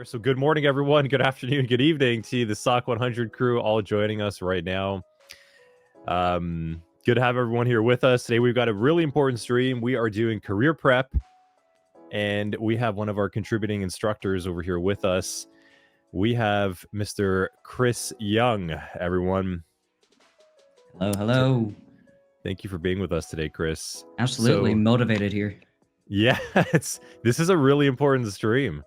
there. So good morning, everyone. Good afternoon, good evening to the SOC 100 crew all joining us right now. Good to have everyone here with us. Today we've got a really important stream. We are doing career prep, and we have one of our contributing instructors over here with us. We have Mr. Chris Young, everyone. Hello. Thank you for being with us today, Chris. Absolutely motivated here. Yeah, this is a really important stream.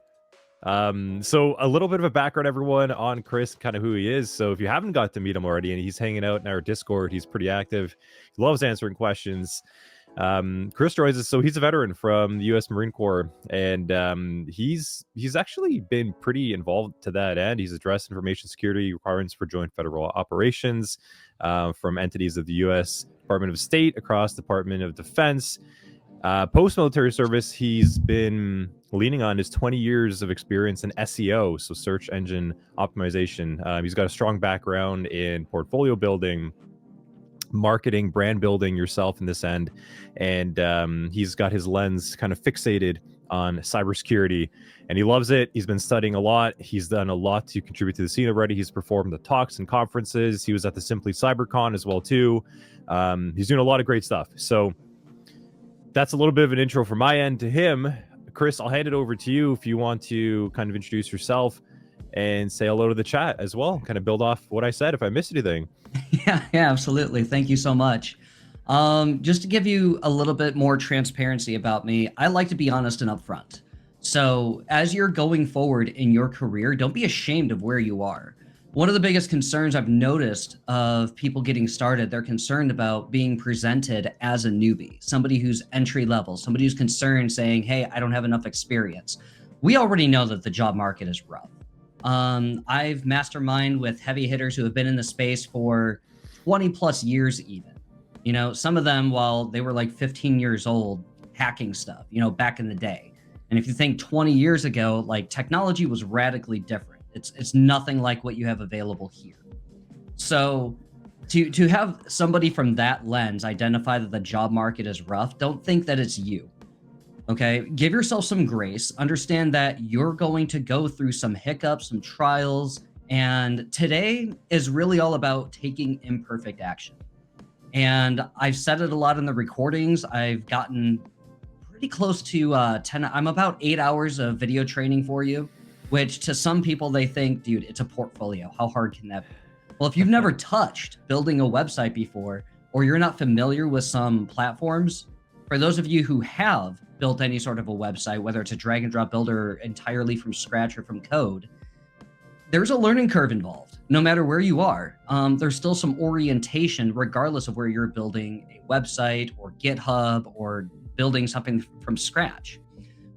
So a little bit of a background, everyone, on Chris, kind of who he is. So if you haven't got to meet him already, and he's hanging out in our Discord, he's pretty active. He loves answering questions. Chris joins us. So he's a veteran from the U.S. Marine Corps, and he's actually been pretty involved to that end. He's addressed information security requirements for joint federal operations from entities of the U.S. Department of State across Department of Defense. Post-military service, he's been leaning on his 20 years of experience in SEO, so search engine optimization. He's got a strong background in portfolio building, marketing, brand building yourself in this end, and he's got his lens kind of fixated on cybersecurity, and he loves it. He's been studying a lot. He's done a lot to contribute to the scene already. He's performed at talks and conferences. He was at the Simply CyberCon as well too. He's doing a lot of great stuff. So that's a little bit of an intro from my end to him. Chris, I'll hand it over to you if you want to kind of introduce yourself and say hello to the chat as well. Kind of build off what I said if I missed anything. Yeah, absolutely. Thank you so much. Just to give you a little bit more transparency about me, I like to be honest and upfront. So as you're going forward in your career, don't be ashamed of where you are. One of the biggest concerns I've noticed of people getting started, they're concerned about being presented as a newbie, somebody who's entry level, somebody who's concerned saying, hey, I don't have enough experience. We already know that the job market is rough. I've masterminded with heavy hitters who have been in the space for 20 plus years even. You know, some of them while they were like 15 years old hacking stuff, you know, back in the day. And if you think 20 years ago, like technology was radically different. It's nothing like what you have available here. So to have somebody from that lens identify that the job market is rough, don't think that it's you. Okay, give yourself some grace. Understand that you're going to go through some hiccups, some trials, and today is really all about taking imperfect action. And I've said it a lot in the recordings. I've gotten pretty close to 10. I'm about 8 hours of video training for you, which to some people they think, dude, it's a portfolio. How hard can that be? Well, if you've never touched building a website before, or you're not familiar with some platforms, for those of you who have built any sort of a website, whether it's a drag and drop builder entirely from scratch or from code, there's a learning curve involved. No matter where you are, there's still some orientation regardless of where you're building a website or GitHub or building something from scratch.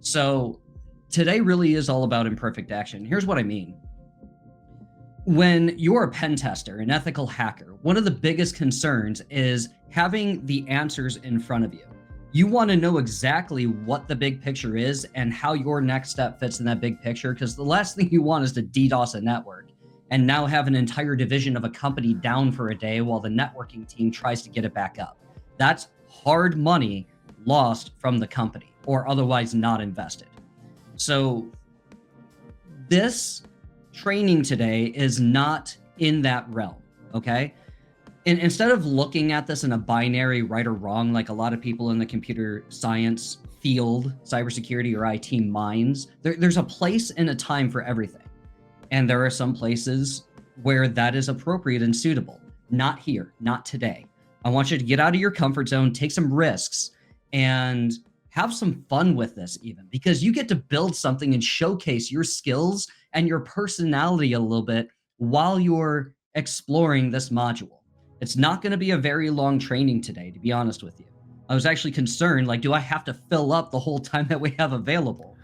So today really is all about imperfect action. Here's what I mean. When you're a pen tester, an ethical hacker, one of the biggest concerns is having the answers in front of you. You want to know exactly what the big picture is and how your next step fits in that big picture, because the last thing you want is to DDoS a network and now have an entire division of a company down for a day while the networking team tries to get it back up. That's hard money lost from the company or otherwise not invested. So this training today is not in that realm, okay? And instead of looking at this in a binary right or wrong, like a lot of people in the computer science field, cybersecurity or IT minds, there's a place and a time for everything. And there are some places where that is appropriate and suitable. Not here, not today. I want you to get out of your comfort zone, take some risks, and have some fun with this even, because you get to build something and showcase your skills and your personality a little bit while you're exploring this module. It's not going to be a very long training today, to be honest with you. I was actually concerned, like, do I have to fill up the whole time that we have available?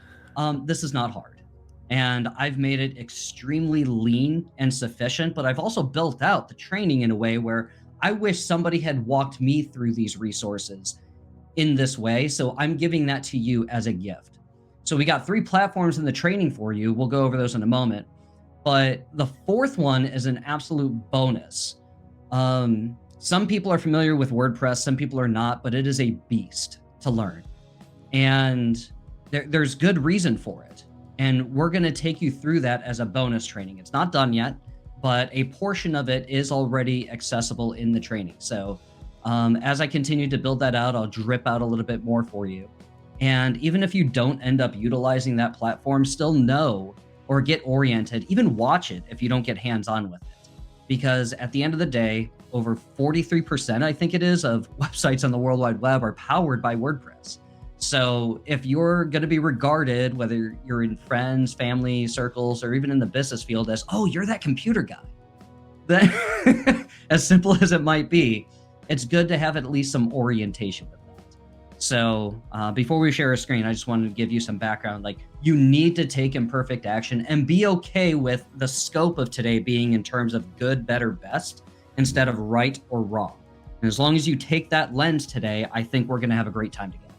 This is not hard. And I've made it extremely lean and sufficient, but I've also built out the training in a way where I wish somebody had walked me through these resources in this way. So I'm giving that to you as a gift. So we got 3 platforms in the training for you. We'll go over those in a moment. But the 4th one is an absolute bonus. Some people are familiar with WordPress, some people are not, but it is a beast to learn. And there's good reason for it. And we're going to take you through that as a bonus training. It's not done yet, but a portion of it is already accessible in the training. So as I continue to build that out, I'll drip out a little bit more for you. And even if you don't end up utilizing that platform, still know or get oriented, even watch it if you don't get hands-on with it. Because at the end of the day, over 43%, I think it is, of websites on the World Wide Web are powered by WordPress. So if you're going to be regarded, whether you're in friends, family circles, or even in the business field as, oh, you're that computer guy, then as simple as it might be, it's good to have at least some orientation with that. So before we share a screen, I just wanted to give you some background. Like, you need to take imperfect action and be okay with the scope of today being in terms of good, better, best, instead of right or wrong. And as long as you take that lens today, I think we're going to have a great time together.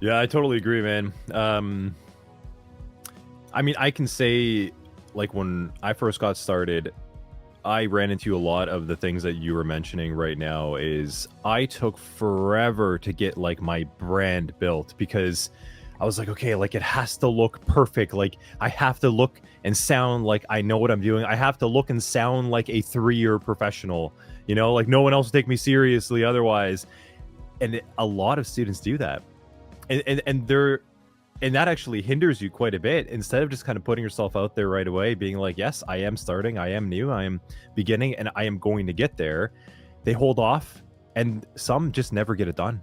Yeah, I totally agree, man. I mean, I can say, like, when I first got started, I ran into a lot of the things that you were mentioning right now. Is I took forever to get like my brand built, because I was like, okay, like it has to look perfect. Like I have to look and sound like I know what I'm doing. I have to look and sound like a 3-year professional, you know, like no one else will take me seriously otherwise. And a lot of students do that. And that actually hinders you quite a bit. Instead of just kind of putting yourself out there right away, being like, yes, I am starting, I am new, I am beginning, and I am going to get there, they hold off, and some just never get it done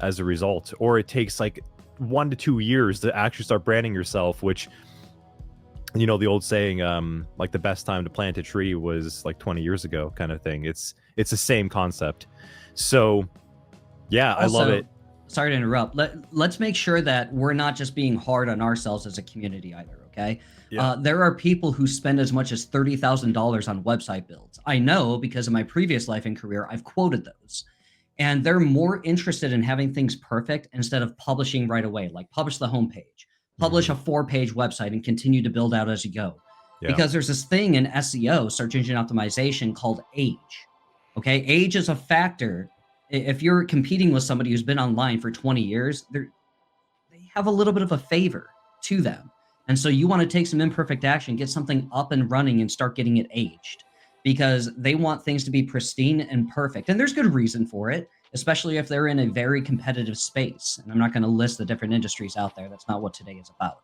as a result. Or it takes like 1 to 2 years to actually start branding yourself, which, you know, the old saying, like the best time to plant a tree was like 20 years ago kind of thing. It's the same concept. So yeah, Also, I love it. sorry to interrupt. Let's make sure that we're not just being hard on ourselves as a community either, okay? Yeah. There are people who spend as much as $30,000 on website builds. I know, because of my previous life and career, I've quoted those. And they're more interested in having things perfect instead of publishing right away, like publish the homepage, publish a 4-page website, and continue to build out as you go. Yeah. Because there's this thing in SEO, search engine optimization, called age. Okay, age is a factor. If you're competing with somebody who's been online for 20 years, they have a little bit of a favor to them. And so you want to take some imperfect action, get something up and running, and start getting it aged, because they want things to be pristine and perfect. And there's good reason for it, especially if they're in a very competitive space. And I'm not going to list the different industries out there. That's not what today is about.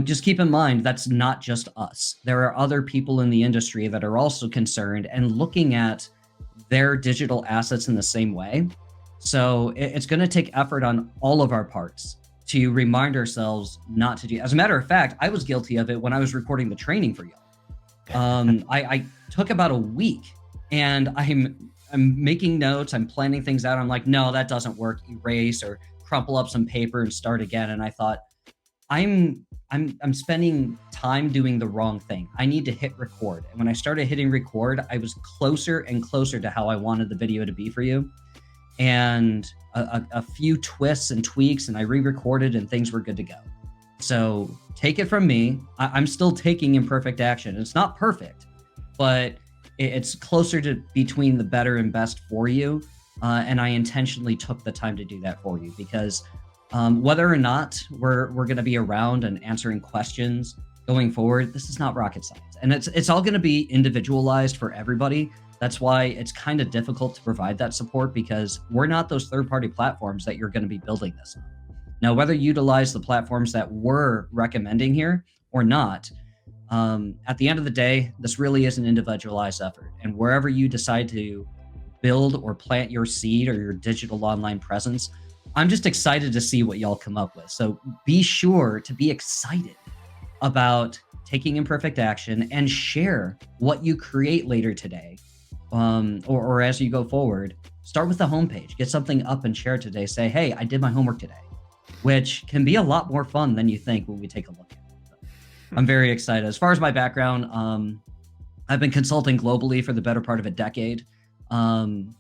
Just keep in mind, that's not just us. There are other people in the industry that are also concerned and looking at their digital assets in the same way. So it's going to take effort on all of our parts to remind ourselves not to do. As a matter of fact, I was guilty of it when I was recording the training for y'all. I took about a week, and I'm making notes, I'm planning things out. I'm like, no, that doesn't work. Erase or crumple up some paper and start again. And I thought, I'm spending time doing the wrong thing. I need to hit record. And when I started hitting record, I was closer and closer to how I wanted the video to be for you. And a few twists and tweaks, and I re-recorded, and things were good to go. So take it from me. I'm still taking imperfect action. It's not perfect, but it's closer to between the better and best for you. And I intentionally took the time to do that for you, because whether or not we're going to be around and answering questions going forward, this is not rocket science. And it's all going to be individualized for everybody. That's why it's kind of difficult to provide that support, because we're not those third-party platforms that you're going to be building this on. Now, whether you utilize the platforms that we're recommending here or not, at the end of the day, this really is an individualized effort. And wherever you decide to build or plant your seed or your digital online presence, I'm just excited to see what y'all come up with. So be sure to be excited about taking imperfect action and share what you create later today. Or as you go forward, start with the homepage, get something up and share today. Say, hey, I did my homework today, which can be a lot more fun than you think when we take a look at it. But I'm very excited. As far as my background, I've been consulting globally for the better part of a decade. I'm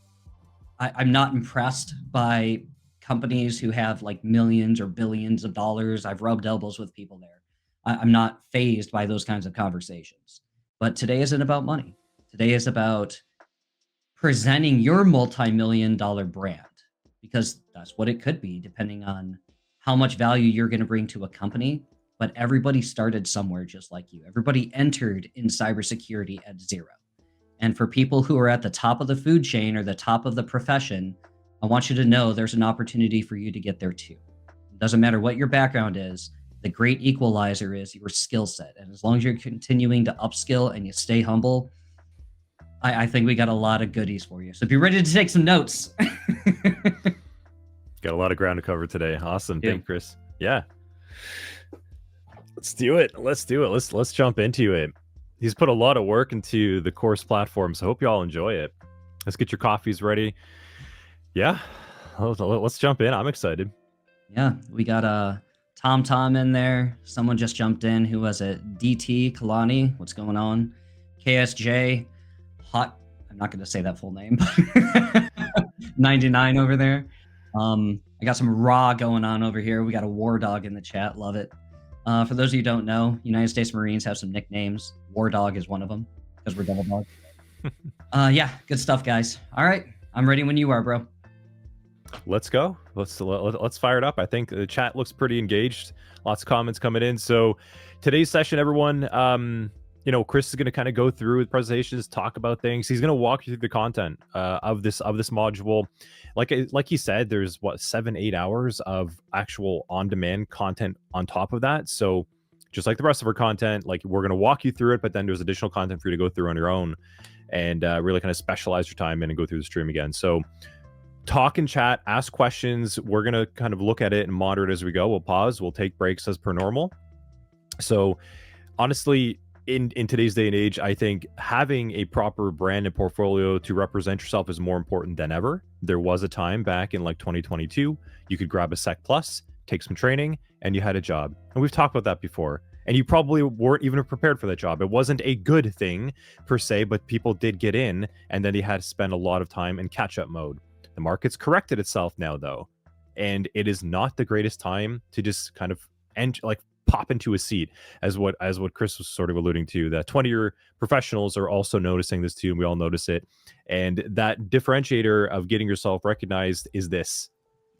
not impressed by companies who have like millions or billions of dollars. I've rubbed elbows with people there. I'm not fazed by those kinds of conversations. But today isn't about money. Today is about presenting your multi-million-dollar brand, because that's what it could be, depending on how much value you're going to bring to a company. but everybody started somewhere just like you. Everybody entered in cybersecurity at zero. And for people who are at the top of the food chain or the top of the profession, I want you to know there's an opportunity for you to get there too. It doesn't matter what your background is. The great equalizer is your skill set. And as long as you're continuing to upskill and you stay humble, I think we got a lot of goodies for you. So be ready to take some notes. Got a lot of ground to cover today. Awesome. Yeah. Thank you, Chris. Yeah. Let's do it. Let's do it. Let's jump into it. He's put a lot of work into the course platform, so I hope you all enjoy it. Let's get your coffees ready. Yeah. Let's jump in. I'm excited. Yeah. We got Tom in there. Someone just jumped in. Who was it? DT Kalani. What's going on? KSJ. Hot. I'm not going to say that full name. 99 over there. I got some raw going on over here. We got a war dog in the chat. Love it. For those of you who don't know, United States Marines have some nicknames. War dog is one of them because we're double dog. Yeah, good stuff, guys. All right, I'm ready when you are, bro. Let's go. Let's fire it up. I think the chat looks pretty engaged. Lots of comments coming in. So today's session, everyone, Chris is going to kind of go through the presentations, talk about things. He's going to walk you through the content of this module. Like he said, there's 7-8 hours of actual on-demand content on top of that. So just like the rest of our content, like we're going to walk you through it, but then there's additional content for you to go through on your own and really kind of specialize your time in and go through the stream again. So talk and chat, ask questions. We're going to kind of look at it and monitor it as we go. We'll pause. We'll take breaks as per normal. So honestly, in today's day and age, I think having a proper brand and portfolio to represent yourself is more important than ever. There was a time back in like 2022, you could grab a Sec Plus, take some training, and you had a job. And we've talked about that before. And you probably weren't even prepared for that job. It wasn't a good thing per se, but people did get in, and then they had to spend a lot of time in catch-up mode. The market's corrected itself now, though, and it is not the greatest time to just kind of pop into a seat, as what Chris was sort of alluding to. That 20-year professionals are also noticing this too, and we all notice it. And that differentiator of getting yourself recognized is this: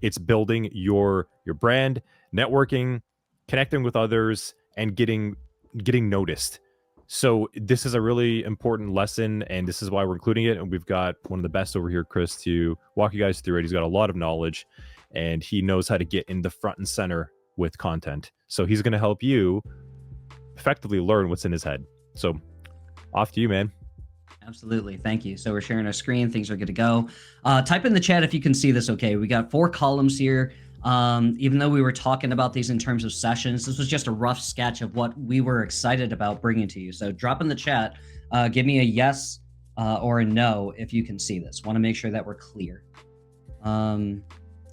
it's building your brand, networking, connecting with others, and getting noticed. So this is a really important lesson, and this is why we're including it. And we've got one of the best over here, Chris, to walk you guys through it. He's got a lot of knowledge, and he knows how to get in the front and center with content. So he's going to help you effectively learn what's in his head. So off to you, man. Absolutely. Thank you. So we're sharing our screen. Things are good to go. Type in the chat if you can see this okay. We got 4 columns here. Even though we were talking about these in terms of sessions, this was just a rough sketch of what we were excited about bringing to you. So drop in the chat. Give me a yes or a no if you can see this. Want to make sure that we're clear.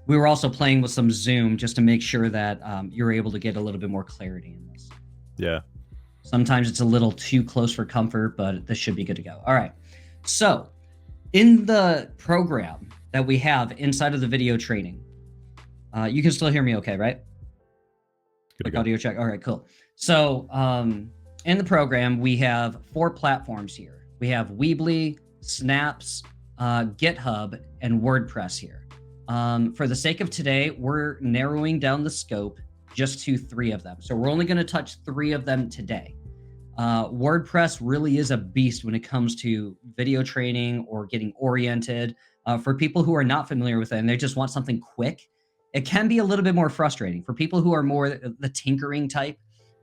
We were also playing with some Zoom just to make sure that you're able to get a little bit more clarity in this. Yeah. Sometimes it's a little too close for comfort, but this should be good to go. All right. So in the program that we have inside of the video training, you can still hear me okay, right? Quick audio check. All right, cool. So in the program, we have 4 platforms here. We have Weebly, Snaps, GitHub, and WordPress here. For the sake of today, we're narrowing down the scope just to 3 of them. So we're only going to touch 3 of them today. WordPress really is a beast when it comes to video training or getting oriented. For people who are not familiar with it and they just want something quick, it can be a little bit more frustrating. For people who are more the tinkering type,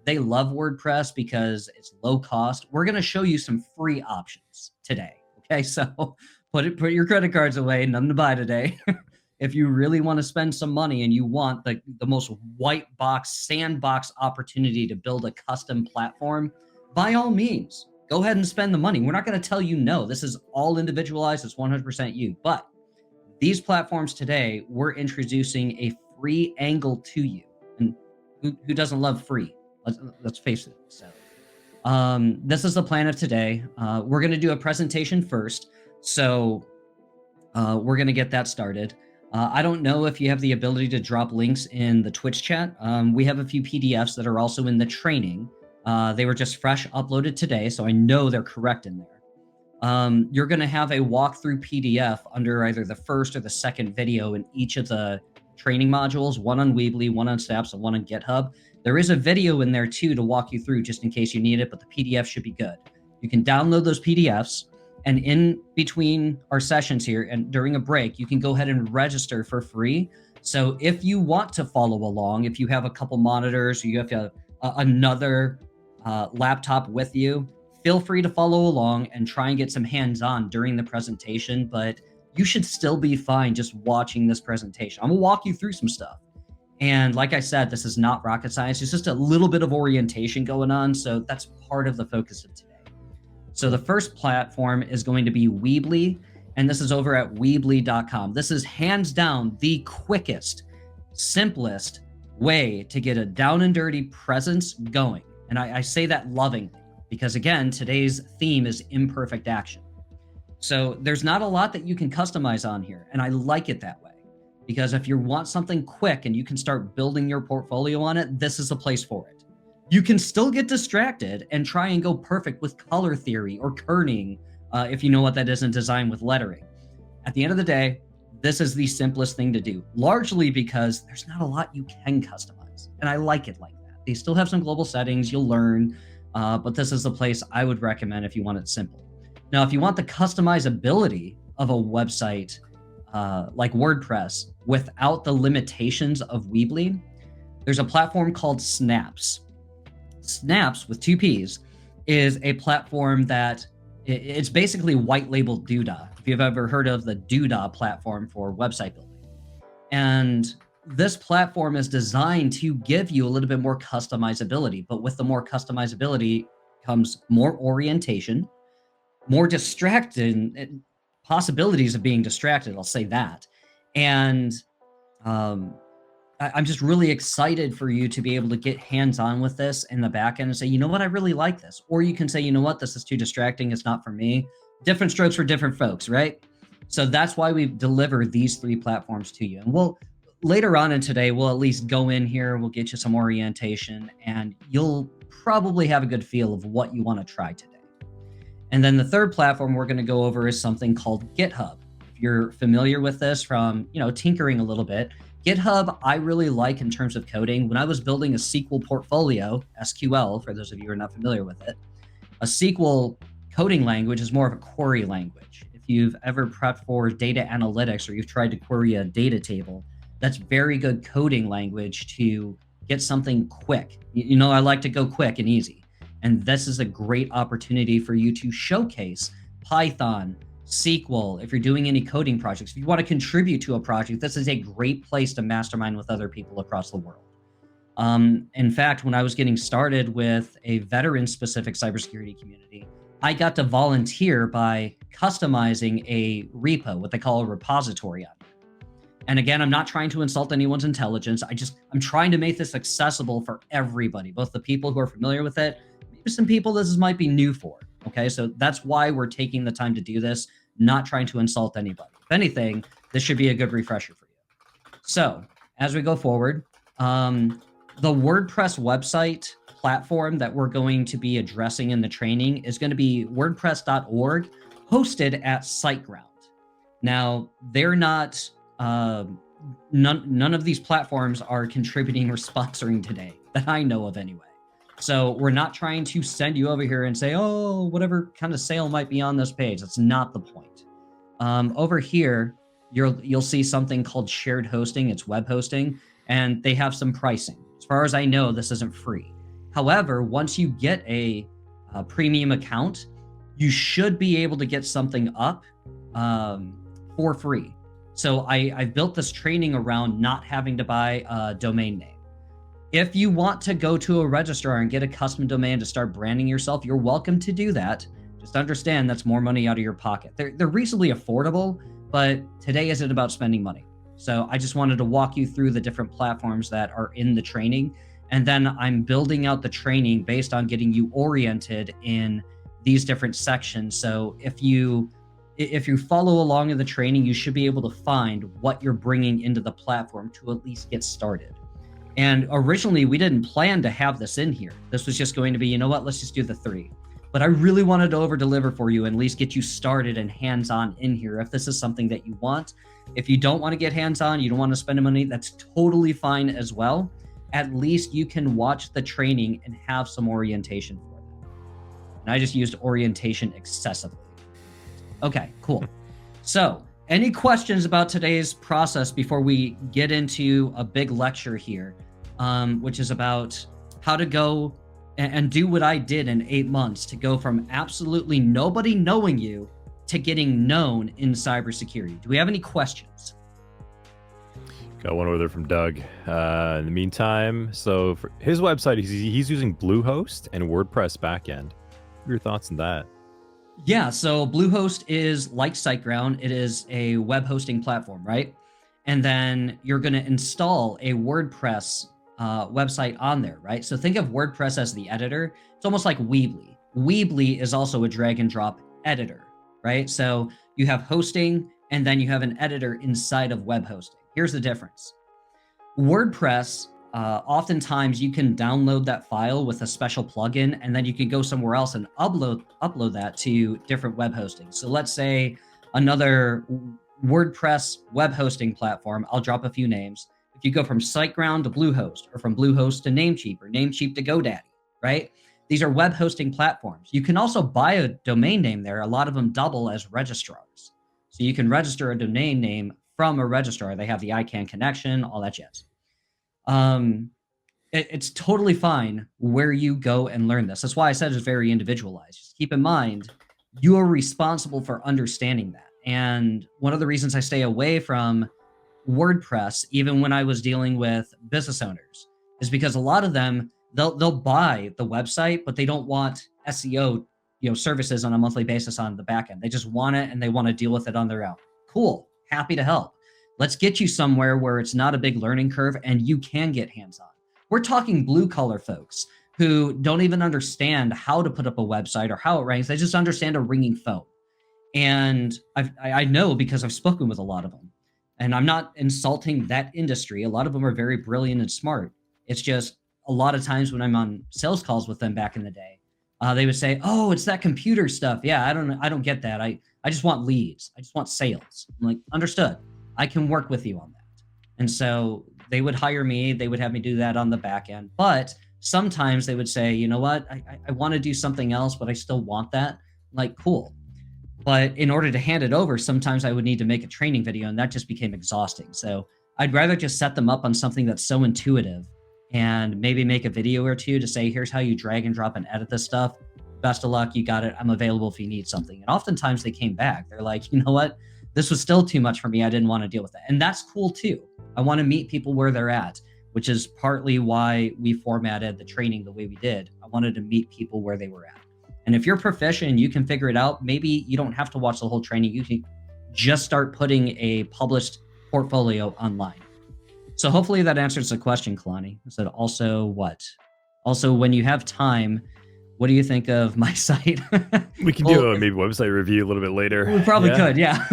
they love WordPress because it's low cost. We're going to show you some free options today. Okay, so put your credit cards away, nothing to buy today. If you really want to spend some money and you want the most white box, sandbox opportunity to build a custom platform, by all means, go ahead and spend the money. We're not going to tell you no. This is all individualized. It's 100% you. But these platforms today, we're introducing a free angle to you. And who doesn't love free? Let's face it. So this is the plan of today. We're going to do a presentation first. So we're going to get that started. I don't know if you have the ability to drop links in the Twitch chat. We have a few PDFs that are also in the training. They were just fresh uploaded today, so I know they're correct in there. You're going to have a walkthrough PDF under either the first or the second video in each of the training modules, one on Weebly, one on Snaps, and one on GitHub. There is a video in there too to walk you through just in case you need it, but the PDF should be good. You can download those PDFs, and in between our sessions here and during a break, you can go ahead and register for free. So if you want to follow along, if you have a couple monitors, or you have another laptop with you, feel free to follow along and try and get some hands-on during the presentation, but you should still be fine just watching this presentation. I'm gonna walk you through some stuff. And like I said, this is not rocket science. It's just a little bit of orientation going on. So that's part of the focus of today. So the first platform is going to be Weebly, and this is over at Weebly.com. This is hands down the quickest, simplest way to get a down and dirty presence going. And I say that lovingly because, again, today's theme is imperfect action. So there's not a lot that you can customize on here, and I like it that way. Because if you want something quick and you can start building your portfolio on it, this is the place for it. You can still get distracted and try and go perfect with color theory or kerning, if you know what that is in design with lettering. At the end of the day, this is the simplest thing to do, largely because there's not a lot you can customize. And I like it like that. They still have some global settings, you'll learn, but this is the place I would recommend if you want it simple. Now, if you want the customizability of a website, like WordPress without the limitations of Weebly, there's a platform called Snaps. Snaps, with 2 Ps, is a platform that it's basically white labeled Doodah. If you've ever heard of the Doodah platform for website building. And this platform is designed to give you a little bit more customizability, but with the more customizability comes more orientation, more distracted possibilities of being distracted, I'll say that. And I'm just really excited for you to be able to get hands-on with this in the back end and say, you know what, I really like this. Or you can say, you know what, this is too distracting, it's not for me. Different strokes for different folks, right? So that's why we deliver these 3 platforms to you. And we'll later on in today, we'll at least go in here, we'll get you some orientation, and you'll probably have a good feel of what you want to try today. And then the third platform we're going to go over is something called GitHub. If you're familiar with this from, tinkering a little bit, GitHub, I really like in terms of coding. When I was building a SQL portfolio, SQL, for those of you who are not familiar with it, a SQL coding language is more of a query language. If you've ever prepped for data analytics or you've tried to query a data table, that's very good coding language to get something quick. I like to go quick and easy. And this is a great opportunity for you to showcase Python, SQL, if you're doing any coding projects. If you want to contribute to a project, this is a great place to mastermind with other people across the world. In fact, when I was getting started with a veteran-specific cybersecurity community, I got to volunteer by customizing a repo, what they call a repository on it. And again, I'm not trying to insult anyone's intelligence. I'm trying to make this accessible for everybody, both the people who are familiar with it, maybe some people this might be new for. Okay, so that's why we're taking the time to do this, not trying to insult anybody. If anything, this should be a good refresher for you. So as we go forward, the WordPress website platform that we're going to be addressing in the training is going to be wordpress.org, hosted at SiteGround. Now, they're not, none of these platforms are contributing or sponsoring today, that I know of anyway. So we're not trying to send you over here and say, oh, whatever kind of sale might be on this page. That's not the point. Over here, you'll see something called shared hosting. It's web hosting, and they have some pricing. As far as I know, this isn't free. However, once you get a premium account, you should be able to get something up for free. So I've built this training around not having to buy a domain name. If you want to go to a registrar and get a custom domain to start branding yourself, you're welcome to do that. Just understand that's more money out of your pocket. They're reasonably affordable, but today isn't about spending money. So I just wanted to walk you through the different platforms that are in the training. And then I'm building out the training based on getting you oriented in these different sections. So if you follow along in the training, you should be able to find what you're bringing into the platform to at least get started. And originally, we didn't plan to have this in here. This was just going to be, you know what, let's just do the 3. But I really wanted to over-deliver for you and at least get you started and hands-on in here if this is something that you want. If you don't want to get hands-on, you don't want to spend money, that's totally fine as well. at least you can watch the training and have some orientation for that. And I just used orientation excessively. Okay, cool. So any questions about today's process before we get into a big lecture here, which is about how to go and do what I did in 8 months to go from absolutely nobody knowing you to getting known in cybersecurity? Do we have any questions? Got one over there from Doug. In the meantime, so for his website, he's using Bluehost and WordPress backend. What are your thoughts on that? Yeah, so Bluehost is like SiteGround. It is a web hosting platform, right? And then you're going to install a WordPress website on there, right? So think of WordPress as the editor. It's almost like Weebly. Weebly is also a drag and drop editor, right? So you have hosting, and then you have an editor inside of web hosting. Here's the difference. WordPress, oftentimes you can download that file with a special plugin, and then you can go somewhere else and upload that to different web hosting. So let's say another WordPress web hosting platform, I'll drop a few names. If you go from SiteGround to Bluehost, or from Bluehost to Namecheap, or Namecheap to GoDaddy, right? These are web hosting platforms. You can also buy a domain name there. A lot of them double as registrars. So you can register a domain name from a registrar. They have the ICANN connection, all that jazz. It's totally fine where you go and learn this. That's why I said it's very individualized. Just keep in mind, you are responsible for understanding that. And one of the reasons I stay away from WordPress, even when I was dealing with business owners, is because a lot of them, they'll buy the website, but they don't want SEO, services on a monthly basis on the back end. They just want it and they want to deal with it on their own. Cool. Happy to help. Let's get you somewhere where it's not a big learning curve and you can get hands-on. We're talking blue collar folks who don't even understand how to put up a website or how it ranks. They just understand a ringing phone. And I know because I've spoken with a lot of them. And I'm not insulting that industry. A lot of them are very brilliant and smart. It's just a lot of times when I'm on sales calls with them back in the day, they would say, "Oh, it's that computer stuff. Yeah, I don't get that. I just want leads. I just want sales." I'm like, understood. I can work with you on that. And so they would hire me. They would have me do that on the back end. But sometimes they would say, "You know what? I want to do something else, but I still want that." I'm like, cool. But in order to hand it over, sometimes I would need to make a training video, and that just became exhausting. So I'd rather just set them up on something that's so intuitive and maybe make a video or two to say, here's how you drag and drop and edit this stuff. Best of luck. You got it. I'm available if you need something. And oftentimes they came back. They're like, you know what? This was still too much for me. I didn't want to deal with that. And that's cool too. I want to meet people where they're at, which is partly why we formatted the training the way we did. I wanted to meet people where they were at. And if you're proficient and you can figure it out, maybe you don't have to watch the whole training. You can just start putting a published portfolio online. So hopefully that answers the question, Kalani. I said also what? Also, when you have time, what do you think of my site? We can do a maybe website review a little bit later. We probably could, yeah.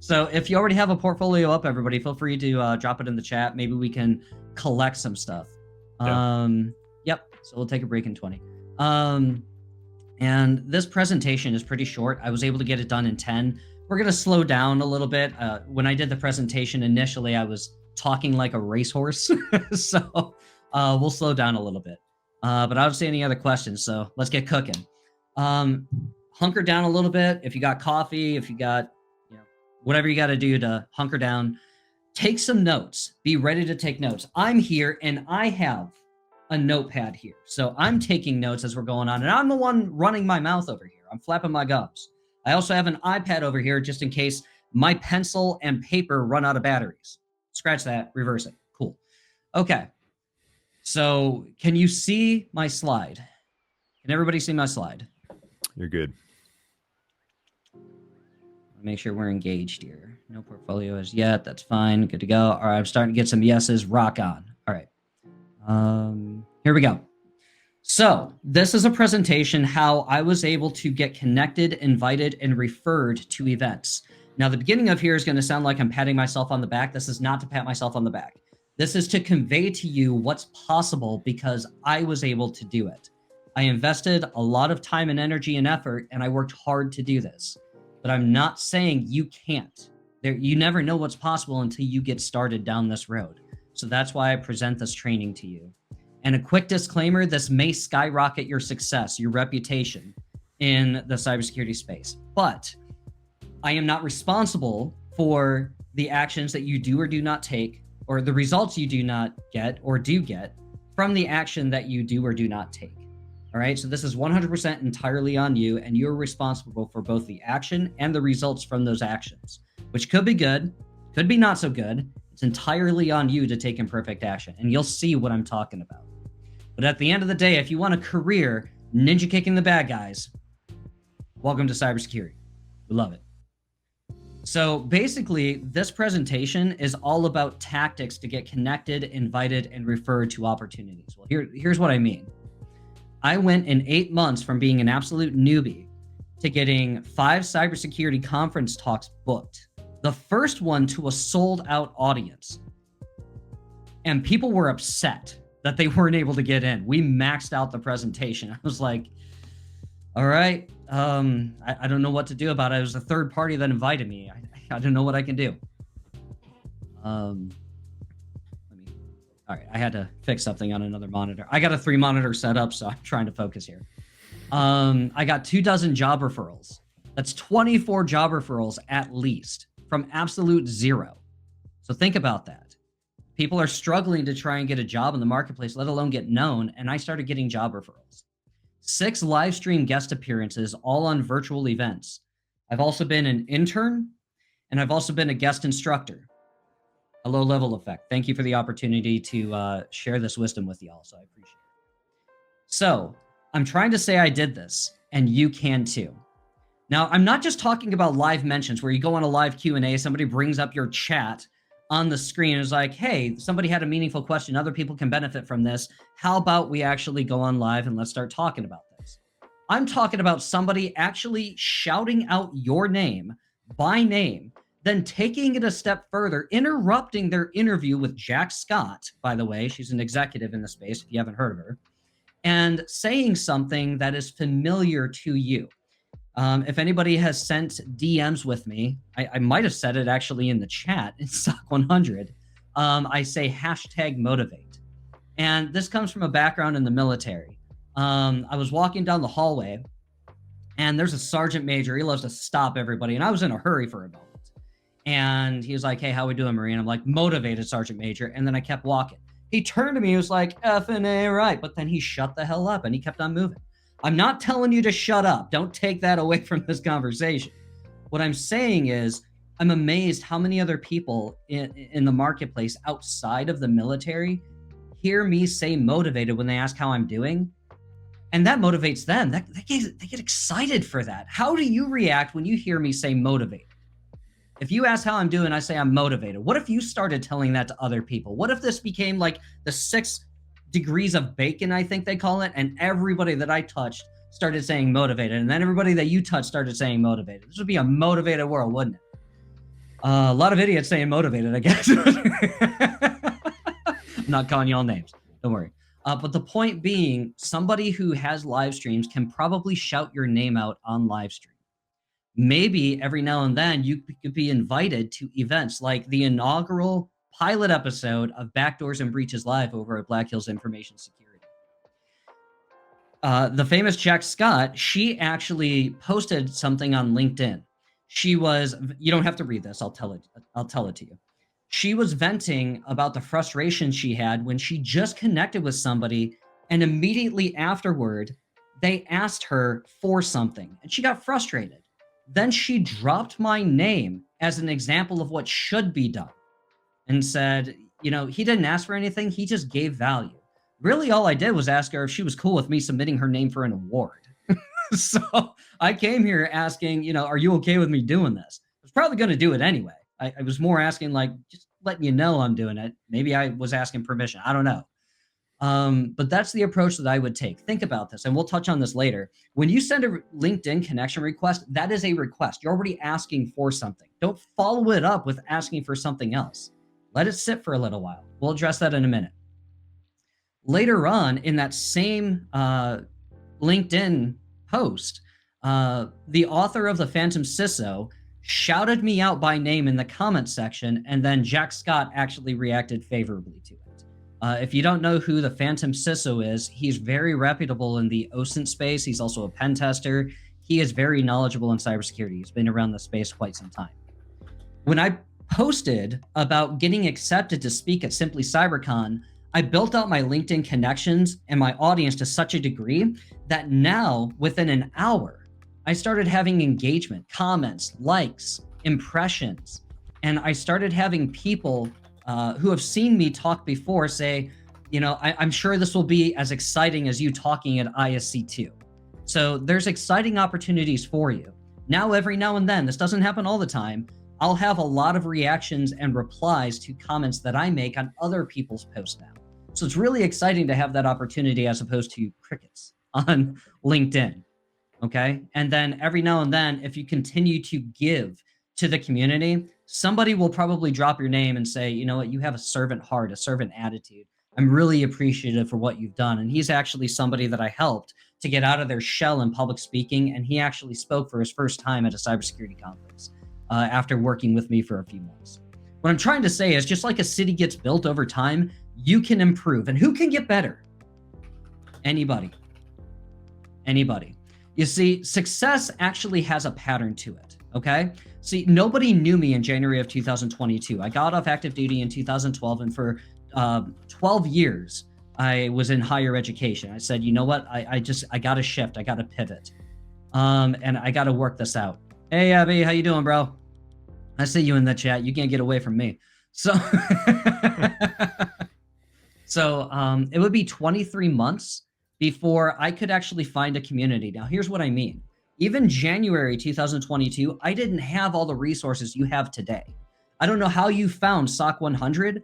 So if you already have a portfolio up, everybody, feel free to drop it in the chat. Maybe we can collect some stuff. Yep. So we'll take a break in 20. And this presentation is pretty short. I was able to get it done in 10. We're going to slow down a little bit. When I did the presentation initially, I was talking like a racehorse. So we'll slow down a little bit. But I don't see any other questions. So let's get cooking. Hunker down a little bit. If you got coffee, if you got, whatever you got to do to hunker down, take some notes. Be ready to take notes. I'm here and I have a notepad here. So I'm taking notes as we're going on, and I'm the one running my mouth over here. I'm flapping my gums. I also have an iPad over here just in case my pencil and paper run out of batteries. Scratch that, reverse it. Cool. Okay. So can you see my slide? Can everybody see my slide? You're good. Make sure we're engaged here. No portfolio as yet. That's fine. Good to go. All right. I'm starting to get some yeses. Rock on. All right. Here we go. So this is a presentation how I was able to get connected, invited, and referred to events. Now, the beginning of here is going to sound like I'm patting myself on the back. This is not to pat myself on the back. This is to convey to you what's possible because I was able to do it. I invested a lot of time and energy and effort, and I worked hard to do this. But I'm not saying you can't. You never know what's possible until you get started down this road. So that's why I present this training to you. And a quick disclaimer, this may skyrocket your success, your reputation in the cybersecurity space. But I am not responsible for the actions that you do or do not take, or the results you do not get or do get from the action that you do or do not take. All right, so this is 100% entirely on you, and you're responsible for both the action and the results from those actions, which could be good, could be not so good. It's entirely on you to take imperfect action, and you'll see what I'm talking about. But at the end of the day, if you want a career ninja kicking the bad guys, welcome to cybersecurity. We love it. So basically, this presentation is all about tactics to get connected, invited, and referred to opportunities. Well, here's what I mean. I went in 8 months from being an absolute newbie to getting 5 cybersecurity conference talks booked. The first one to a sold-out audience. And people were upset that they weren't able to get in. We maxed out the presentation. I was like, all right, I don't know what to do about it. It was a third party that invited me. I don't know what I can do. All right, I had to fix something on another monitor. I got a 3-monitor setup, so I'm trying to focus here. I got 24 job referrals. That's 24 job referrals at least from absolute zero. So think about that. People are struggling to try and get a job in the marketplace, let alone get known, and I started getting job referrals. 6 live stream guest appearances, all on virtual events. I've also been an intern, and I've also been a guest instructor. A low level effect. Thank you for the opportunity to share this wisdom with y'all, so I appreciate it. So I'm trying to say I did this, and you can too. Now, I'm not just talking about live mentions where you go on a live Q&A, somebody brings up your chat on the screen and is like, hey, somebody had a meaningful question, other people can benefit from this. How about we actually go on live and let's start talking about this? I'm talking about somebody actually shouting out your name by name, then taking it a step further, interrupting their interview with Jack Scott, by the way, she's an executive in the space, if you haven't heard of her, and saying something that is familiar to you. If anybody has sent DMs with me, I might have said it actually in the chat in SOC 100. I say #motivate. And this comes from a background in the military. I was walking down the hallway and there's a sergeant major. He loves to stop everybody. And I was in a hurry for a moment. And he was like, hey, how we doing, Marine? I'm like, motivated, Sergeant Major. And then I kept walking. He turned to me. He was like, effing A right. But then he shut the hell up and he kept on moving. I'm not telling you to shut up. Don't take that away from this conversation. What I'm saying is I'm amazed how many other people in the marketplace outside of the military hear me say motivated when they ask how I'm doing. And that motivates them. They get excited for that. How do you react when you hear me say motivated? If you ask how I'm doing, I say I'm motivated. What if you started telling that to other people? What if this became like the 6 degrees of bacon, I think they call it, and everybody that I touched started saying motivated, and then everybody that you touched started saying motivated? This would be a motivated world, wouldn't it? A lot of idiots saying motivated, I guess. I'm not calling y'all names. Don't worry. But the point being, somebody who has live streams can probably shout your name out on live stream. Maybe every now and then you could be invited to events like the inaugural pilot episode of Backdoors and Breaches Live over at Black Hills Information Security. The famous Jack Scott, she actually posted something on LinkedIn. She was, you don't have to read this, I'll tell it to you. She was venting about the frustration she had when she just connected with somebody and immediately afterward, they asked her for something and she got frustrated. Then she dropped my name as an example of what should be done and said, you know, he didn't ask for anything. He just gave value. Really, all I did was ask her if she was cool with me submitting her name for an award. So I came here asking, you know, are you okay with me doing this? I was probably going to do it anyway. I was more asking, like, just letting you know I'm doing it. Maybe I was asking permission. I don't know. But that's the approach that I would take. Think about this, and we'll touch on this later. When you send a LinkedIn connection request, that is a request. You're already asking for something. Don't follow it up with asking for something else. Let it sit for a little while. We'll address that in a minute. Later on in that same LinkedIn post, the author of the Phantom CISO, shouted me out by name in the comment section, and then Jack Scott actually reacted favorably to it. If you don't know who the Phantom CISO is, he's very reputable in the OSINT space. He's also a pen tester. He is very knowledgeable in cybersecurity. He's been around the space quite some time. When I posted about getting accepted to speak at Simply CyberCon, I built out my LinkedIn connections and my audience to such a degree that now, within an hour, I started having engagement, comments, likes, impressions, and I started having people who have seen me talk before say, you know, I'm sure this will be as exciting as you talking at ISC2. So there's exciting opportunities for you. Now, every now and then, this doesn't happen all the time, I'll have a lot of reactions and replies to comments that I make on other people's posts now. So it's really exciting to have that opportunity as opposed to crickets on LinkedIn. Okay. And then every now and then, if you continue to give to the community, somebody will probably drop your name and say, you know what, you have a servant heart, a servant attitude. I'm really appreciative for what you've done. And he's actually somebody that I helped to get out of their shell in public speaking. And he actually spoke for his first time at a cybersecurity conference after working with me for a few months. What I'm trying to say is, just like a city gets built over time, you can improve. And who can get better? Anybody. Anybody. You see, success actually has a pattern to it, okay? See, nobody knew me in January of 2022. I got off active duty in 2012, and for 12 years, I was in higher education. I said, you know what? I got to shift. I got to pivot. And I got to work this out. Hey, Abby, how you doing, bro? I see you in the chat. You can't get away from me. So, it would be 23 months before I could actually find a community. Now, here's what I mean. Even January 2022, I didn't have all the resources you have today. I don't know how you found SOC 100.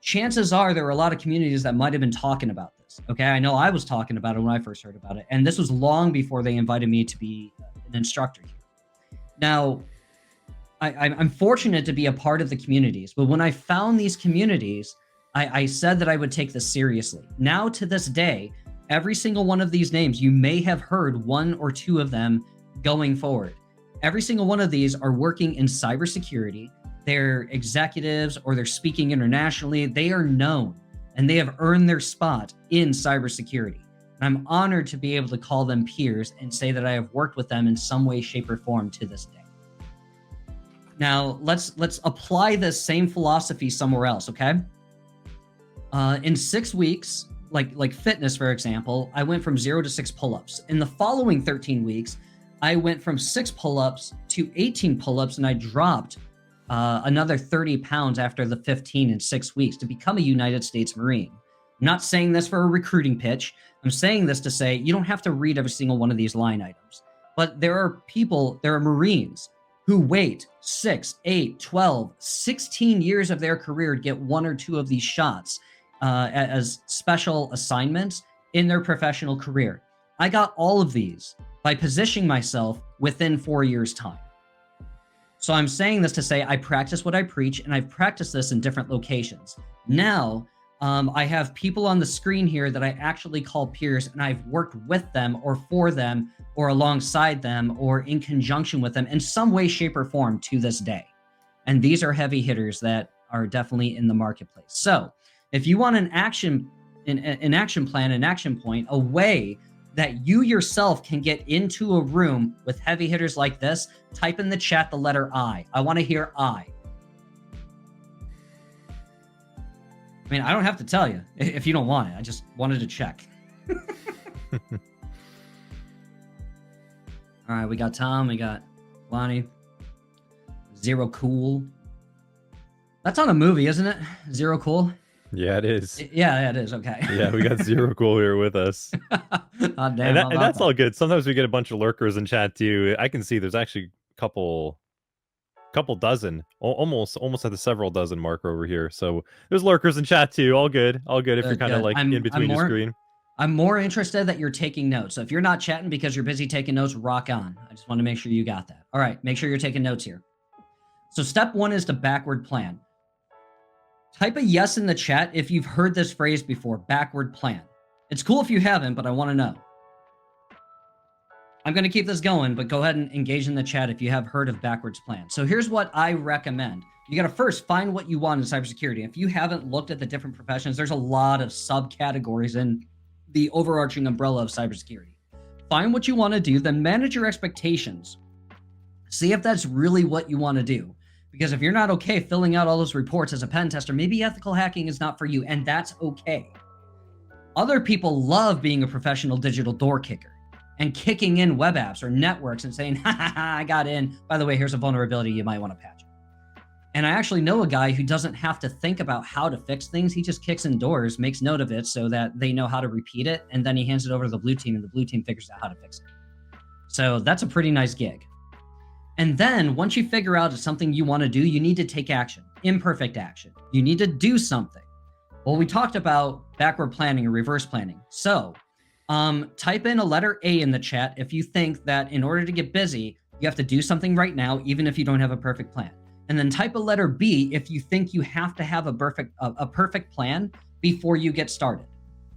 Chances are there were a lot of communities that might have been talking about this. Okay, I know I was talking about it when I first heard about it, and this was long before they invited me to be an instructor here. Now, I'm fortunate to be a part of the communities, but when I found these communities, I said that I would take this seriously. Now, to this day, every single one of these names, you may have heard one or two of them going forward. Every single one of these are working in cybersecurity. They're executives or they're speaking internationally. They are known and they have earned their spot in cybersecurity. And I'm honored to be able to call them peers and say that I have worked with them in some way, shape, or form to this day. Now, let's apply this same philosophy somewhere else, okay? In 6 weeks, like fitness, for example, I went from 0 to 6 pull-ups. In the following 13 weeks, I went from 6 pull-ups to 18 pull-ups, and I dropped another 30 pounds after the 15 in 6 weeks to become a United States Marine. I'm not saying this for a recruiting pitch. I'm saying this to say you don't have to read every single one of these line items. But there are Marines who wait 6, 8, 12, 16 years of their career to get 1 or 2 of these shots as special assignments in their professional career. I got all of these by positioning myself within 4 years' time. So I'm saying this to say I practice what I preach, and I've practiced this in different locations. Now, I have people on the screen here that I actually call peers, and I've worked with them or for them or alongside them or in conjunction with them in some way, shape, or form to this day. And these are heavy hitters that are definitely in the marketplace. So if you want an action plan, an action point, a way that you yourself can get into a room with heavy hitters like this, type in the chat the letter I. I want to hear I. I mean, I don't have to tell you if you don't want it. I just wanted to check. All right, we got Tom, we got Lonnie. Zero Cool. That's on a movie, isn't it? Zero Cool? Yeah, it is. Yeah, it is. Okay. Yeah, we got Zero Cool here with us. Damn, and that's all good. Sometimes we get a bunch of lurkers in chat too. I can see there's actually a couple dozen, almost at the several dozen mark over here. So there's lurkers in chat too. All good if you're kind of like in between your screen. I'm more interested that you're taking notes. So if you're not chatting because you're busy taking notes, rock on. I just want to make sure you got that. All right, make sure you're taking notes here. So step 1 is to backward plan. Type a yes in the chat if you've heard this phrase before, backward plan. It's cool if you haven't, but I want to know. I'm going to keep this going, but go ahead and engage in the chat if you have heard of backwards plan. So here's what I recommend. You got to first find what you want in cybersecurity. If you haven't looked at the different professions, there's a lot of subcategories in the overarching umbrella of cybersecurity. Find what you want to do, then manage your expectations. See if that's really what you want to do. Because if you're not okay filling out all those reports as a pen tester, maybe ethical hacking is not for you, and that's okay. Other people love being a professional digital door kicker and kicking in web apps or networks and saying, ha, I got in. By the way, here's a vulnerability. You might want to patch it. And I actually know a guy who doesn't have to think about how to fix things. He just kicks in doors, makes note of it so that they know how to repeat it. And then he hands it over to the blue team, and the blue team figures out how to fix it. So that's a pretty nice gig. And then once you figure out it's something you want to do, you need to take action, imperfect action. You need to do something. Well, we talked about backward planning or reverse planning. So type in a letter A in the chat if you think that in order to get busy, you have to do something right now, even if you don't have a perfect plan. And then type a letter B if you think you have to have a perfect plan before you get started,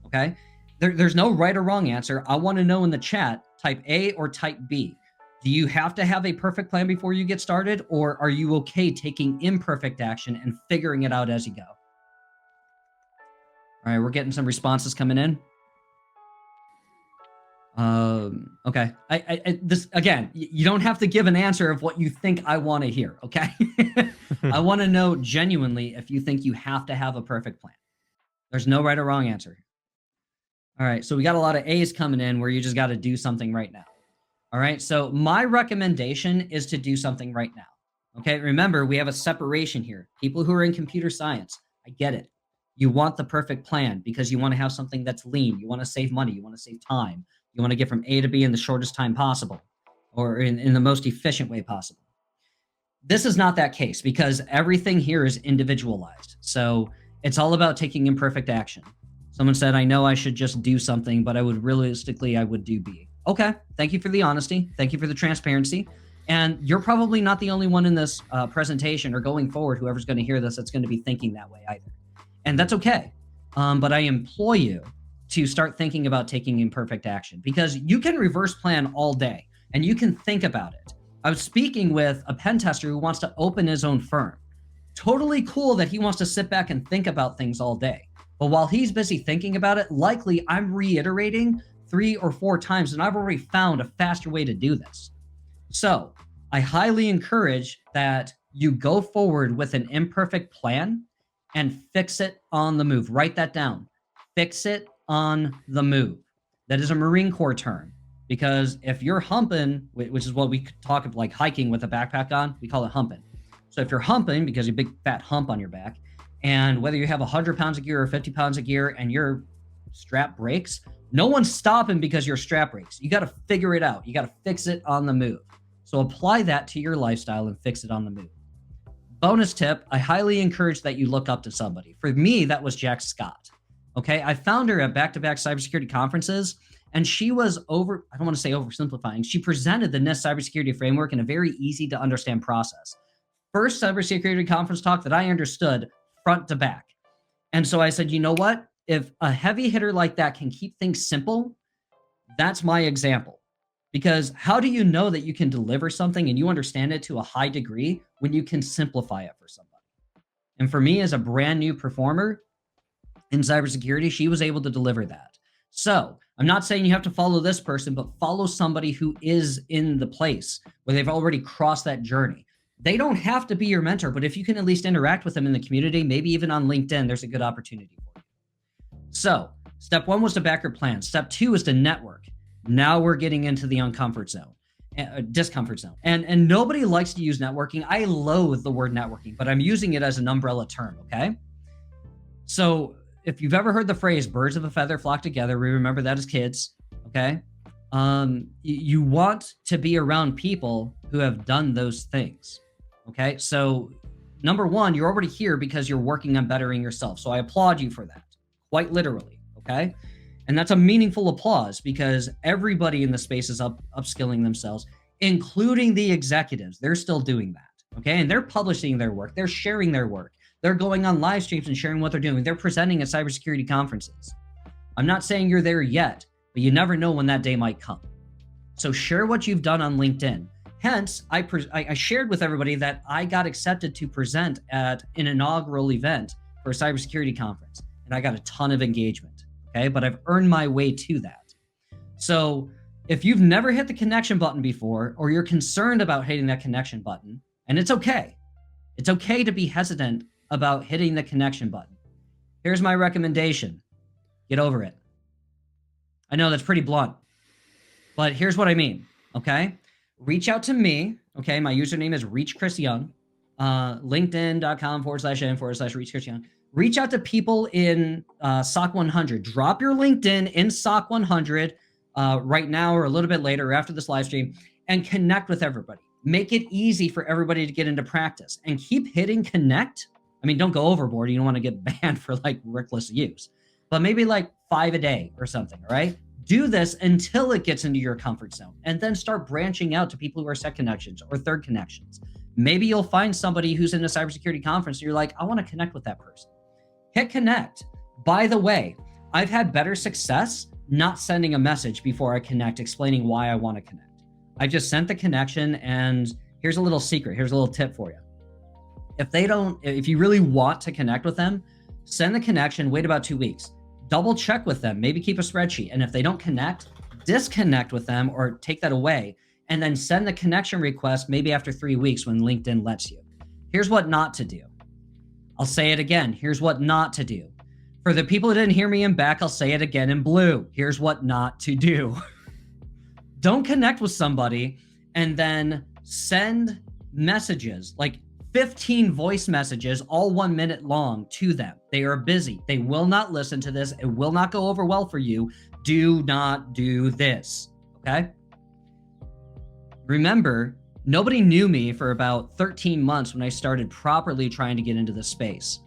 okay? There's no right or wrong answer. I want to know in the chat, type A or type B. Do you have to have a perfect plan before you get started, or are you okay taking imperfect action and figuring it out as you go? All right, we're getting some responses coming in. Okay. This again, you don't have to give an answer of what you think I want to hear, okay? I want to know genuinely if you think you have to have a perfect plan. There's no right or wrong answer. All right, so we got a lot of A's coming in where you just got to do something right now. All right, so my recommendation is to do something right now. Okay, remember, we have a separation here. People who are in computer science, I get it. You want the perfect plan because you want to have something that's lean. You want to save money. You want to save time. You want to get from A to B in the shortest time possible, or in the most efficient way possible. This is not that case because everything here is individualized. So it's all about taking imperfect action. Someone said, I know I should just do something, but I would do B. Okay, thank you for the honesty. Thank you for the transparency. And you're probably not the only one in this presentation or going forward, whoever's going to hear this, that's going to be thinking that way either. And that's okay. But I implore you to start thinking about taking imperfect action, because you can reverse plan all day and you can think about it. I was speaking with a pen tester who wants to open his own firm. Totally cool that he wants to sit back and think about things all day. But while he's busy thinking about it, likely I'm reiterating 3 or 4 times, and I've already found a faster way to do this. So I highly encourage that you go forward with an imperfect plan and fix it on the move. Write that down. Fix it on the move. That is a Marine Corps term, because if you're humping, which is what we talk of, like hiking with a backpack on, we call it humping. So if you're humping because you have a big fat hump on your back, and whether you have 100 pounds of gear or 50 pounds of gear and your strap breaks, no one's stopping because your strap breaks. You got to figure it out. You got to fix it on the move. So apply that to your lifestyle and fix it on the move. Bonus tip, I highly encourage that you look up to somebody. For me, that was Jack Scott. Okay, I found her at back-to-back cybersecurity conferences, and she was I don't want to say oversimplifying, she presented the NIST cybersecurity framework in a very easy to understand process. First cybersecurity conference talk that I understood front to back. And so I said, you know what? If a heavy hitter like that can keep things simple, that's my example. Because how do you know that you can deliver something and you understand it to a high degree when you can simplify it for somebody? And for me, as a brand new performer in cybersecurity, she was able to deliver that. So I'm not saying you have to follow this person, but follow somebody who is in the place where they've already crossed that journey. They don't have to be your mentor, but if you can at least interact with them in the community, maybe even on LinkedIn, there's a good opportunity for you. So step 1 was to back your plan. Step 2 is to network. Now we're getting into the discomfort zone. And nobody likes to use networking. I loathe the word networking, but I'm using it as an umbrella term, okay? So if you've ever heard the phrase, birds of a feather flock together, we remember that as kids, okay? You want to be around people who have done those things, okay? So number 1, you're already here because you're working on bettering yourself. So I applaud you for that, quite literally, okay? And that's a meaningful applause because everybody in the space is upskilling themselves, including the executives. They're still doing that, okay? And they're publishing their work. They're sharing their work. They're going on live streams and sharing what they're doing. They're presenting at cybersecurity conferences. I'm not saying you're there yet, but you never know when that day might come. So share what you've done on LinkedIn. Hence, I shared with everybody that I got accepted to present at an inaugural event for a cybersecurity conference, and I got a ton of engagement, okay? But I've earned my way to that. So if you've never hit the connection button before, or you're concerned about hitting that connection button, and it's okay to be hesitant about hitting the connection button. Here's my recommendation. Get over it. I know that's pretty blunt, but here's what I mean, okay? Reach out to me, okay? My username is reachchrisyoung, linkedin.com/n/reachchrisyoung. Reach out to people in SOC 100. Drop your LinkedIn in SOC 100 right now or a little bit later or after this live stream, and connect with everybody. Make it easy for everybody to get into practice, and keep hitting connect. I mean, don't go overboard. You don't want to get banned for like reckless use, but maybe like 5 a day or something, all right? Do this until it gets into your comfort zone, and then start branching out to people who are second connections or third connections. Maybe you'll find somebody who's in a cybersecurity conference and you're like, I want to connect with that person. Hit connect. By the way, I've had better success not sending a message before I connect explaining why I want to connect. I just sent the connection, and here's a little secret. Here's a little tip for you. If you really want to connect with them, send the connection, wait about 2 weeks. Double check with them, maybe keep a spreadsheet. And if they don't connect, disconnect with them or take that away, and then send the connection request maybe after 3 weeks when LinkedIn lets you. Here's what not to do. I'll say it again. Here's what not to do. For the people who didn't hear me in back, I'll say it again in blue. Here's what not to do. Don't connect with somebody and then send messages, like 15 voice messages, all 1 minute long, to them. They are busy. They will not listen to this. It will not go over well for you. Do not do this, okay? Remember, nobody knew me for about 13 months when I started properly trying to get into this space.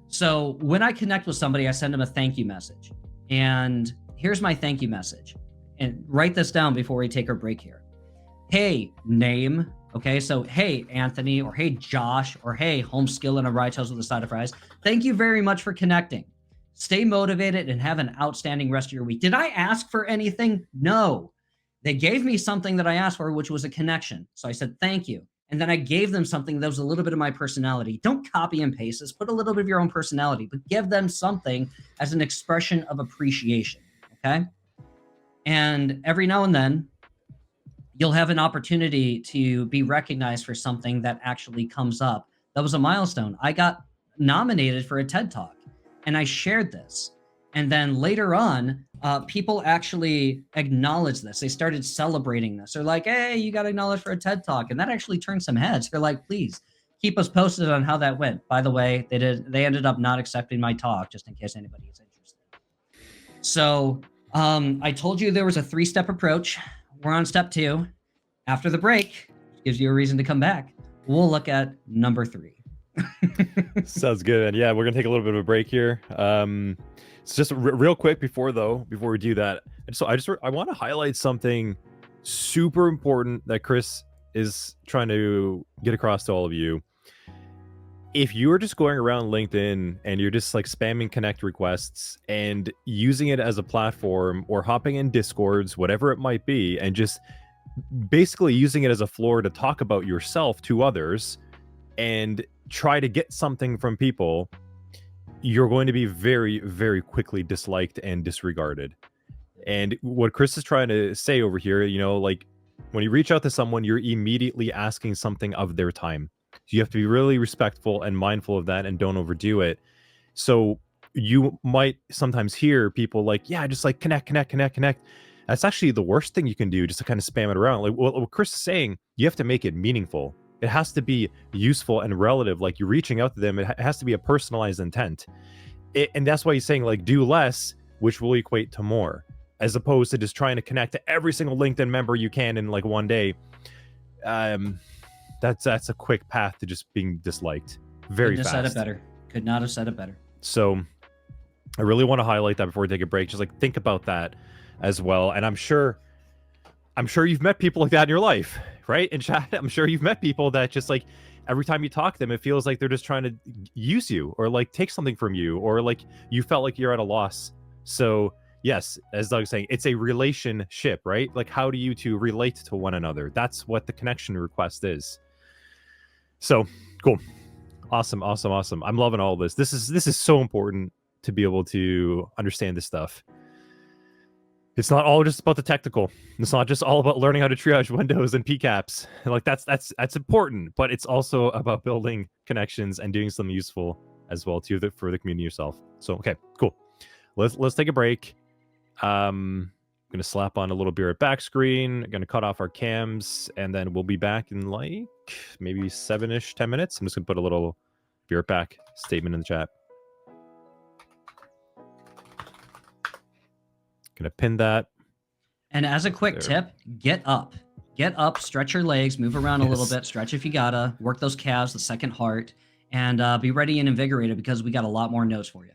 So when I connect with somebody, I send them a thank you message. And here's my thank you message. And write this down before we take our break here. Hey, name. Okay, so hey, Anthony, or hey, Josh, or hey, home skill and a rye toast with a side of fries. Thank you very much for connecting. Stay motivated and have an outstanding rest of your week. Did I ask for anything? No. They gave me something that I asked for, which was a connection. So I said, thank you. And then I gave them something that was a little bit of my personality. Don't copy and paste this. Put a little bit of your own personality, but give them something as an expression of appreciation, okay? And every now and then, you'll have an opportunity to be recognized for something that actually comes up. That was a milestone. I got nominated for a TED Talk, and I shared this. And then later on, people actually acknowledged this. They started celebrating this. They're like, hey, you got acknowledged for a TED Talk. And that actually turned some heads. They're like, please keep us posted on how that went. By the way, they ended up not accepting my talk, just in case anybody is interested. So I told you there was a 3-step approach. We're on step 2. After the break, which gives you a reason to come back, we'll look at number 3. Sounds good. And yeah, we're gonna take a little bit of a break here. It's just real quick before we do that. I want to highlight something super important that Chris is trying to get across to all of you. If you're just going around LinkedIn and you're just like spamming connect requests and using it as a platform, or hopping in Discords, whatever it might be, and just basically using it as a floor to talk about yourself to others and try to get something from people, you're going to be very, very quickly disliked and disregarded. And what Chris is trying to say over here, like when you reach out to someone, you're immediately asking something of their time. So you have to be really respectful and mindful of that, and don't overdo it. So you might sometimes hear people like, yeah, just like connect. That's actually the worst thing you can do, just to kind of spam it around. Like what Chris is saying, you have to make it meaningful. It has to be useful and relative. Like you're reaching out to them. It has to be a personalized intent. And that's why he's saying like do less, which will equate to more, as opposed to just trying to connect to every single LinkedIn member you can in like one day. That's a quick path to just being disliked very fast. Could not have said it better. So I really want to highlight that before we take a break. Just like think about that as well. And I'm sure you've met people like that in your life, right? In chat, I'm sure you've met people that just like every time you talk to them, it feels like they're just trying to use you or like take something from you, or like you felt like you're at a loss. So yes, as Doug's saying, it's a relationship, right? Like, how do you two relate to one another? That's what the connection request is. So cool. Awesome. I'm loving all this. This is so important to be able to understand this stuff. It's not all just about the technical. It's not just all about learning how to triage windows and PCAPs. Like that's important, but it's also about building connections and doing something useful as well too for the community yourself. So okay, cool. Let's take a break. I'm gonna slap on a little beer at back screen. Gonna cut off our cams, and then we'll be back in like maybe 7-ish, 10 minutes. I'm just gonna put a little beer back statement in the chat. Gonna pin that. And as a quick tip, get up. Get up, stretch your legs, move around a little bit, stretch if you gotta, work those calves, the second heart, and be ready and invigorated because we got a lot more notes for you.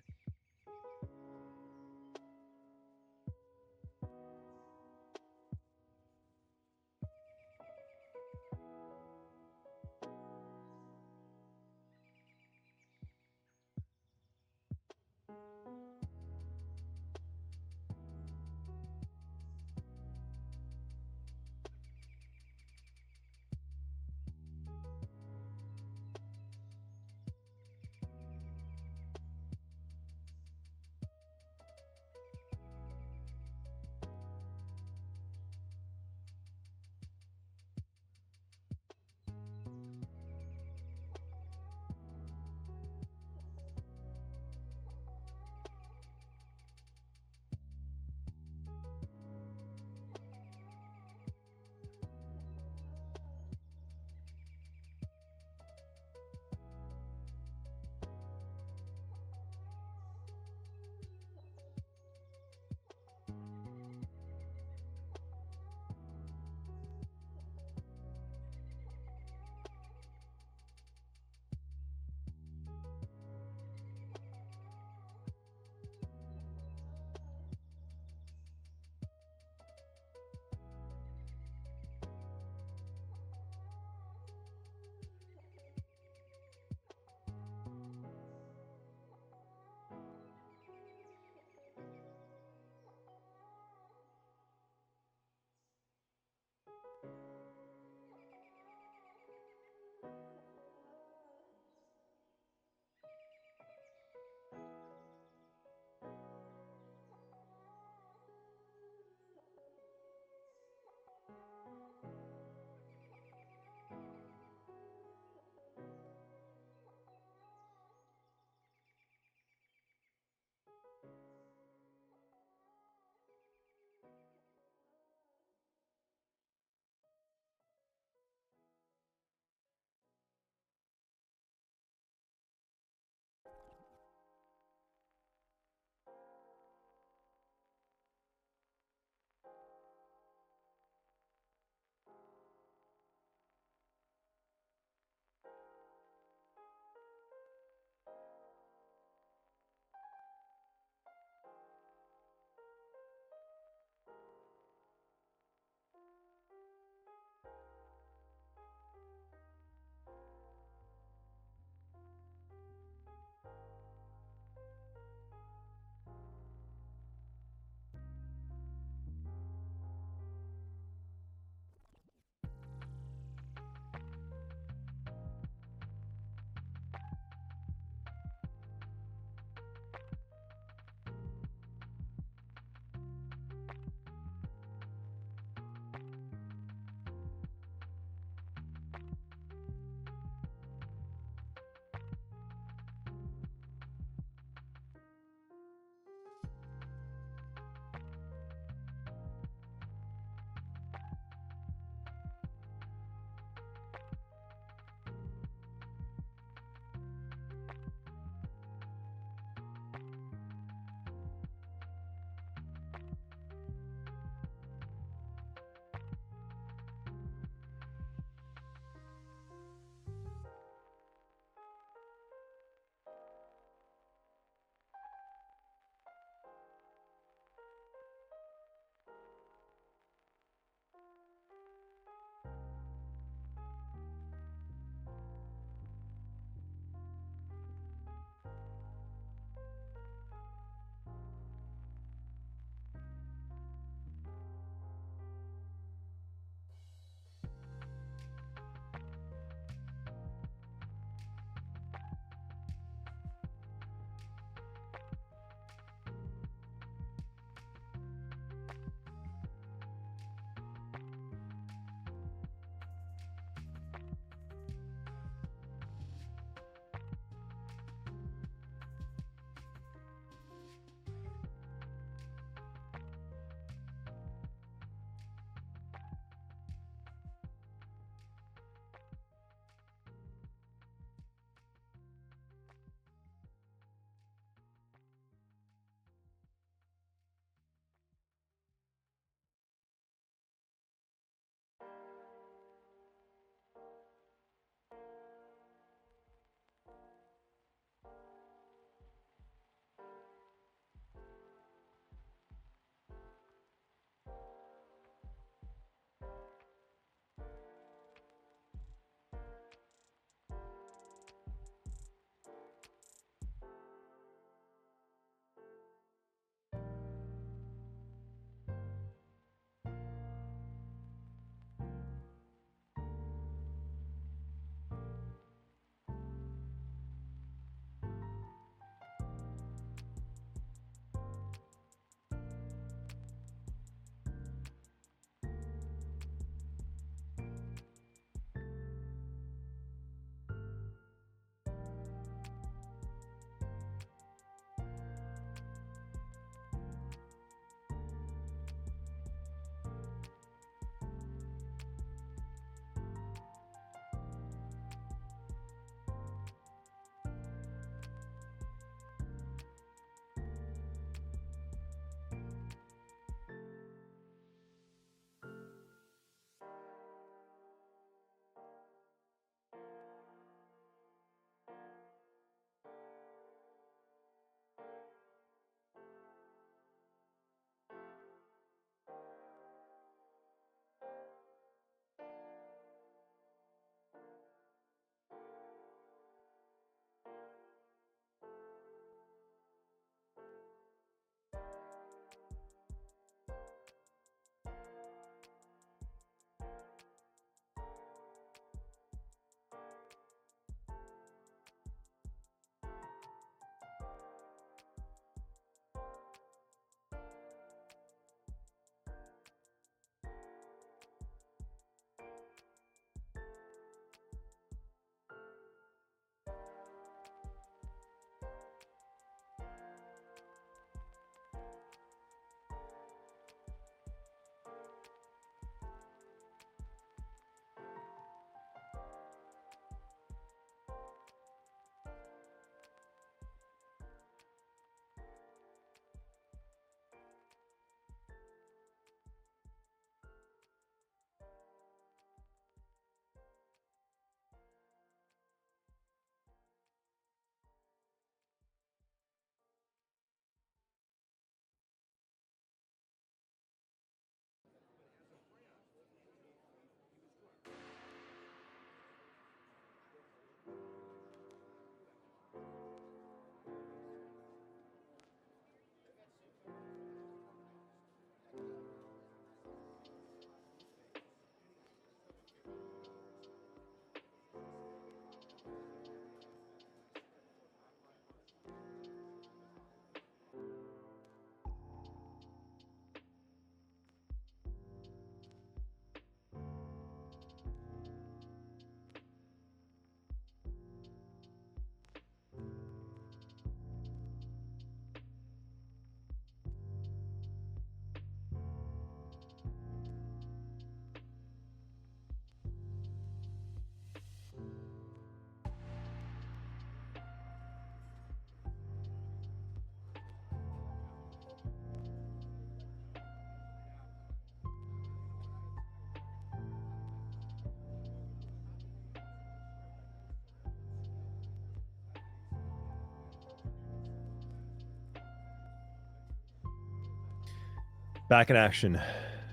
Back in action.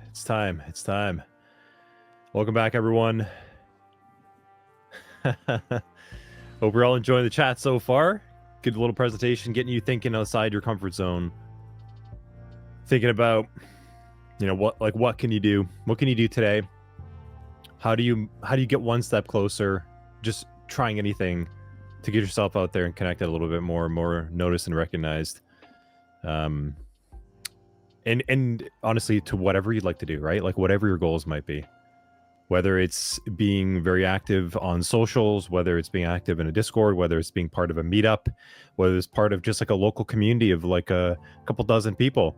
It's time. It's time. Welcome back, everyone. Hope we're all enjoying the chat so far. Good little presentation, getting you thinking outside your comfort zone. Thinking about, you know, what can you do? What can you do today? How do you get one step closer? Just trying anything to get yourself out there and connected a little bit more noticed and recognized. And honestly, to whatever you'd like to do, right? Like whatever your goals might be. Whether it's being very active on socials, whether it's being active in a Discord, whether it's being part of a meetup, whether it's part of just like a local community of like a couple dozen people.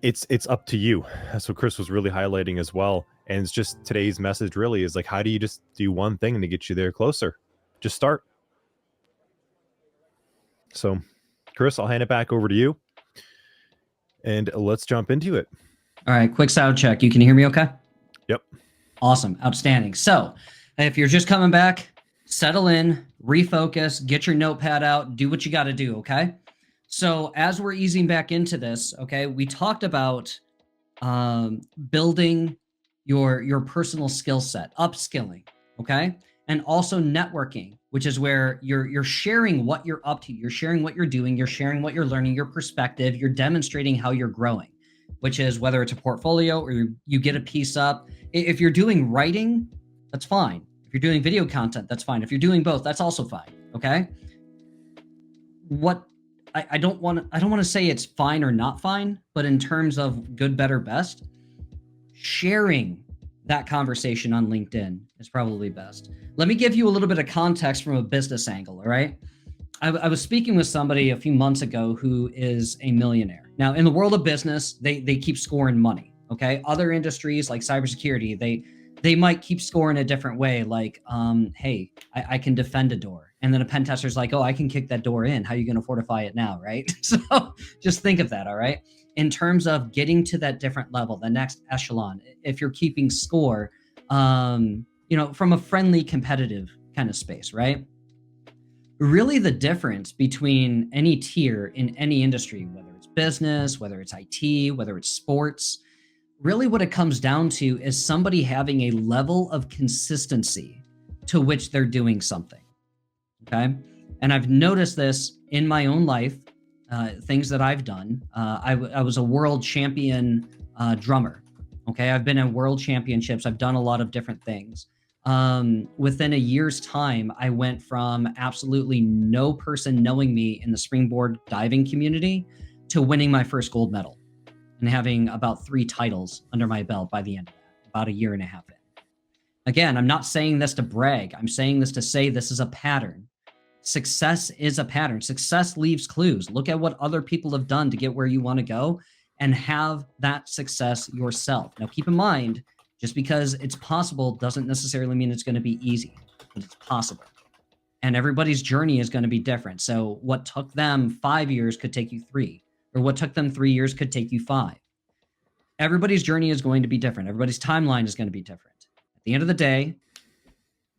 It's up to you. That's what Chris was really highlighting as well. And it's just today's message really is like, how do you just do one thing to get you there closer? Just start. So, Chris, I'll hand it back over to you. And let's jump into it. All right, quick sound check. You can hear me okay? Yep. Awesome. Outstanding. So if you're just coming back, settle in, refocus, get your notepad out, do what you got to do. Okay. So as we're easing back into this, okay, we talked about building your personal skill set, upskilling. Okay. And also networking, which is where you're sharing what you're up to. You're sharing what you're doing. You're sharing what you're learning, your perspective. You're demonstrating how you're growing, which is whether it's a portfolio or you get a piece up. If you're doing writing, that's fine. If you're doing video content, that's fine. If you're doing both, that's also fine. Okay. What I don't want to say it's fine or not fine, but in terms of good, better, best, sharing that conversation on LinkedIn is probably best. Let me give you a little bit of context from a business angle. All right. I was speaking with somebody a few months ago who is a millionaire. Now, in the world of business, they keep scoring money. Okay. Other industries like cybersecurity, they might keep scoring a different way. Like, hey, I can defend a door. And then a pen tester's like, oh, I can kick that door in. How are you going to fortify it now? Right. So just think of that. All right. In terms of getting to that different level, the next echelon, if you're keeping score, from a friendly, competitive kind of space, right? Really the difference between any tier in any industry, whether it's business, whether it's IT, whether it's sports, really what it comes down to is somebody having a level of consistency to which they're doing something. Okay. And I've noticed this in my own life, things that I've done. I was a world champion drummer. Okay. I've been in world championships. I've done a lot of different things. Within a year's time, I went from absolutely no person knowing me in the springboard diving community to winning my first gold medal and having about 3 titles under my belt by the end of that, about a year and a half in. Again, I'm not saying this to brag. I'm saying this to say this is a pattern. Success is a pattern. Success leaves clues. Look at what other people have done to get where you want to go and have that success yourself. Now, keep in mind, just because it's possible doesn't necessarily mean it's going to be easy, but it's possible. And everybody's journey is going to be different. So what took them 5 years could take you 3, or what took them 3 years could take you 5. Everybody's journey is going to be different. Everybody's timeline is going to be different. At the end of the day,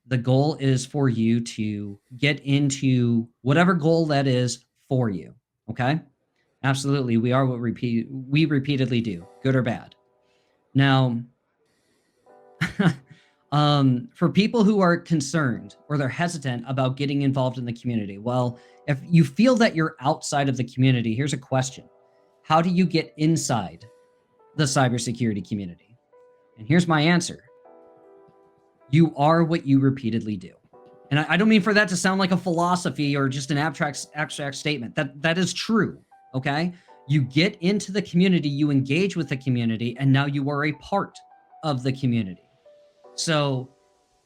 the goal is for you to get into whatever goal that is for you. Okay? Absolutely. We are what we repeatedly do, good or bad. Now, for people who are concerned or they're hesitant about getting involved in the community, well, if you feel that you're outside of the community, here's a question. How do you get inside the cybersecurity community? And here's my answer. You are what you repeatedly do. And I don't mean for that to sound like a philosophy or just an abstract statement. That is true, okay? You get into the community, you engage with the community, and now you are a part of the community. So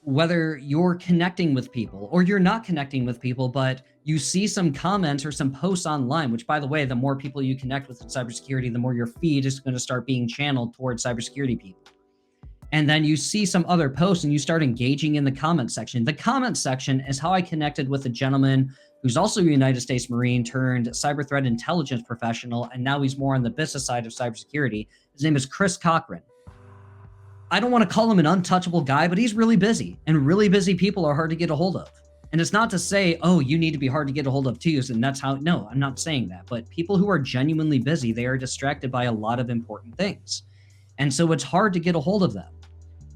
whether you're connecting with people or you're not connecting with people, but you see some comments or some posts online, which by the way, the more people you connect with in cybersecurity, the more your feed is going to start being channeled towards cybersecurity people. And then you see some other posts and you start engaging in the comment section. The comment section is how I connected with a gentleman who's also a United States Marine turned cyber threat intelligence professional. And now he's more on the business side of cybersecurity. His name is Chris Cochran. I don't want to call him an untouchable guy, but he's really busy, and really busy people are hard to get a hold of. And it's not to say, oh, you need to be hard to get a hold of too, and that's how, no, I'm not saying that. But people who are genuinely busy, they are distracted by a lot of important things. And so it's hard to get a hold of them.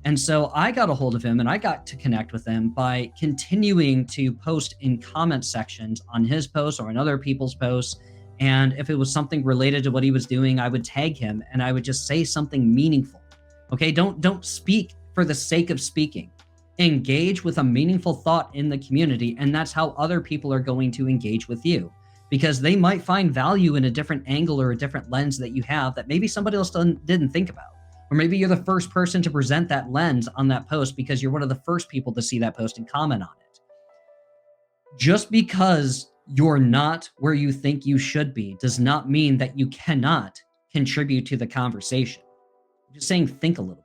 And so I got a hold of him and I got to connect with him by continuing to post in comment sections on his posts or on other people's posts. And if it was something related to what he was doing, I would tag him and I would just say something meaningful. Okay, don't speak for the sake of speaking. Engage with a meaningful thought in the community, and that's how other people are going to engage with you, because they might find value in a different angle or a different lens that you have that maybe somebody else didn't think about. Or maybe you're the first person to present that lens on that post because you're one of the first people to see that post and comment on it. Just because you're not where you think you should be does not mean that you cannot contribute to the conversation. I'm just saying, think a little bit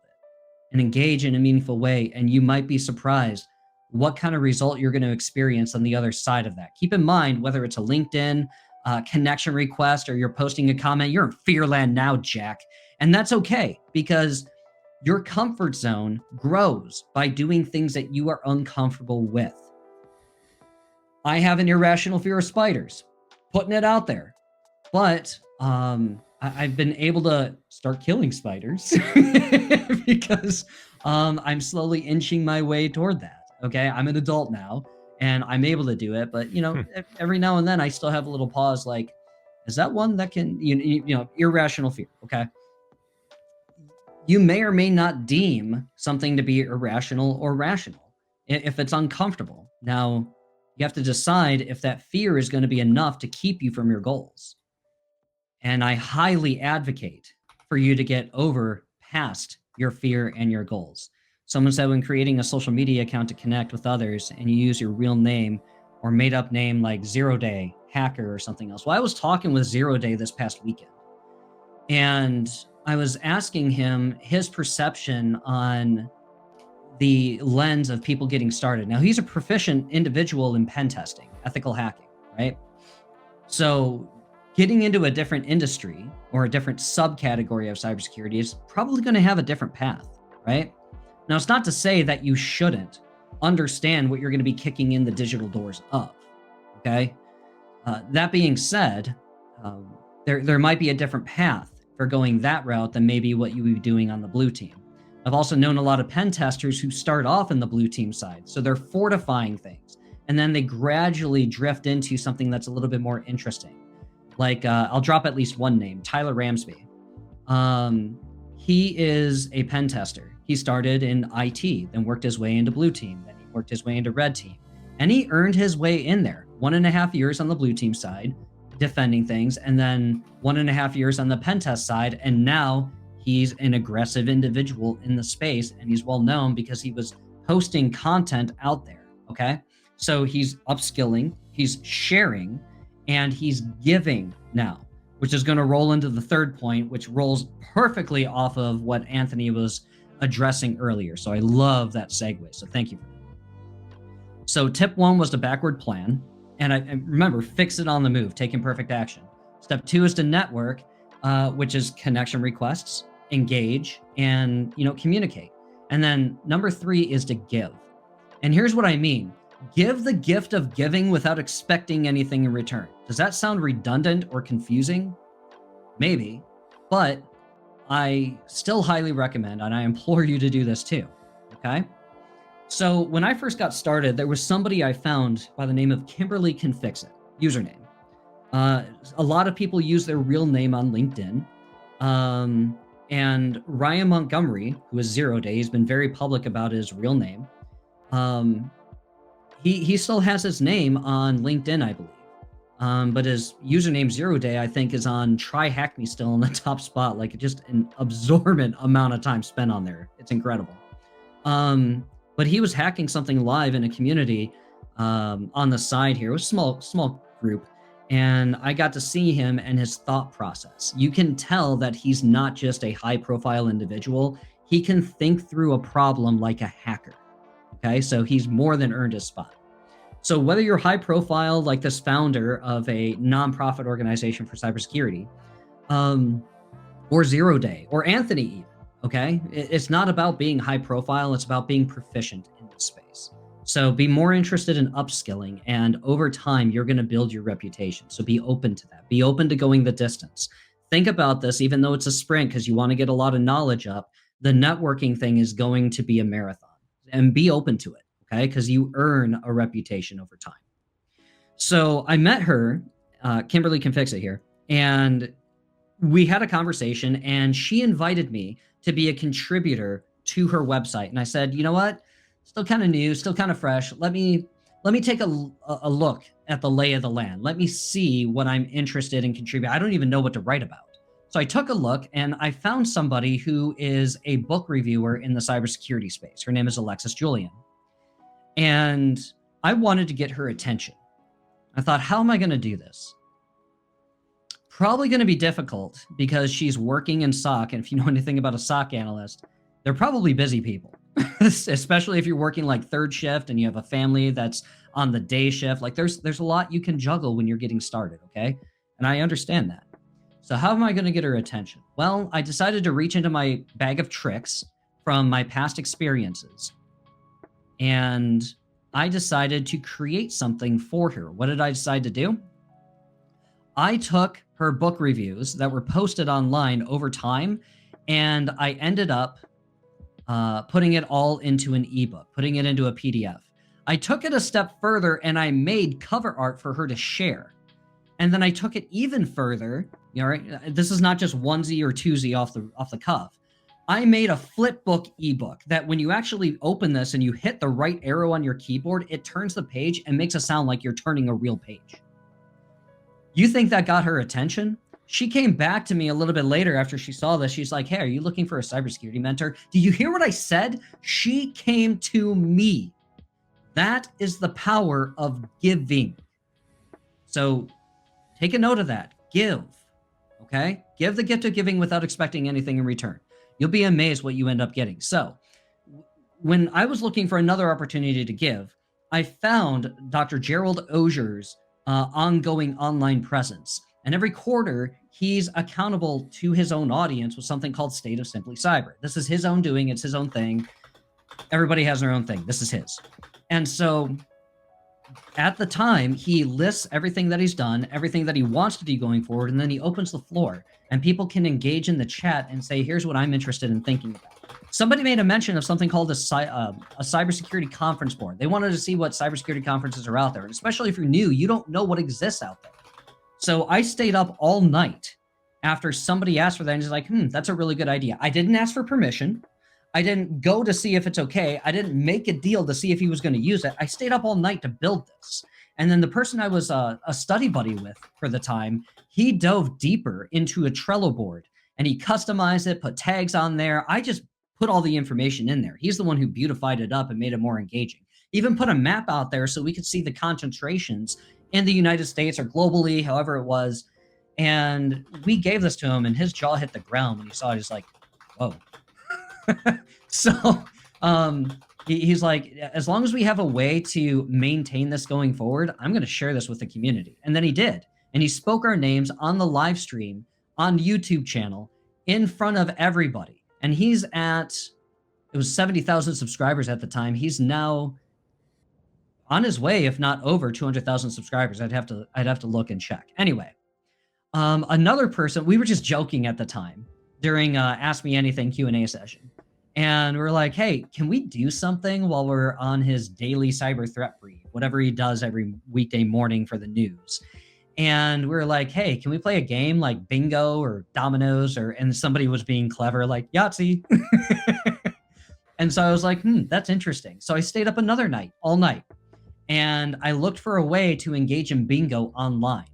and engage in a meaningful way, and you might be surprised what kind of result you're going to experience on the other side of that. Keep in mind, whether it's a LinkedIn connection request or you're posting a comment, you're in fearland now, Jack. And that's okay, because your comfort zone grows by doing things that you are uncomfortable with. I have an irrational fear of spiders, putting it out there. But I've been able to start killing spiders because I'm slowly inching my way toward that. Okay, I'm an adult now and I'm able to do it. But, every now and then I still have a little pause like, is that one that can, irrational fear. Okay. You may or may not deem something to be irrational or rational if it's uncomfortable. Now, you have to decide if that fear is going to be enough to keep you from your goals. And I highly advocate for you to get over past your fear and your goals. Someone said when creating a social media account to connect with others and you use your real name or made up name like 0 Day, Hacker, or something else. Well, I was talking with 0 Day this past weekend, and I was asking him his perception on the lens of people getting started. Now, he's a proficient individual in pen testing, ethical hacking, right? So getting into a different industry or a different subcategory of cybersecurity is probably going to have a different path, right? Now, it's not to say that you shouldn't understand what you're going to be kicking in the digital doors of, okay? That being said, there might be a different path for going that route than maybe what you would be doing on the blue team. I've also known a lot of pen testers who start off in the blue team side. So they're fortifying things, and then they gradually drift into something that's a little bit more interesting. Like, I'll drop at least one name, Tyler Ramsby. He is a pen tester. He started in IT, then worked his way into blue team, then he worked his way into red team, and he earned his way in there. 1.5 years on the blue team side, defending things, and then 1.5 years on the pen test side, and now he's an aggressive individual in the space, and he's well known because he was posting content out there, okay? So he's upskilling, he's sharing, and he's giving now, which is going to roll into the third point, which rolls perfectly off of what Anthony was addressing earlier. So I love that segue. So thank you for that. So tip 1 was the backward plan. And I remember, fix it on the move, take imperfect action. Step 2 is to network, which is connection requests, engage, and communicate. And then number 3 is to give. And here's what I mean. Give the gift of giving without expecting anything in return. Does that sound redundant or confusing? Maybe, but I still highly recommend, and I implore you to do this too, okay? So when I first got started, there was somebody I found by the name of Kimberly Can Fix It, username. A lot of people use their real name on LinkedIn. And Ryan Montgomery, who is 0 Day, he's been very public about his real name. He still has his name on LinkedIn, I believe. But his username 0 Day, I think, is on Try Hack Me still in the top spot. Like, just an absorbent amount of time spent on there. It's incredible. But he was hacking something live in a community on the side here. It was a small group. And I got to see him and his thought process. You can tell that he's not just a high-profile individual. He can think through a problem like a hacker. Okay, so he's more than earned his spot. So whether you're high profile, like this founder of a nonprofit organization for cybersecurity, or 0 Day, or Anthony even, okay? It's not about being high profile, it's about being proficient in this space. So be more interested in upskilling, and over time, you're going to build your reputation. So be open to that. Be open to going the distance. Think about this, even though it's a sprint, because you want to get a lot of knowledge up, the networking thing is going to be a marathon, and be open to it, okay? Because you earn a reputation over time. So I met her, Kimberly can fix it here, and we had a conversation, and she invited me to be a contributor to her website. And I said, you know what? Still kind of new, still kind of fresh. Let me take a look at the lay of the land. Let me see what I'm interested in contributing. I don't even know what to write about. So I took a look, and I found somebody who is a book reviewer in the cybersecurity space. Her name is Alexis Julian. And I wanted to get her attention. I thought, how am I going to do this? Probably going to be difficult because she's working in SOC. And if you know anything about a SOC analyst, they're probably busy people, especially if you're working like third shift and you have a family that's on the day shift. Like there's a lot you can juggle when you're getting started. Okay. And I understand that. So how am I going to get her attention? Well, I decided to reach into my bag of tricks from my past experiences. And I decided to create something for her. What did I decide to do? I took her book reviews that were posted online over time, and I ended up putting it all into an ebook, putting it into a PDF. I took it a step further, and I made cover art for her to share. And then I took it even further. You know, right? This is not just onesie or twosie off the cuff. I made a flipbook ebook that when you actually open this and you hit the right arrow on your keyboard, it turns the page and makes it sound like you're turning a real page. You think that got her attention? She came back to me a little bit later after she saw this. She's like, hey, are you looking for a cybersecurity mentor? Do you hear what I said? She came to me. That is the power of giving. So take a note of that. Give, okay? Give the gift of giving without expecting anything in return. You'll be amazed what you end up getting. So when I was looking for another opportunity to give, I found Dr. Gerald Ozier's ongoing online presence. And every quarter, he's accountable to his own audience with something called State of Simply Cyber. This is his own doing. It's his own thing. Everybody has their own thing. This is his. And so at the time, he lists everything that he's done, everything that he wants to do going forward, and then he opens the floor. And people can engage in the chat and say, here's what I'm interested in thinking about. Somebody made a mention of something called a cybersecurity conference board. They wanted to see what cybersecurity conferences are out there. And especially if you're new, you don't know what exists out there. So I stayed up all night after somebody asked for that. And he's like, that's a really good idea. I didn't ask for permission. I didn't go to see if it's okay. I didn't make a deal to see if he was going to use it. I stayed up all night to build this. And then the person I was a study buddy with for the time, he dove deeper into a Trello board and he customized it, put tags on there. I just put all the information in there. He's the one who beautified it up and made it more engaging. Even put a map out there so we could see the concentrations in the United States or globally, however it was. And we gave this to him and his jaw hit the ground when he saw it. He's like, whoa. So he's like, as long as we have a way to maintain this going forward, I'm going to share this with the community. And then he did. And he spoke our names on the live stream on YouTube channel in front of everybody. And he's at, it was 70,000 subscribers at the time. He's now on his way, if not over 200,000 subscribers. I'd have to look and check. Anyway, another person, we were just joking at the time during Ask Me Anything Q&A session. And we're like, hey, can we do something while we're on his daily cyber threat brief, whatever he does every weekday morning for the news? And we're like, hey, can we play a game like bingo or dominoes? And somebody was being clever, like Yahtzee. And so I was like, that's interesting. So I stayed up another night, all night. And I looked for a way to engage in bingo online.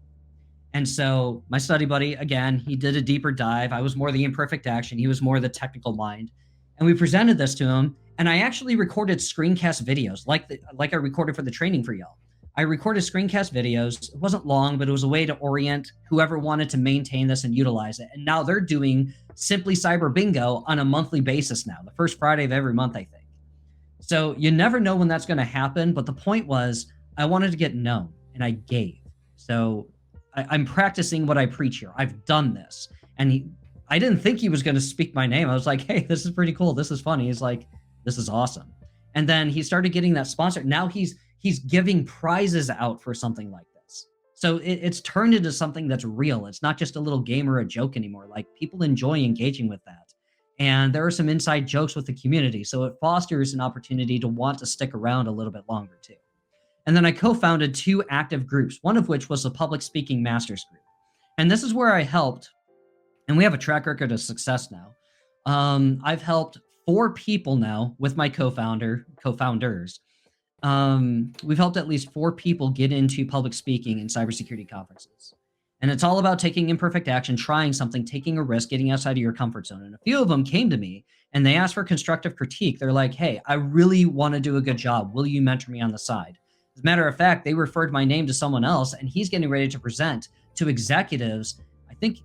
And so my study buddy, again, he did a deeper dive. I was more the imperfect action. He was more the technical mind. And we presented this to him. And I actually recorded screencast videos like I recorded for the training for y'all. I recorded screencast videos. It wasn't long, but it was a way to orient whoever wanted to maintain this and utilize it. And now they're doing Simply Cyber Bingo on a monthly basis now, the first Friday of every month, I think. So you never know when that's going to happen. But the point was, I wanted to get known and I gave. So I'm practicing what I preach here. I've done this. And I didn't think he was going to speak my name. I was like, hey, this is pretty cool. This is funny. He's like, this is awesome. And then he started getting that sponsor. Now he's giving prizes out for something like this. So it's turned into something that's real. It's not just a little game or a joke anymore. Like, people enjoy engaging with that. And there are some inside jokes with the community. So it fosters an opportunity to want to stick around a little bit longer too. And then I co-founded 2 active groups, one of which was the Public Speaking Masters group. And this is where I helped, and we have a track record of success now. I've helped 4 people now with my co-founders. We've helped at least 4 people get into public speaking and cybersecurity conferences. And it's all about taking imperfect action, trying something, taking a risk, getting outside of your comfort zone. And a few of them came to me and they asked for constructive critique. They're like, hey, I really want to do a good job. Will you mentor me on the side? As a matter of fact, they referred my name to someone else, and he's getting ready to present to executives. I think,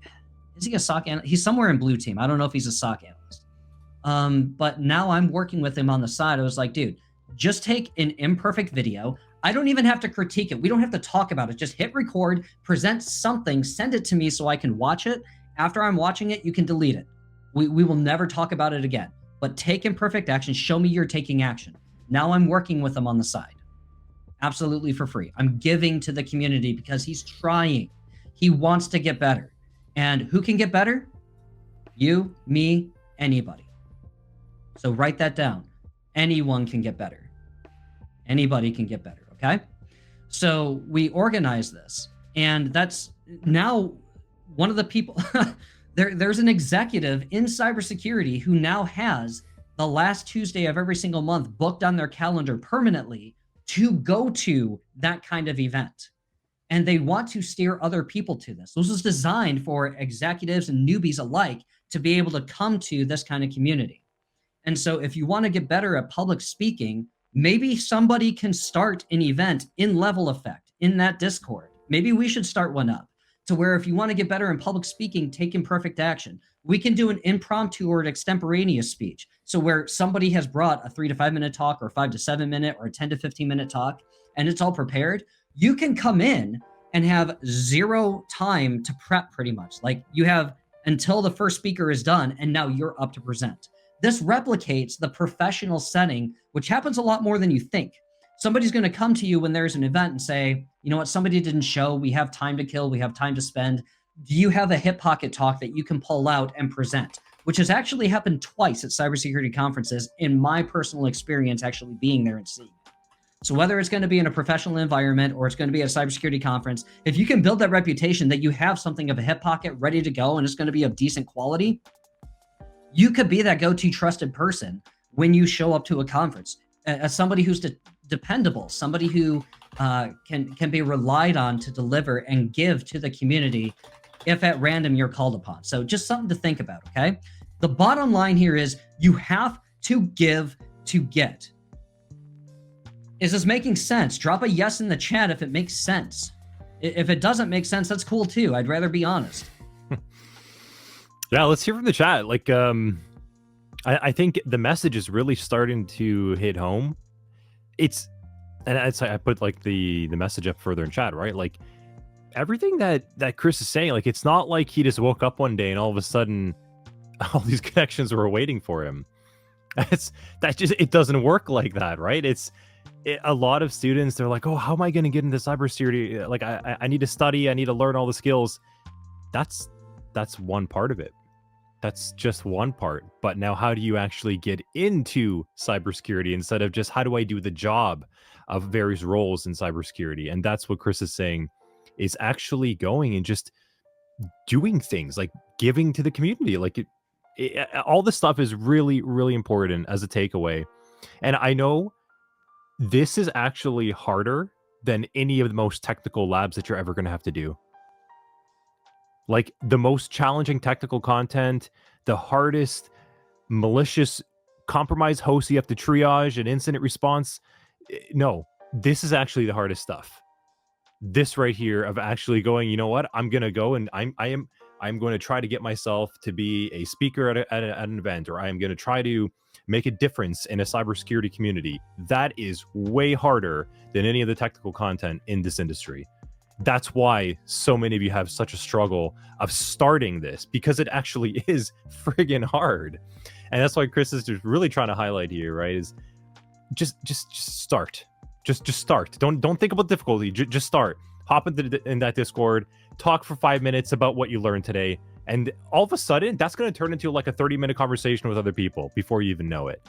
is he a SOC analyst? He's somewhere in blue team. I don't know if he's a SOC analyst. But now I'm working with him on the side. I was like, dude, just take an imperfect video. I don't even have to critique it. We don't have to talk about it. Just hit record, present something, send it to me so I can watch it. After I'm watching it, you can delete it. We will never talk about it again. But take imperfect action. Show me you're taking action. Now I'm working with him on the side. Absolutely for free. I'm giving to the community because he's trying. He wants to get better. And who can get better? You, me, anybody. So write that down. Anyone can get better. Anybody can get better, okay? So we organize this, and that's now one of the people, there's an executive in cybersecurity who now has the last Tuesday of every single month booked on their calendar permanently to go to that kind of event. And they want to steer other people to this. This was designed for executives and newbies alike to be able to come to this kind of community. And so if you want to get better at public speaking, maybe somebody can start an event in Level Effect in that Discord. Maybe we should start one up to where if you want to get better in public speaking, take imperfect action. We can do an impromptu or an extemporaneous speech. So where somebody has brought a 3 to 5 minute talk or 5 to 7 minute or a 10 to 15 minute talk, and it's all prepared, you can come in and have 0 time to prep pretty much. Like, you have until the first speaker is done, and now you're up to present. This replicates the professional setting, which happens a lot more than you think. Somebody's going to come to you when there's an event and say, you know what, somebody didn't show, we have time to kill, we have time to spend. Do you have a hip pocket talk that you can pull out and present? Which has actually happened twice at cybersecurity conferences in my personal experience actually being there and seeing. So whether it's going to be in a professional environment or it's going to be at a cybersecurity conference, if you can build that reputation that you have something of a hip pocket ready to go and it's going to be of decent quality, you could be that go-to trusted person when you show up to a conference as somebody who's dependable, somebody who can be relied on to deliver and give to the community if at random you're called upon. So just something to think about, okay? The bottom line here is you have to give to get. Is this making sense? Drop a yes in the chat if it makes sense. If it doesn't make sense, that's cool too. I'd rather be honest. Yeah, let's hear from the chat. Like, I think the message is really starting to hit home. I put like the message up further in chat, right? Like, everything that Chris is saying, like, it's not like he just woke up one day and all of a sudden all these connections were waiting for him. It doesn't work like that, right? A lot of students, they're like, oh, how am I going to get into cybersecurity? Like, I need to study, I need to learn all the skills. That's one part of it. That's just one part. But now, how do you actually get into cybersecurity instead of just how do I do the job of various roles in cybersecurity? And that's what Chris is saying, is actually going and just doing things, like giving to the community. Like, all this stuff is really, really important as a takeaway. And I know this is actually harder than any of the most technical labs that you're ever going to have to do. Like, the most challenging technical content, the hardest malicious compromise hosts you have to triage and incident response. No, this is actually the hardest stuff. This right here of actually going, you know what, I'm going to go and I'm going to try to get myself to be a speaker at an event, or I'm going to try to make a difference in a cybersecurity community. That is way harder than any of the technical content in this industry. That's why so many of you have such a struggle of starting this, because it actually is friggin' hard. And that's why Chris is just really trying to highlight here, right? Is just start. Just start. Don't think about difficulty. Just start. Hop in that Discord, talk for 5 minutes about what you learned today, and all of a sudden, that's going to turn into like a 30-minute conversation with other people before you even know it.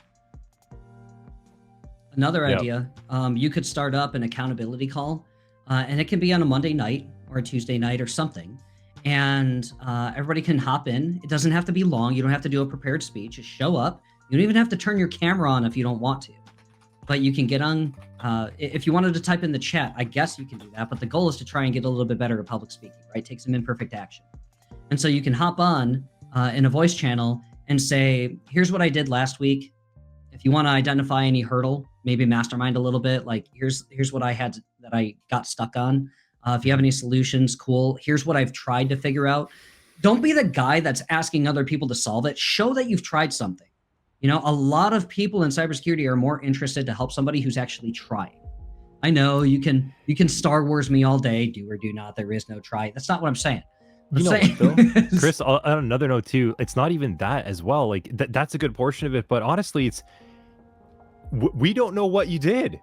Another idea, you could start up an accountability call, and it can be on a Monday night or a Tuesday night or something, and everybody can hop in. It doesn't have to be long. You don't have to do a prepared speech. Just show up. You don't even have to turn your camera on if you don't want to. But you can get on, if you wanted to type in the chat, I guess you can do that. But the goal is to try and get a little bit better at public speaking, right? Take some imperfect action. And so you can hop on in a voice channel and say, here's what I did last week. If you want to identify any hurdle, maybe mastermind a little bit, like here's what I had that I got stuck on. If you have any solutions, cool. Here's what I've tried to figure out. Don't be the guy that's asking other people to solve it. Show that you've tried something. You know, a lot of people in cybersecurity are more interested to help somebody who's actually trying. I know you can Star Wars me all day, do or do not, there is no try. That's not what I'm saying. You know what, though? Chris, on another note too, it's not even that as well. Like that's a good portion of it, but honestly, it's we don't know what you did.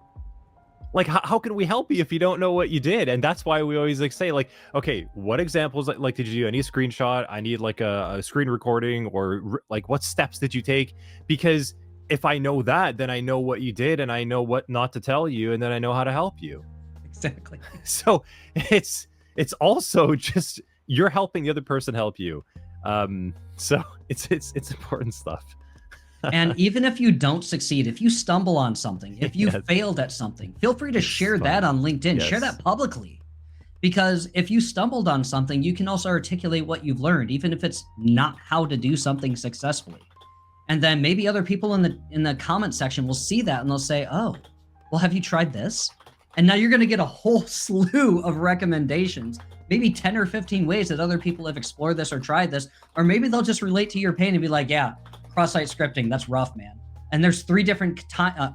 Like, how can we help you if you don't know what you did? And that's why we always like say, like, okay, what examples like did you do? Any screenshot? I need like a screen recording, or like what steps did you take? Because if I know that, then I know what you did and I know what not to tell you, and then I know how to help you. Exactly. So it's also just you're helping the other person help you. So it's important stuff. And even if you don't succeed, if you stumble on something, if you failed at something, feel free to share that on LinkedIn. Yes. Share that publicly. Because if you stumbled on something, you can also articulate what you've learned, even if it's not how to do something successfully. And then maybe other people in the comment section will see that and they'll say, oh, well, have you tried this? And now you're going to get a whole slew of recommendations, maybe 10 or 15 ways that other people have explored this or tried this, or maybe they'll just relate to your pain and be like, yeah, cross-site scripting, that's rough, man. And there's 3 different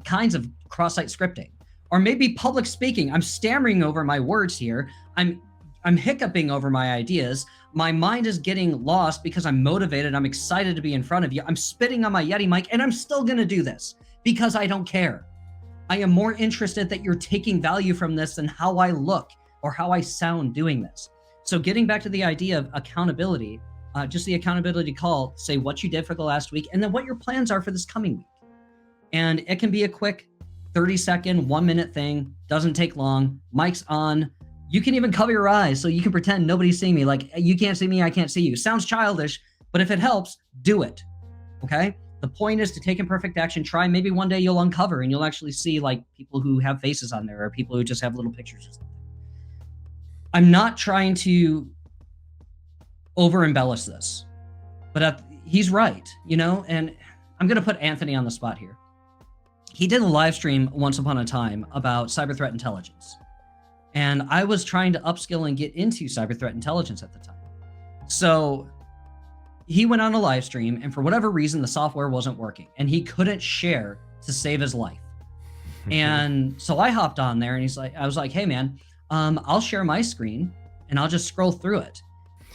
kinds of cross-site scripting. Or maybe public speaking. I'm stammering over my words here. I'm hiccuping over my ideas. My mind is getting lost because I'm motivated. I'm excited to be in front of you. I'm spitting on my Yeti mic, and I'm still going to do this because I don't care. I am more interested that you're taking value from this than how I look or how I sound doing this. So getting back to the idea of accountability, just the accountability call, say what you did for the last week and then what your plans are for this coming week. And it can be a quick 30-second, 1-minute thing, doesn't take long, mic's on. You can even cover your eyes so you can pretend nobody's seeing me, like you can't see me, I can't see you. Sounds childish, but if it helps, do it, okay? The point is to take imperfect action, try, maybe one day you'll uncover and you'll actually see like people who have faces on there or people who just have little pictures or something. I'm not trying to over embellish this, but he's right, you know, and I'm going to put Anthony on the spot here. He did a live stream once upon a time about cyber threat intelligence. And I was trying to upskill and get into cyber threat intelligence at the time. So he went on a live stream and for whatever reason, the software wasn't working and he couldn't share to save his life. And so I hopped on there and I was like, hey man, I'll share my screen and I'll just scroll through it.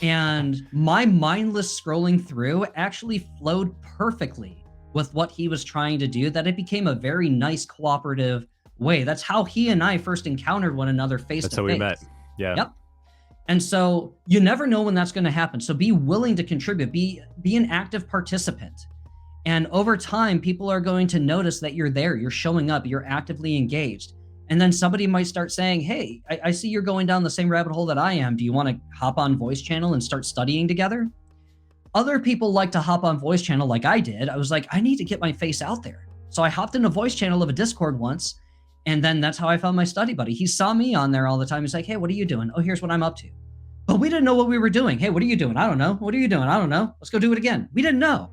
And my mindless scrolling through actually flowed perfectly with what he was trying to do, that it became a very nice cooperative way. That's how he and I first encountered one another face to face. That's how we met. Yeah. Yep. And so you never know when that's going to happen. So be willing to contribute, be an active participant. And over time, people are going to notice that you're there, you're showing up, you're actively engaged. And then somebody might start saying, hey, I see you're going down the same rabbit hole that I am. Do you want to hop on voice channel and start studying together? Other people like to hop on voice channel like I did. I was like, I need to get my face out there. So I hopped in a voice channel of a Discord once. And then that's how I found my study buddy. He saw me on there all the time. He's like, hey, what are you doing? Oh, here's what I'm up to. But we didn't know what we were doing. Hey, what are you doing? I don't know. What are you doing? I don't know. Let's go do it again. We didn't know.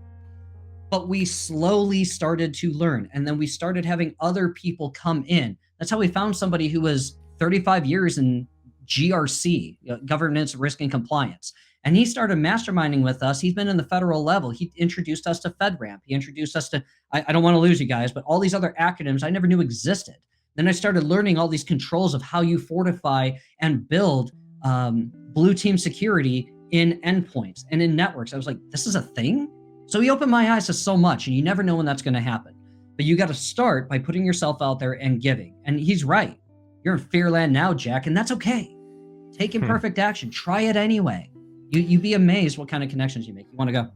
But we slowly started to learn. And then we started having other people come in. That's how we found somebody who was 35 years in GRC, governance, risk, and compliance. And he started masterminding with us. He's been in the federal level. He introduced us to FedRAMP. He introduced us to, I don't want to lose you guys, but all these other acronyms I never knew existed. Then I started learning all these controls of how you fortify and build blue team security in endpoints and in networks. I was like, this is a thing? So he opened my eyes to so much, and you never know when that's going to happen. but you got to start by putting yourself out there and giving. And he's right. You're in Fearland now, Jack, and that's okay. Take imperfect action. Try it anyway. You'd be amazed what kind of connections you make. You want to go?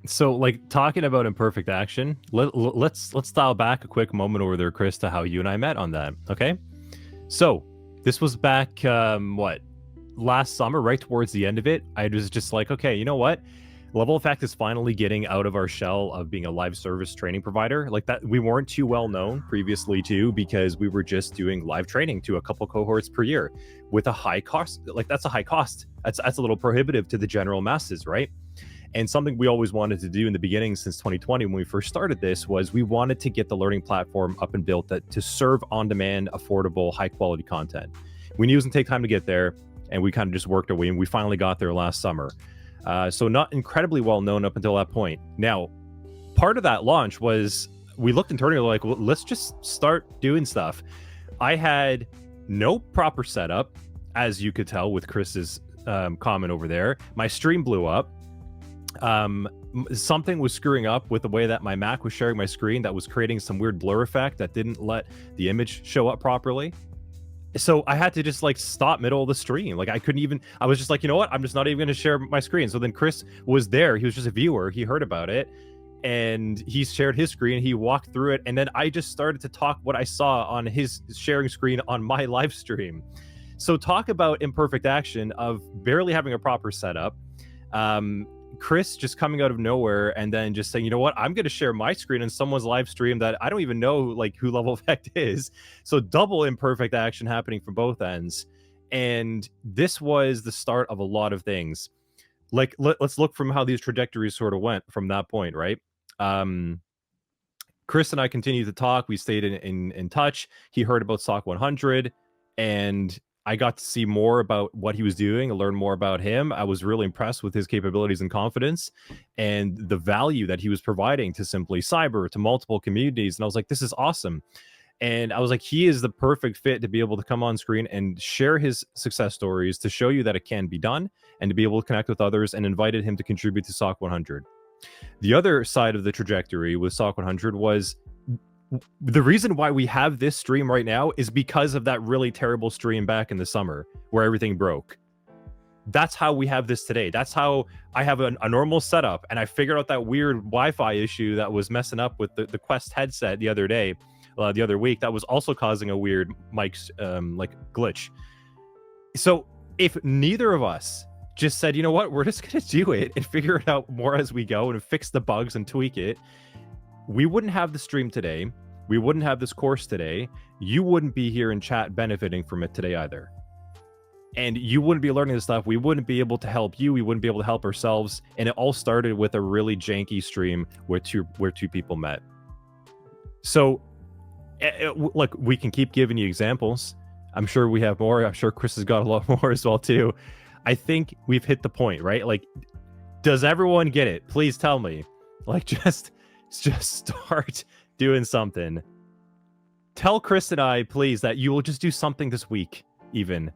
So, like, talking about imperfect action, let's dial back a quick moment over there, Chris, to how you and I met on that. Okay, so this was back last summer, right towards the end of it. I was just like, okay, you know what? Level Effect is finally getting out of our shell of being a live service training provider. Like that, we weren't too well known previously too, because we were just doing live training to a couple cohorts per year with a high cost. Like that's a high cost. That's a little prohibitive to the general masses, right? And something we always wanted to do in the beginning since 2020 when we first started this was we wanted to get the learning platform up and built to serve on-demand, affordable, high-quality content. We knew it was going to take time to get there, and we kind of just worked our way, and we finally got there last summer. So not incredibly well known up until that point. Now, part of that launch was we looked internally like, well, let's just start doing stuff. I had no proper setup, as you could tell with Chris's comment over there. My stream blew up. Something was screwing up with the way that my Mac was sharing my screen that was creating some weird blur effect that didn't let the image show up properly. So I had to just like stop middle of the stream. Like I was just like, you know what? I'm just not even going to share my screen. So then Chris was there. He was just a viewer. He heard about it and he shared his screen. He walked through it. And then I just started to talk what I saw on his sharing screen on my live stream. So talk about imperfect action of barely having a proper setup. Chris just coming out of nowhere and then just saying, you know what, I'm going to share my screen in someone's live stream that I don't even know like who Level Effect is. So double imperfect action happening from both ends. And this was the start of a lot of things. Like let's look from how these trajectories sort of went from that point, right? Chris and I continued to talk. We stayed in touch. He heard about SOC 100 and I got to see more about what he was doing and learn more about him. I was really impressed with his capabilities and confidence and the value that he was providing to Simply Cyber, to multiple communities. And I was like, this is awesome. And I was like, he is the perfect fit to be able to come on screen and share his success stories to show you that it can be done and to be able to connect with others, and invited him to contribute to SOC 100. The other side of the trajectory with SOC 100 was the reason why we have this stream right now is because of that really terrible stream back in the summer where everything broke. That's how we have this today. That's how I have a normal setup, and I figured out that weird Wi-Fi issue that was messing up with the Quest headset the other week that was also causing a weird mic like glitch. So if neither of us just said, you know what, we're just gonna do it and figure it out more as we go and fix the bugs and tweak it, we wouldn't have the stream today. We wouldn't have this course today. You wouldn't be here in chat benefiting from it today either. And you wouldn't be learning this stuff. We wouldn't be able to help you. We wouldn't be able to help ourselves. And it all started with a really janky stream where two people met. So look, we can keep giving you examples. I'm sure we have more. I'm sure Chris has got a lot more as well too. I think we've hit the point, right? Like, does everyone get it? Please tell me. Like, just start doing something. Tell Chris and I, please, that you will just do something this week, even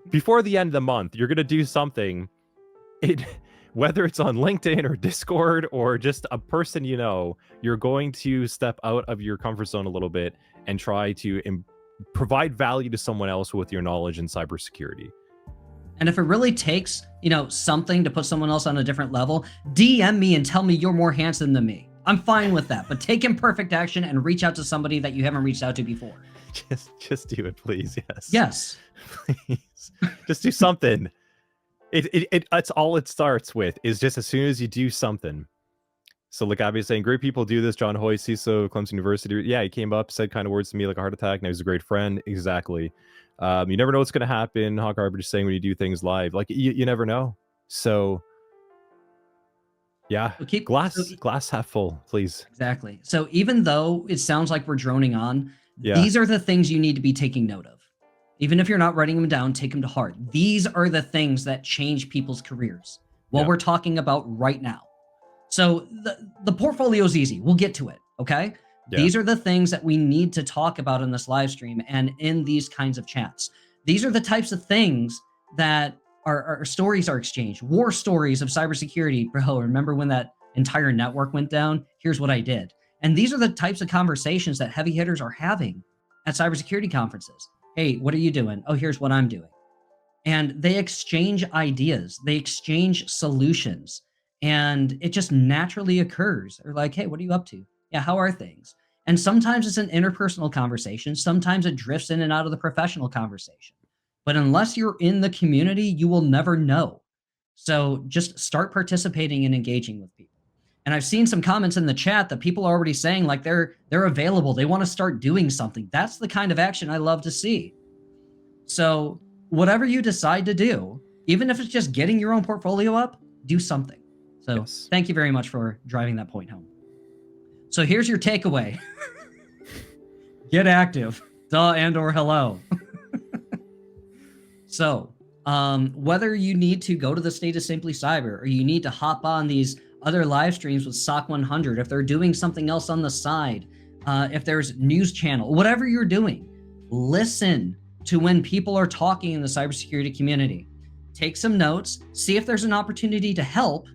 before the end of the month. You're gonna do something, whether it's on LinkedIn or Discord or just a person you know. You're going to step out of your comfort zone a little bit and try to provide value to someone else with your knowledge in cybersecurity. And if it really takes, something to put someone else on a different level, DM me and tell me you're more handsome than me. I'm fine with that, but take imperfect action and reach out to somebody that you haven't reached out to before. Just do it, please. Yes. Please. Just do something. It's all it starts with, is just as soon as you do something. So like Abby is saying, great people do this. John Hoy, CISO, Clemson University. Yeah, he came up, said kind of words to me like a heart attack. Now he's a great friend. Exactly. You never know what's going to happen. Hawk Arbor just saying when you do things live, like you never know. So yeah, glass half full, please. Exactly. So even though it sounds like we're droning on, yeah, these are the things you need to be taking note of. Even if you're not writing them down, take them to heart. These are the things that change people's careers. What we're talking about right now. So the portfolio is easy. We'll get to it. Okay. Yeah. These are the things that we need to talk about in this live stream and in these kinds of chats. These are the types of things that our stories are exchanged. War stories of cybersecurity. Bro, remember when that entire network went down? Here's what I did. And these are the types of conversations that heavy hitters are having at cybersecurity conferences. Hey, what are you doing? Oh, here's what I'm doing. And they exchange ideas, they exchange solutions, and it just naturally occurs. They're like, hey, what are you up to? Yeah, how are things? And sometimes it's an interpersonal conversation. Sometimes it drifts in and out of the professional conversation. But unless you're in the community, you will never know. So just start participating and engaging with people. And I've seen some comments in the chat that people are already saying like they're available. They want to start doing something. That's the kind of action I love to see. So whatever you decide to do, even if it's just getting your own portfolio up, do something. So yes. Thank you very much for driving that point home. So here's your takeaway. Get active. Duh and or hello. So whether you need to go to the State of Simply Cyber or you need to hop on these other live streams with SOC 100, if they're doing something else on the side, if there's news channel, whatever you're doing, listen to when people are talking in the cybersecurity community. Take some notes, see if there's an opportunity to help,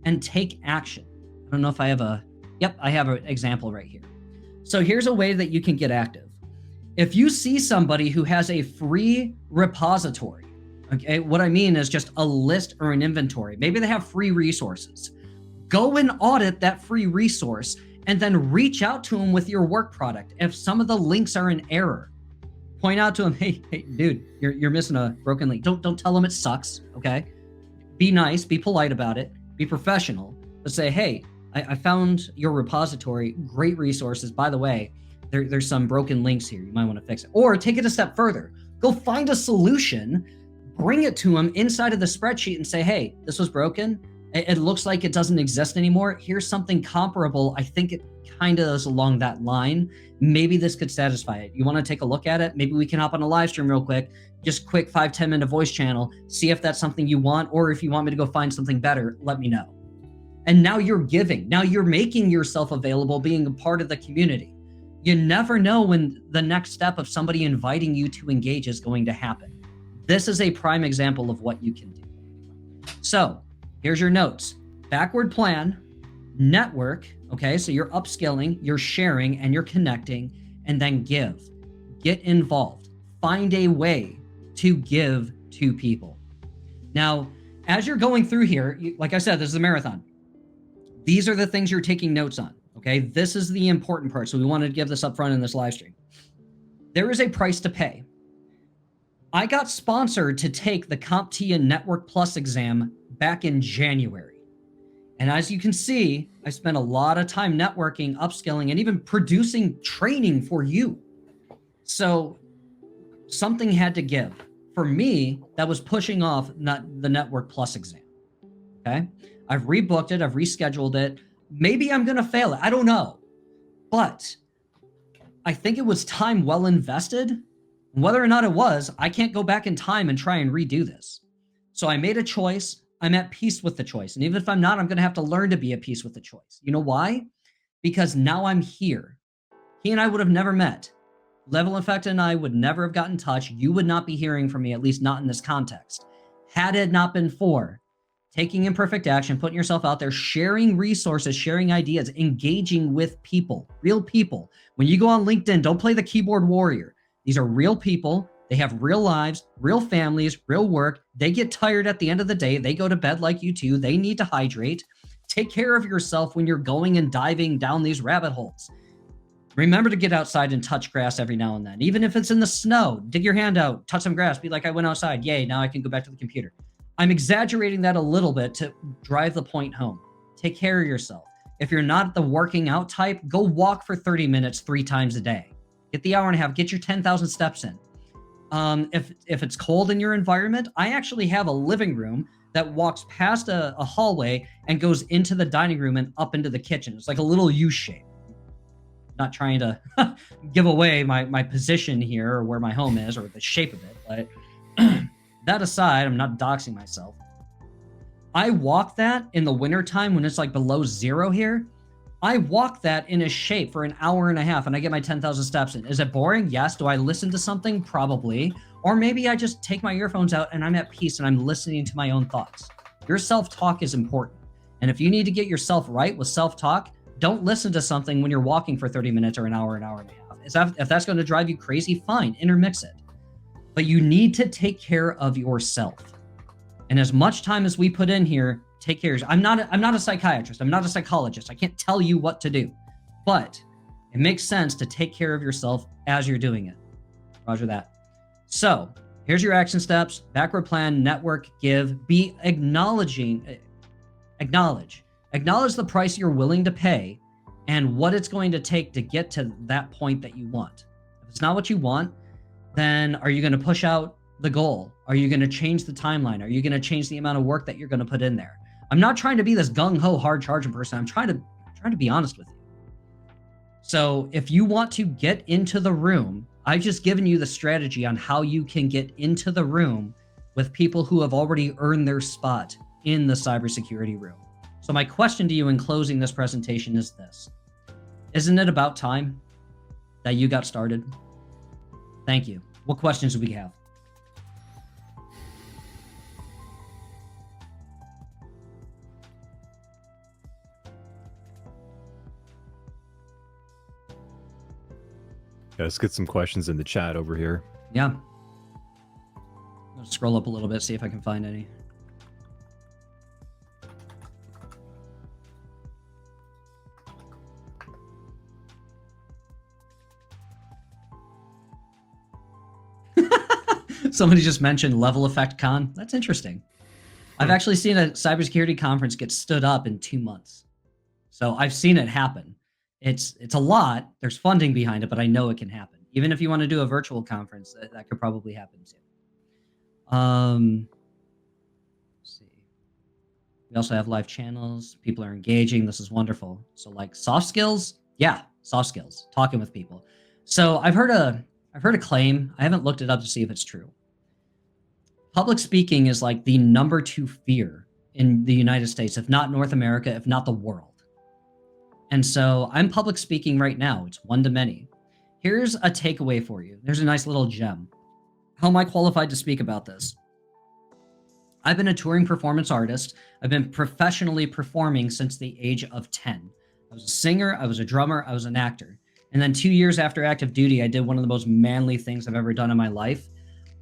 and take action. I don't know if I have I have an example right here. So here's a way that you can get active. If you see somebody who has a free repository, okay, what I mean is just a list or an inventory. Maybe they have free resources. Go and audit that free resource and then reach out to them with your work product. If some of the links are in error, point out to them, hey dude, you're missing a broken link. Don't tell them it sucks, okay? Be nice, be polite about it, be professional, but say, hey, I found your repository, great resources. By the way, there's some broken links here. You might want to fix it. Or take it a step further. Go find a solution, bring it to them inside of the spreadsheet and say, hey, this was broken. It looks like it doesn't exist anymore. Here's something comparable. I think it kind of is along that line. Maybe this could satisfy it. You want to take a look at it? Maybe we can hop on a live stream real quick, just quick 5-10 minute voice channel, see if that's something you want, or if you want me to go find something better, let me know. And now you're giving. Now you're making yourself available, being a part of the community. You never know when the next step of somebody inviting you to engage is going to happen. This is a prime example of what you can do. So here's your notes. Backward plan, network, okay? So you're upskilling, you're sharing, and you're connecting, and then give. Get involved. Find a way to give to people. Now, as you're going through here, like I said, this is a marathon. These are the things you're taking notes on, okay? This is the important part, so we wanted to give this up front in this live stream. There is a price to pay. I got sponsored to take the CompTIA Network Plus exam back in January. And as you can see, I spent a lot of time networking, upskilling, and even producing training for you. So something had to give. For me, that was pushing off the Network Plus exam, okay? I've rebooked it, I've rescheduled it. Maybe I'm gonna fail it, I don't know. But I think it was time well invested. Whether or not it was, I can't go back in time and try and redo this. So I made a choice, I'm at peace with the choice. And even if I'm not, I'm gonna have to learn to be at peace with the choice. You know why? Because now I'm here. He and I would have never met. Level Effect and I would never have gotten in touch. You would not be hearing from me, at least not in this context. Had it not been for taking imperfect action, putting yourself out there, sharing resources, sharing ideas, engaging with people, real people. When you go on LinkedIn, don't play the keyboard warrior. These are real people. They have real lives, real families, real work. They get tired at the end of the day. They go to bed like you too. They need to hydrate. Take care of yourself when you're going and diving down these rabbit holes. Remember to get outside and touch grass every now and then. Even if it's in the snow, dig your hand out, touch some grass, be like, I went outside. Yay, now I can go back to the computer. I'm exaggerating that a little bit to drive the point home. Take care of yourself. If you're not the working out type, go walk for 30 minutes 3 times a day. Get the hour and a half, get your 10,000 steps in. If it's cold in your environment, I actually have a living room that walks past a hallway and goes into the dining room and up into the kitchen. It's like a little U shape. Not trying to give away my position here or where my home is or the shape of it, but that aside, I'm not doxing myself. I walk that in the wintertime when it's like below 0 here. I walk that in a shape for an hour and a half and I get my 10,000 steps in. Is it boring? Yes. Do I listen to something? Probably. Or maybe I just take my earphones out and I'm at peace and I'm listening to my own thoughts. Your self-talk is important. And if you need to get yourself right with self-talk, Don't listen to something when you're walking for 30 minutes or an hour and a half. If that's going to drive you crazy, fine, intermix it. But you need to take care of yourself. And as much time as we put in here, take care of yourself. I'm not a psychiatrist. I'm not a psychologist. I can't tell you what to do. But it makes sense to take care of yourself as you're doing it. Roger that. So here's your action steps: backward plan, network, give, be acknowledge the price you're willing to pay and what it's going to take to get to that point that you want. If it's not what you want, then are you going to push out the goal? Are you going to change the timeline? Are you going to change the amount of work that you're going to put in there? I'm not trying to be this gung-ho hard charging person. I'm trying to be honest with you. So if you want to get into the room, I've just given you the strategy on how you can get into the room with people who have already earned their spot in the cybersecurity room. So my question to you in closing this presentation is this: isn't it about time that you got started? Thank you. What questions do we have? Yeah, let's get some questions in the chat over here. Yeah. I'm going to scroll up a little bit, see if I can find any. Somebody just mentioned Level Effect Con. That's interesting. I've actually seen a cybersecurity conference get stood up in 2 months. So I've seen it happen. It's a lot. There's funding behind it, but I know it can happen. Even if you want to do a virtual conference, that could probably happen too. Let's see. We also have live channels. People are engaging. This is wonderful. So like soft skills, yeah, soft skills, talking with people. So I've heard a claim. I haven't looked it up to see if it's true. Public speaking is like the #2 fear in the United States, if not North America, if not the world. And so I'm public speaking right now. It's one to many. Here's a takeaway for you. There's a nice little gem. How am I qualified to speak about this? I've been a touring performance artist. I've been professionally performing since the age of 10. I was a singer, I was a drummer, I was an actor. And then 2 years after active duty, I did one of the most manly things I've ever done in my life.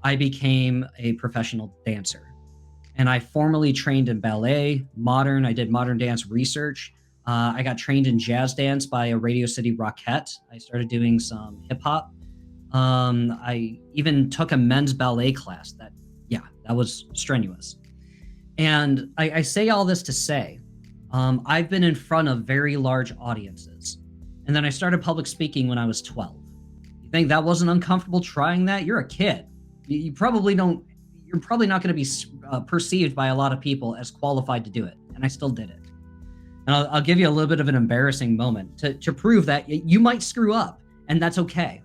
I became a professional dancer. And I formally trained in ballet, modern. I did modern dance research. I got trained in jazz dance by a Radio City Rockette. I started doing some hip hop. I even took a men's ballet class. That was strenuous. And I say all this to say, I've been in front of very large audiences. And then I started public speaking when I was 12. You think that wasn't uncomfortable trying that? You're a kid. You probably don't, you're probably not going to be perceived by a lot of people as qualified to do it. And I still did it. And I'll give you a little bit of an embarrassing moment to prove that you might screw up, and that's okay.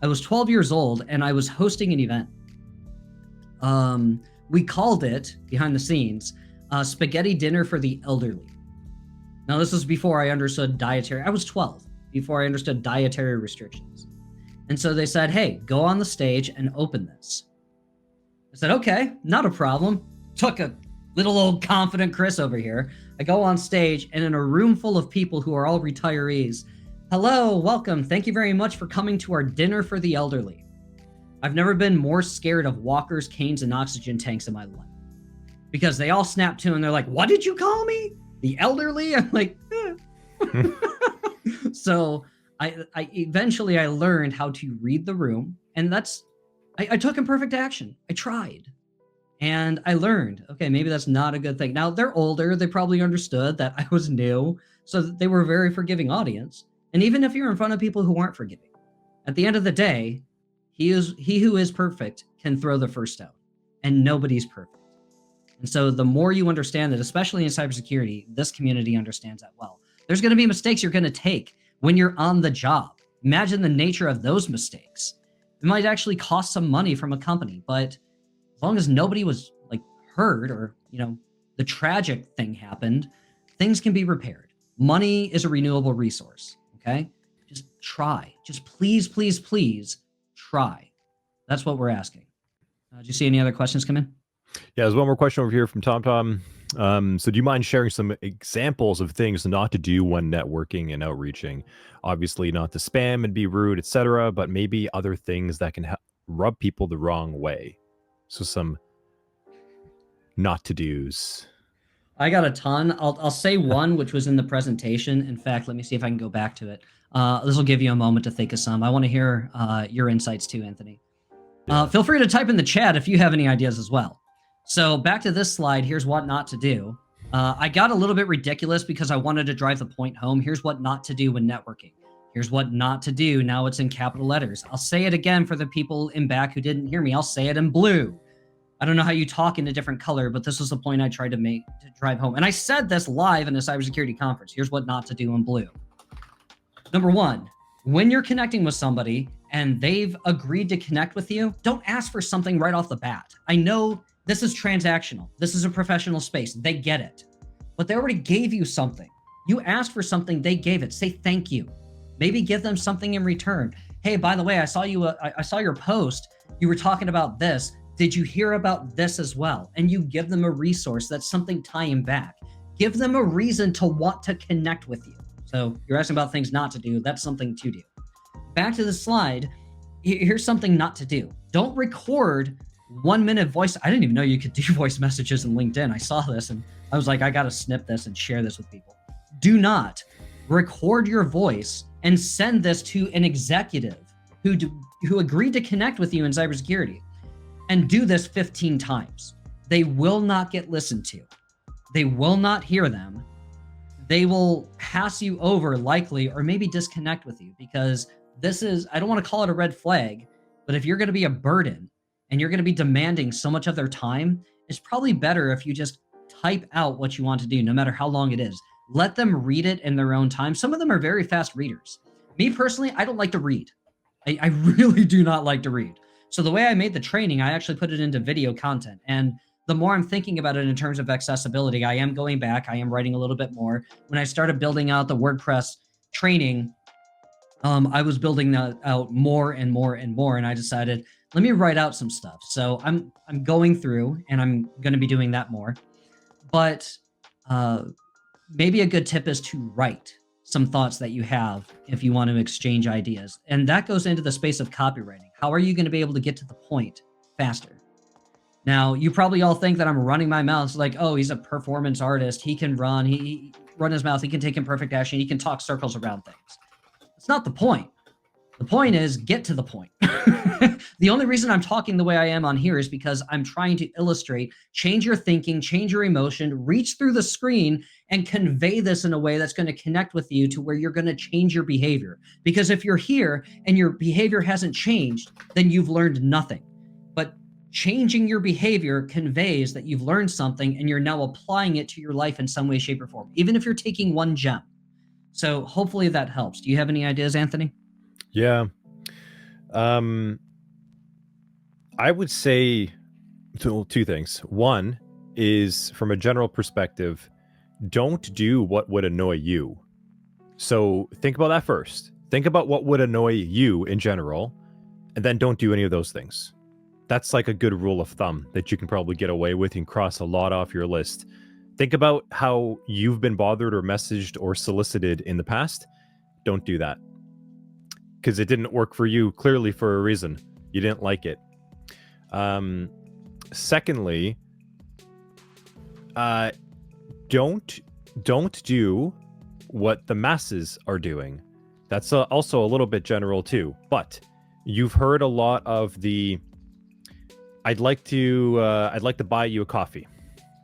I was 12 years old, and I was hosting an event. We called it, behind the scenes, Spaghetti Dinner for the Elderly. Now, this was before I understood dietary. I was 12, before I understood dietary restrictions. And so they said, hey, go on the stage and open this. I said, okay, not a problem. Took a little old confident Chris over here. I go on stage, and in a room full of people who are all retirees, hello, welcome. Thank you very much for coming to our dinner for the elderly. I've never been more scared of walkers, canes, and oxygen tanks in my life. Because they all snap to and they're like, what did you call me? The elderly? I'm like, eh. So I eventually learned how to read the room, and I took imperfect action. I tried. And I learned, okay, maybe that's not a good thing. Now, they're older. They probably understood that I was new. So they were a very forgiving audience. And even if you're in front of people who aren't forgiving, at the end of the day, he who is perfect can throw the first stone. And nobody's perfect. And so the more you understand that, especially in cybersecurity, this community understands that well. There's going to be mistakes you're going to take when you're on the job. Imagine the nature of those mistakes. It might actually cost some money from a company, but as long as nobody was like hurt or, the tragic thing happened, things can be repaired. Money is a renewable resource. Okay. Just try. Just please, please, please try. That's what we're asking. Did you see any other questions come in? Yeah, there's one more question over here from TomTom. So do you mind sharing some examples of things not to do when networking and outreaching? Obviously not to spam and be rude, etc., but maybe other things that can rub people the wrong way. So some not to do's. I got a ton. I'll say one, which was in the presentation. In fact, let me see if I can go back to it. This will give you a moment to think of some. I want to hear your insights too, Anthony. Yeah. Feel free to type in the chat if you have any ideas as well. So back to this slide, here's what not to do. I got a little bit ridiculous because I wanted to drive the point home. Here's what not to do when networking. Here's what not to do. Now it's in capital letters. I'll say it again for the people in back who didn't hear me. I'll say it in blue. I don't know how you talk in a different color, but this was the point I tried to make to drive home. And I said this live in a cybersecurity conference. Here's what not to do in blue. Number one, when you're connecting with somebody and they've agreed to connect with you, don't ask for something right off the bat. I know this is transactional. This is a professional space. They get it. But they already gave you something. You asked for something, they gave it. Say thank you. Maybe give them something in return. Hey, by the way, I saw your post. You were talking about this. Did you hear about this as well? And you give them a resource that's something tying back. Give them a reason to want to connect with you. So you're asking about things not to do. That's something to do. Back to the slide. Here's something not to do. Don't record 1 minute voice. I didn't even know you could do voice messages in LinkedIn. I saw this and I was like, I got to snip this and share this with people. Do not record your voice and send this to an executive who agreed to connect with you in cybersecurity. And do this 15 times. They will not get listened to. They will not hear them. They will pass you over likely, or maybe disconnect with you, because this is, I don't want to call it a red flag, but if you're going to be a burden and you're going to be demanding so much of their time, it's probably better if you just type out what you want to do, no matter how long it is. Let them read it in their own time. Some of them are very fast readers. Me personally, I don't like to read. I really do not like to read. So the way I made the training, I actually put it into video content. And the more I'm thinking about it in terms of accessibility, I am going back. I am writing a little bit more. When I started building out the WordPress training, I was building that out more and more and more. And I decided, let me write out some stuff. So I'm going through and I'm going to be doing that more. But maybe a good tip is to write some thoughts that you have if you want to exchange ideas. And that goes into the space of copywriting. How are you going to be able to get to the point faster? Now, you probably all think that I'm running my mouth like, oh, he's a performance artist. He can run, he run his mouth. He can take imperfect action. He can talk circles around things. It's not the point. The point is get to the point. The only reason I'm talking the way I am on here is because I'm trying to illustrate, change your thinking, change your emotion, reach through the screen and convey this in a way that's going to connect with you to where you're going to change your behavior. Because if you're here and your behavior hasn't changed, then you've learned nothing. But changing your behavior conveys that you've learned something and you're now applying it to your life in some way, shape, or form, even if you're taking one gem. So hopefully that helps. Do you have any ideas, Anthony? Yeah. I would say two things. One is, from a general perspective, don't do what would annoy you. So think about that first. Think about what would annoy you in general, and then don't do any of those things. That's like a good rule of thumb that you can probably get away with and cross a lot off your list. Think about how you've been bothered or messaged or solicited in the past. Don't do that. Because it didn't work for you, clearly for a reason. You didn't like it. Secondly, don't do what the masses are doing. That's also a little bit general too. But you've heard a lot of the, I'd like to buy you a coffee.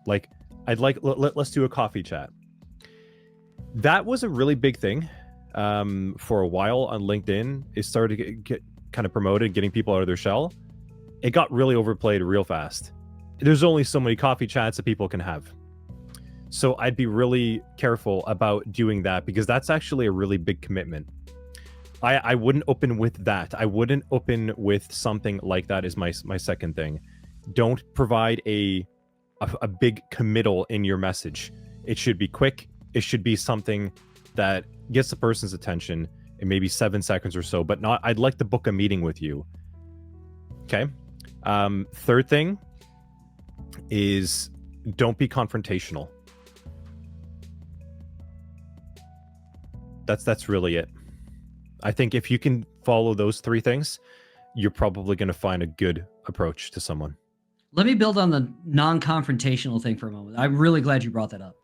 Like, let's do a coffee chat. That was a really big thing. For a while on LinkedIn. It started to get kind of promoted, getting people out of their shell. It got really overplayed real fast. There's only so many coffee chats that people can have. So I'd be really careful about doing that, because that's actually a really big commitment. I wouldn't open with that. I wouldn't open with something like that is my second thing. Don't provide a big committal in your message. It should be quick. It should be something that gets the person's attention in maybe 7 seconds or so, but not, I'd like to book a meeting with you. Okay. Third thing is don't be confrontational. That's really it. I think if you can follow those 3 things, you're probably going to find a good approach to someone. Let me build on the non-confrontational thing for a moment. I'm really glad you brought that up.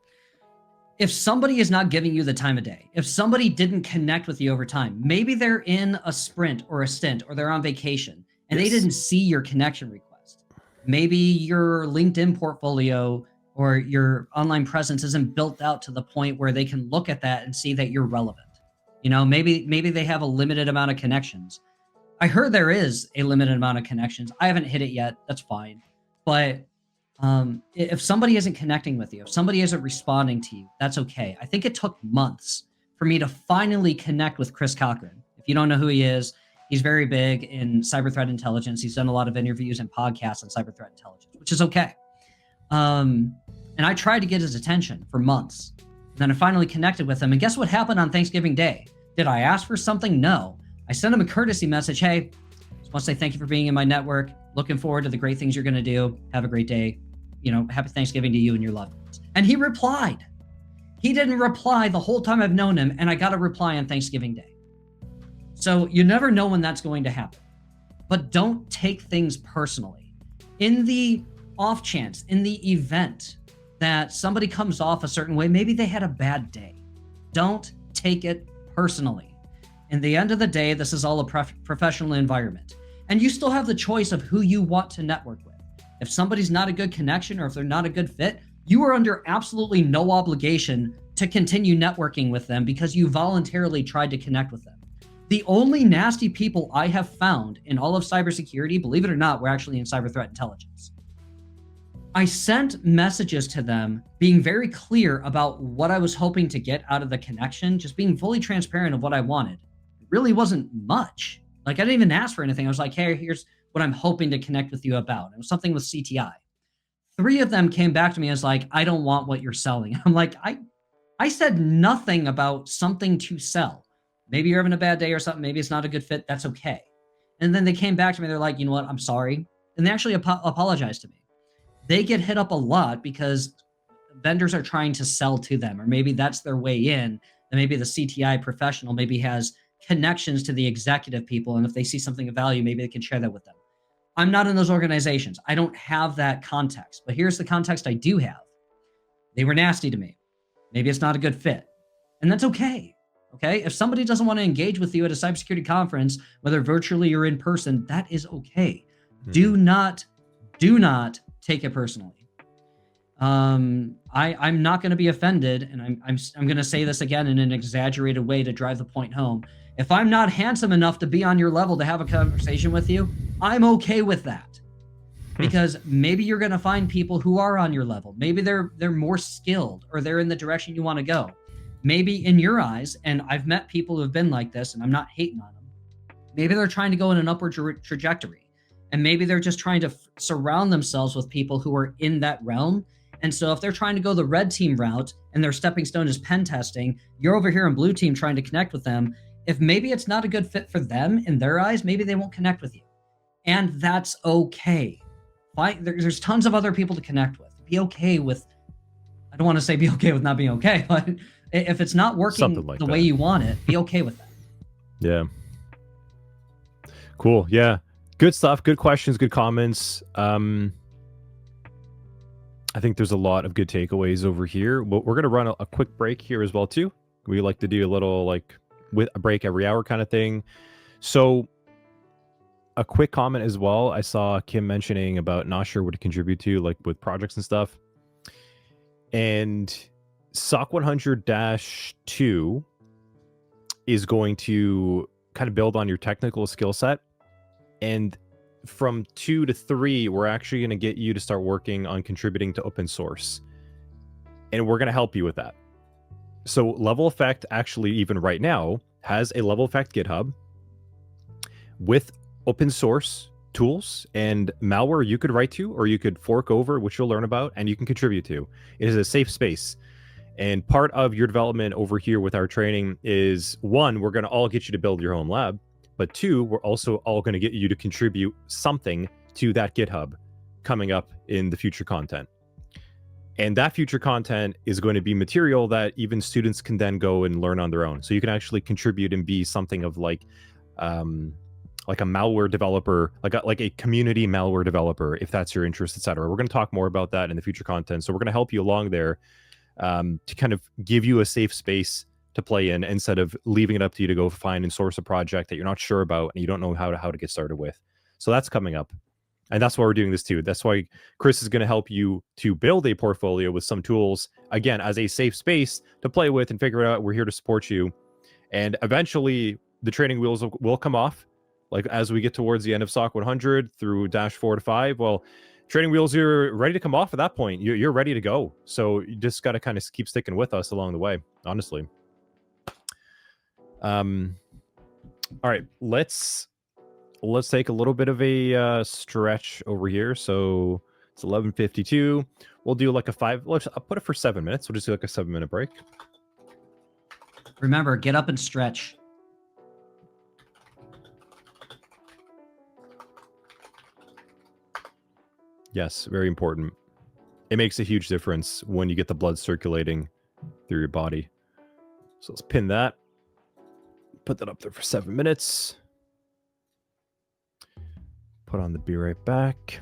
If somebody is not giving you the time of day, if somebody didn't connect with you over time, maybe they're in a sprint or a stint or they're on vacation and they didn't see your connection request. Maybe your LinkedIn portfolio or your online presence isn't built out to the point where they can look at that and see that you're relevant. You know, maybe they have a limited amount of connections. I heard there is a limited amount of connections. I haven't hit it yet. That's fine. But if somebody isn't connecting with you, if somebody isn't responding to you, that's okay. I think it took months for me to finally connect with Chris Cochran. If you don't know who he is, he's very big in cyber threat intelligence. He's done a lot of interviews and podcasts on cyber threat intelligence, which is okay. And I tried to get his attention for months. And then I finally connected with him. And guess what happened on Thanksgiving Day? Did I ask for something? No. I sent him a courtesy message. Hey, just want to say thank you for being in my network. Looking forward to the great things you're going to do. Have a great day. You know, happy Thanksgiving to you and your loved ones. And he replied. He didn't reply the whole time I've known him, and I got a reply on Thanksgiving Day. So you never know when that's going to happen. But don't take things personally. In the off chance, in the event that somebody comes off a certain way, maybe they had a bad day. Don't take it personally. In the end of the day, this is all a professional environment. And you still have the choice of who you want to network with. If somebody's not a good connection or if they're not a good fit, you are under absolutely no obligation to continue networking with them because you voluntarily tried to connect with them. The only nasty people I have found in all of cybersecurity, believe it or not, were actually in cyber threat intelligence. I sent messages to them being very clear about what I was hoping to get out of the connection, just being fully transparent of what I wanted. It really wasn't much. Like, I didn't even ask for anything. I was like, hey, here's what I'm hoping to connect with you about. It was something with CTI. 3 of them came back to me as like, I don't want what you're selling. I'm like, I said nothing about something to sell. Maybe you're having a bad day or something. Maybe it's not a good fit. That's okay. And then they came back to me. They're like, you know what? I'm sorry. And they actually apologized to me. They get hit up a lot because vendors are trying to sell to them, or maybe that's their way in. And maybe the CTI professional maybe has connections to the executive people. And if they see something of value, maybe they can share that with them. I'm not in those organizations. I don't have that context, but here's the context I do have. They were nasty to me. Maybe it's not a good fit. And that's okay. Okay. If somebody doesn't want to engage with you at a cybersecurity conference, whether virtually or in person, that is okay. Mm-hmm. Do not take it personally. I'm not going to be offended, and I'm going to say this again in an exaggerated way to drive the point home. If I'm not handsome enough to be on your level to have a conversation with you, I'm okay with that. Because maybe you're going to find people who are on your level. Maybe they're more skilled, or they're in the direction you want to go. Maybe in your eyes, and I've met people who have been like this, and I'm not hating on them. Maybe they're trying to go in an upward trajectory. And maybe they're just trying to surround themselves with people who are in that realm. And so if they're trying to go the red team route and their stepping stone is pen testing, you're over here in blue team trying to connect with them. If maybe it's not a good fit for them in their eyes, maybe they won't connect with you. And that's okay. There's tons of other people to connect with. Be okay with, I don't want to say be okay with not being okay, but if it's not working like the way you want it, be okay with that. Yeah. Cool. Yeah. Good stuff. Good questions. Good comments. I think there's a lot of good takeaways over here. We're going to run a quick break here as well, too. We like to do a little like with a break every hour kind of thing. So a quick comment as well. I saw Kim mentioning about not sure what to contribute to, like with projects and stuff. And SOC 100-2 is going to kind of build on your technical skill set. And from 2 to 3, we're actually going to get you to start working on contributing to open source. And we're going to help you with that. So Level Effect actually, even right now, has a Level Effect GitHub with open source tools and malware you could write to, or you could fork over, which you'll learn about, and you can contribute to. It is a safe space. And part of your development over here with our training is, 1, we're going to all get you to build your own lab. But 2, we're also all going to get you to contribute something to that GitHub coming up in the future content. And that future content is going to be material that even students can then go and learn on their own. So you can actually contribute and be something of like a malware developer, like a community malware developer, if that's your interest, etc. We're going to talk more about that in the future content. So we're going to help you along there to kind of give you a safe space to play in instead of leaving it up to you to go find and source a project that you're not sure about and you don't know how to get started with. So that's coming up. And that's why we're doing this too. That's why Chris is going to help you to build a portfolio with some tools, again, as a safe space to play with and figure it out. We're here to support you. And eventually the training wheels will come off. Like as we get towards the end of SOC 100 through dash 4 to 5, well, training wheels are ready to come off at that point. You're ready to go. So you just got to kind of keep sticking with us along the way, honestly. All right, let's take a little bit of a stretch over here. So it's 11:52. We'll do like I'll put it for 7 minutes. We'll just do like a 7-minute break. Remember, get up and stretch. Yes, very important. It makes a huge difference when you get the blood circulating through your body. So let's pin that. Put that up there for 7 minutes. Put on the be right back.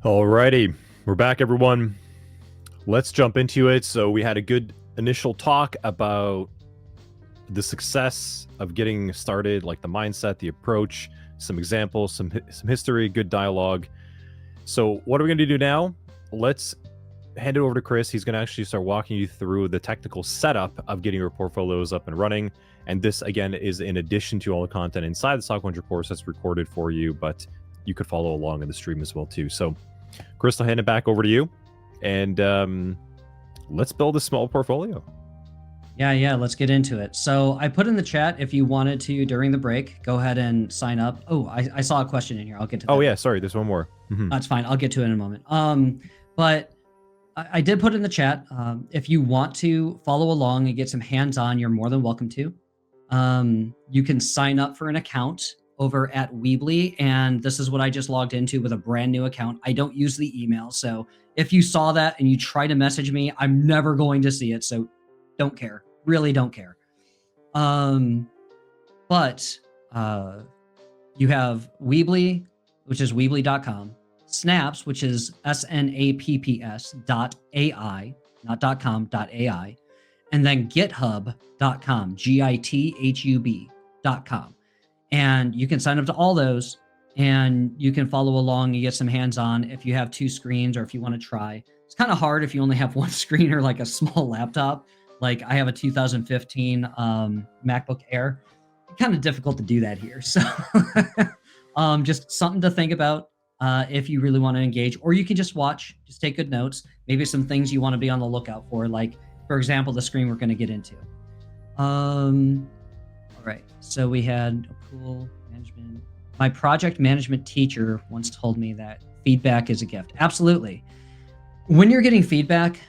Alrighty, we're back, everyone. Let's jump into it. So we had a good initial talk about the success of getting started, like the mindset, the approach, some examples, some history, good dialogue. So what are we going to do now? Let's hand it over to Chris. He's going to actually start walking you through the technical setup of getting your portfolios up and running. And this, again, is in addition to all the content inside the SOC 100 course that's recorded for you, but you could follow along in the stream as well, too. So Chris, I'll hand it back over to you. And let's build a small portfolio. Yeah, let's get into it. So I put in the chat, if you wanted to, during the break, go ahead and sign up. Oh, I saw a question in here. I'll get to that. Oh, yeah, sorry, there's one more. That's fine. I'll get to it in a moment. But I did put in the chat, if you want to follow along and get some hands-on, you're more than welcome to. You can sign up for an account over at Weebly, and this is what I just logged into with a brand new account. I don't use the email, so if you saw that and you try to message me, I'm never going to see it, so don't care. Really don't care. But you have Weebly, which is weebly.com, Snaps, which is snapps.ai, not .com, .ai, and then github.com, github.com. And you can sign up to all those, and you can follow along and get some hands-on if you have two screens or if you want to try. It's kind of hard if you only have one screen or like a small laptop. Like I have a 2015 MacBook Air. Kind of difficult to do that here. So just something to think about if you really want to engage, or you can just watch, just take good notes, maybe some things you want to be on the lookout for, like, for example, the screen we're going to get into. All right, so we had a pool management. My project management teacher once told me that feedback is a gift. Absolutely. When you're getting feedback,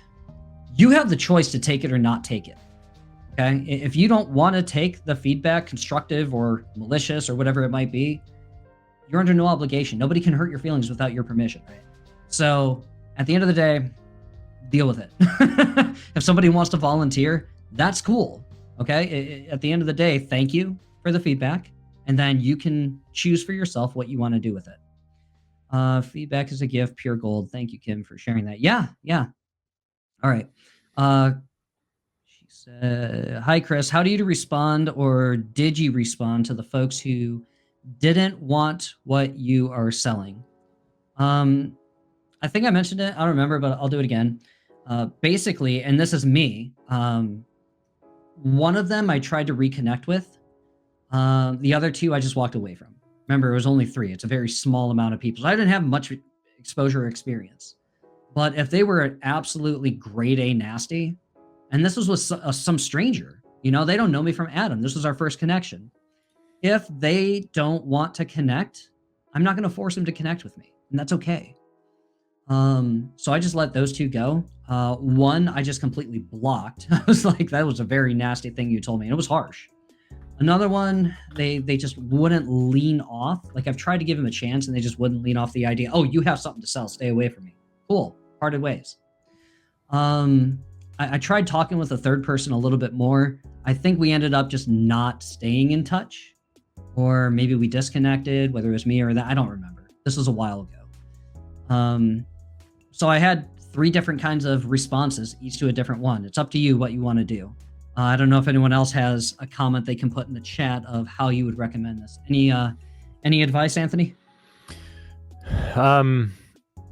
you have the choice to take it or not take it. Okay. If you don't want to take the feedback, constructive or malicious or whatever it might be, you're under no obligation. Nobody can hurt your feelings without your permission, right? So at the end of the day, deal with it. If somebody wants to volunteer, that's cool. Okay. At the end of the day, thank you for the feedback. And then you can choose for yourself what you want to do with it. Feedback is a gift, pure gold. Thank you, Kim, for sharing that. Yeah. All right. She said, hi, Chris. How do you respond, or did you respond to the folks who didn't want what you are selling? I think I mentioned it. I don't remember, but I'll do it again. Basically, and this is me, one of them I tried to reconnect with. The other two I just walked away from. Remember, it was only 3. It's a very small amount of people. So I didn't have much exposure or experience. But if they were absolutely grade A nasty, and this was with some stranger, you know, they don't know me from Adam. This was our first connection. If they don't want to connect, I'm not going to force them to connect with me, and that's okay. So I just let those 2 go. One, I just completely blocked. I was like, that was a very nasty thing you told me, and it was harsh. Another one, they just wouldn't lean off. Like, I've tried to give them a chance, and they just wouldn't lean off the idea, oh, you have something to sell, stay away from me. Cool. Parted ways. I tried talking with a third person a little bit more. I think we ended up just not staying in touch, or maybe we disconnected, whether it was me or that. I don't remember. This was a while ago. So I had 3 different kinds of responses, each to a different one. It's up to you what you want to do. I don't know if anyone else has a comment they can put in the chat of how you would recommend this. Any advice, Anthony? No,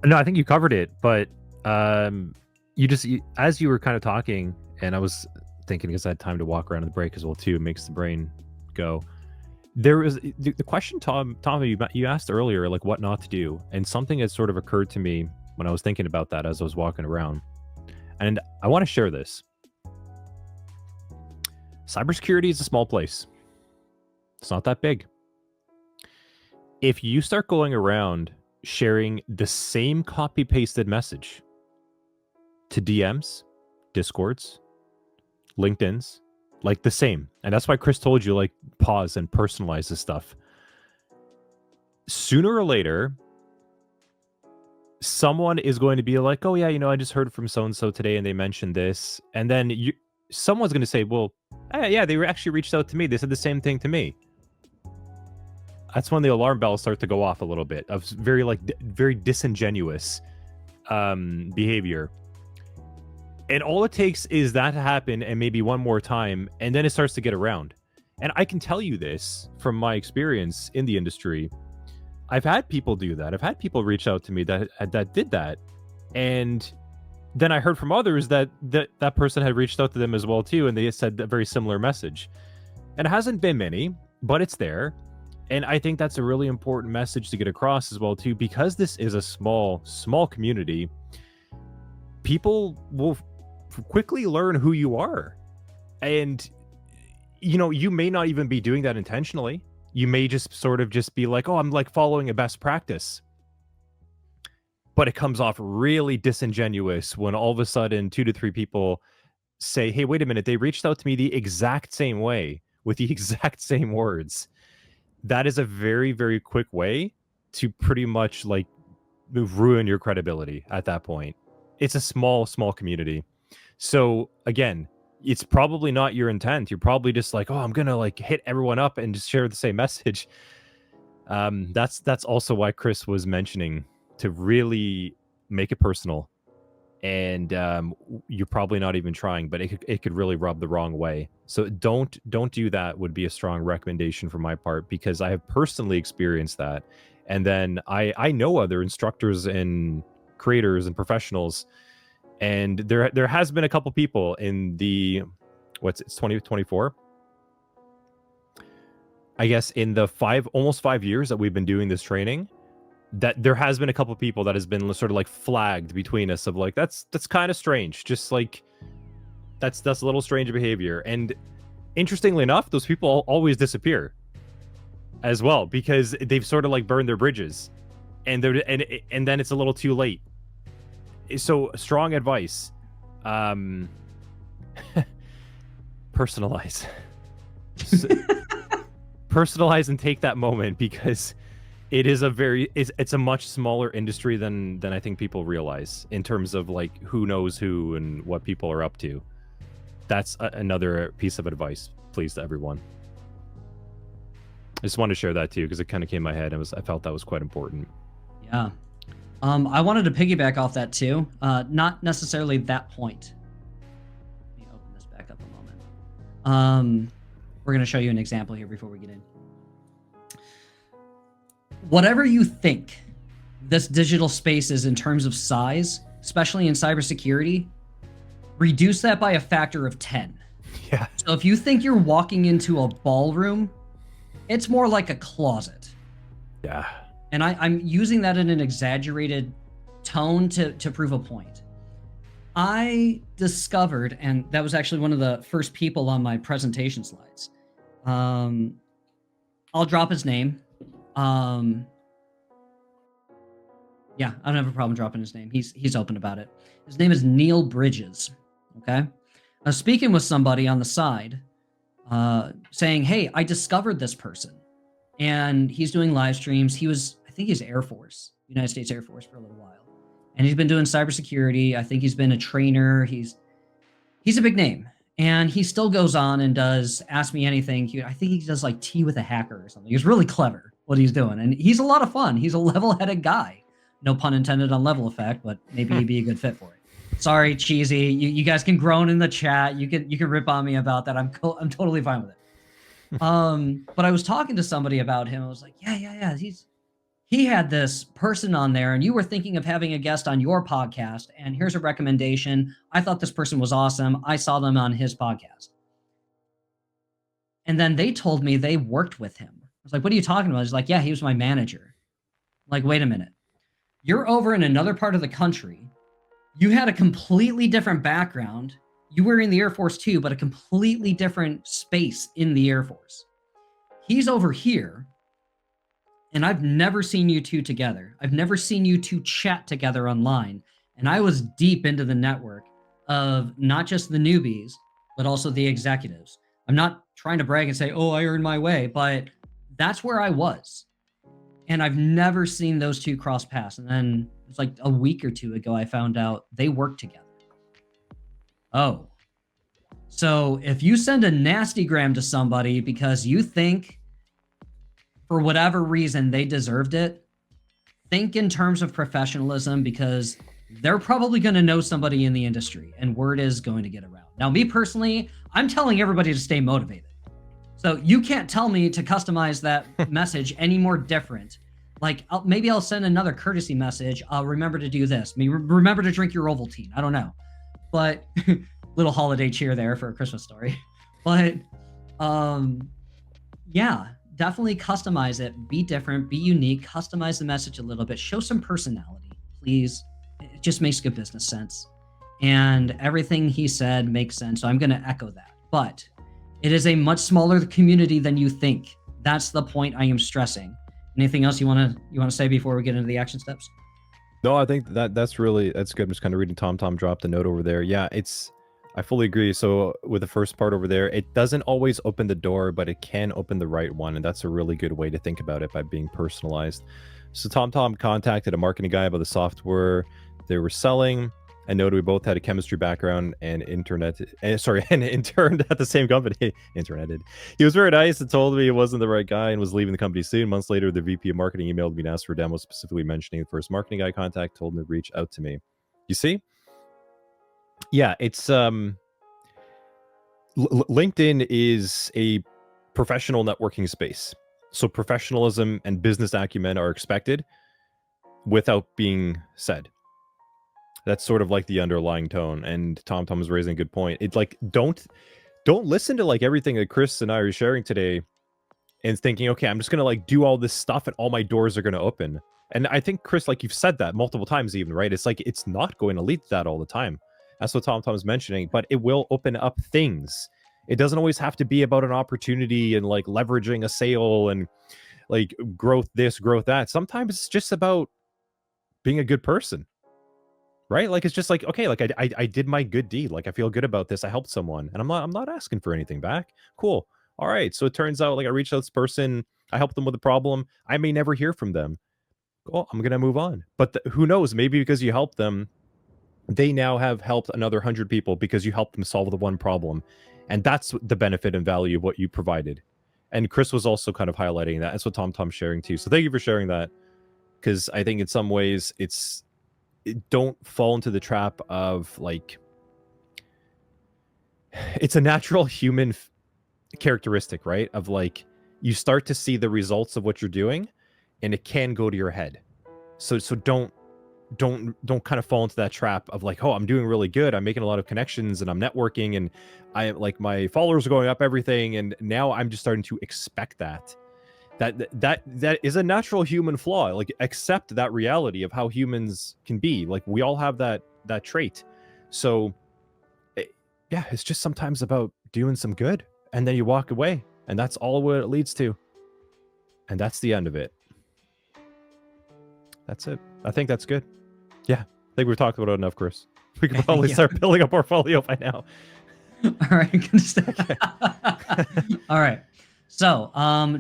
I think you covered it, but as you were kind of talking, and I was thinking because I had time to walk around in the break as well too, it makes the brain go. There was the question, Tom, you asked earlier, like what not to do, and something had sort of occurred to me when I was thinking about that as I was walking around, and I want to share this. Cybersecurity is a small place. It's not that big. If you start going around sharing the same copy-pasted message to DMs, Discords, LinkedIn's, like the same. And that's why Chris told you, like, pause and personalize this stuff. Sooner or later, someone is going to be like, oh yeah, I just heard from so-and-so today and they mentioned this. And then someone's going to say, well, yeah, they actually reached out to me. They said the same thing to me. That's when the alarm bells start to go off a little bit of very disingenuous behavior. And all it takes is that to happen and maybe one more time, and then it starts to get around. And I can tell you this from my experience in the industry. I've had people do that. I've had people reach out to me that did that. And then I heard from others that person had reached out to them as well too, and they said a very similar message. And it hasn't been many, but it's there. And I think that's a really important message to get across as well too, because this is a small community. People will quickly learn who you are. And, you may not even be doing that intentionally. You may just sort of just be like, oh, I'm like following a best practice. But it comes off really disingenuous when all of a sudden 2 to 3 people say, hey, wait a minute, they reached out to me the exact same way with the exact same words. That is a very, very quick way to pretty much like ruin your credibility at that point. It's a small community. So again, it's probably not your intent. You're probably just like, oh, I'm going to like hit everyone up and just share the same message. That's also why Chris was mentioning to really make it personal. And you're probably not even trying, but it could really rub the wrong way. So don't do that would be a strong recommendation from my part, because I have personally experienced that. And then I know other instructors and creators and professionals, and there has been a couple people in the it's 2024, I guess, in the almost 5 years that we've been doing this training, that there has been a couple people that has been sort of like flagged between us of like, that's kind of strange. Just like, that's a little strange behavior. And interestingly enough, those people always disappear as well, because they've sort of like burned their bridges, and then it's a little too late. So strong advice, personalize. Personalize and take that moment, because it is it's a much smaller industry than I think people realize in terms of like who knows who and what people are up to. That's another piece of advice, please, to everyone. I just wanted to share that too, because it kind of came in my head. I felt that was quite important. Yeah. I wanted to piggyback off that too. Not necessarily that point. Let me open this back up a moment. We're going to show you an example here before we get in. Whatever you think this digital space is in terms of size, especially in cybersecurity, reduce that by a factor of 10. Yeah. So if you think you're walking into a ballroom, it's more like a closet. Yeah. And I'm using that in an exaggerated tone to prove a point. I discovered, and that was actually one of the first people on my presentation slides. I'll drop his name. Yeah, I don't have a problem dropping his name. He's open about it. His name is Neil Bridges. Okay. I was speaking with somebody on the side, saying, hey, I discovered this person, and he's doing live streams. I think he's Air Force, United States Air Force, for a little while. And he's been doing cybersecurity. I think he's been a trainer. He's a big name. And he still goes on and does Ask Me Anything. I think he does like Tea with a Hacker or something. He's really clever what he's doing. And he's a lot of fun. He's a level-headed guy. No pun intended on level effect, but maybe he'd be a good fit for it. Sorry, cheesy. You guys can groan in the chat. You can rip on me about that. I'm totally fine with it. But I was talking to somebody about him. I was like, yeah. He had this person on there, and you were thinking of having a guest on your podcast. And here's a recommendation. I thought this person was awesome. I saw them on his podcast. And then they told me they worked with him. I was like, what are you talking about? He's like, yeah, he was my manager. I'm like, wait a minute. You're over in another part of the country. You had a completely different background. You were in the Air Force too, but a completely different space in the Air Force. He's over here, and I've never seen you two together. I've never seen you two chat together online. And I was deep into the network of not just the newbies, but also the executives. I'm not trying to brag and say, oh, I earned my way, but that's where I was. And I've never seen those two cross paths. And then it was like a week or two ago, I found out they work together. Oh, so if you send a nastygram to somebody because you think for whatever reason they deserved it, think in terms of professionalism, because they're probably going to know somebody in the industry and word is going to get around. Now, me personally, I'm telling everybody to stay motivated. So you can't tell me to customize that message any more different. Like maybe I'll send another courtesy message. I'll remember to do this. Maybe remember to drink your Ovaltine. I don't know, but little holiday cheer there for a Christmas story. But yeah, definitely customize it. Be different. Be unique. Customize the message a little bit. Show some personality, please. It just makes good business sense. And everything he said makes sense. So I'm going to echo that. But it is a much smaller community than you think. That's the point I am stressing. Anything else you want to say before we get into the action steps? No, I think that's good. I'm just kind of reading Tom drop the note over there. Yeah, I fully agree. So with the first part over there, it doesn't always open the door, but it can open the right one. And that's a really good way to think about it, by being personalized. So Tom contacted a marketing guy about the software they were selling. I noted we both had a chemistry background and interned at the same company. Interneted. He was very nice and told me he wasn't the right guy and was leaving the company soon. Months later, the VP of marketing emailed me and asked for a demo, specifically mentioning the first marketing guy contact told him to reach out to me. You see? Yeah, it's LinkedIn is a professional networking space. So professionalism and business acumen are expected without being said. That's sort of like the underlying tone. And Tom is raising a good point. It's like, don't listen to like everything that Chris and I are sharing today and thinking, okay, I'm just going to like do all this stuff and all my doors are going to open. And I think, Chris, like you've said that multiple times even, right? It's like, it's not going to lead to that all the time. That's what Tom is mentioning, but it will open up things. It doesn't always have to be about an opportunity and like leveraging a sale and like growth this, growth that. Sometimes it's just about being a good person. Right? Like, it's just like, okay, like I did my good deed. Like, I feel good about this. I helped someone and I'm not asking for anything back. Cool. All right. So it turns out like I reached out to this person. I helped them with a problem. I may never hear from them. Well, I'm going to move on. But who knows? Maybe because you helped them, they now have helped another 100 people because you helped them solve the one problem. And that's the benefit and value of what you provided. And Chris was also kind of highlighting that. That's what Tom's sharing too. So thank you for sharing that. Because I think in some ways don't fall into the trap of like, it's a natural human characteristic, right? Of like, you start to see the results of what you're doing and it can go to your head. So don't kind of fall into that trap of like, oh, I'm doing really good. I'm making a lot of connections and I'm networking and I like my followers are going up, everything. And now I'm just starting to expect that is a natural human flaw. Like, accept that reality of how humans can be. Like, we all have that trait. So yeah, it's just sometimes about doing some good and then you walk away and that's all what it leads to. And that's the end of it. That's it. I think that's good. Yeah. I think we've talked about it enough, Chris. We could probably start building a portfolio by now. All right. All right. So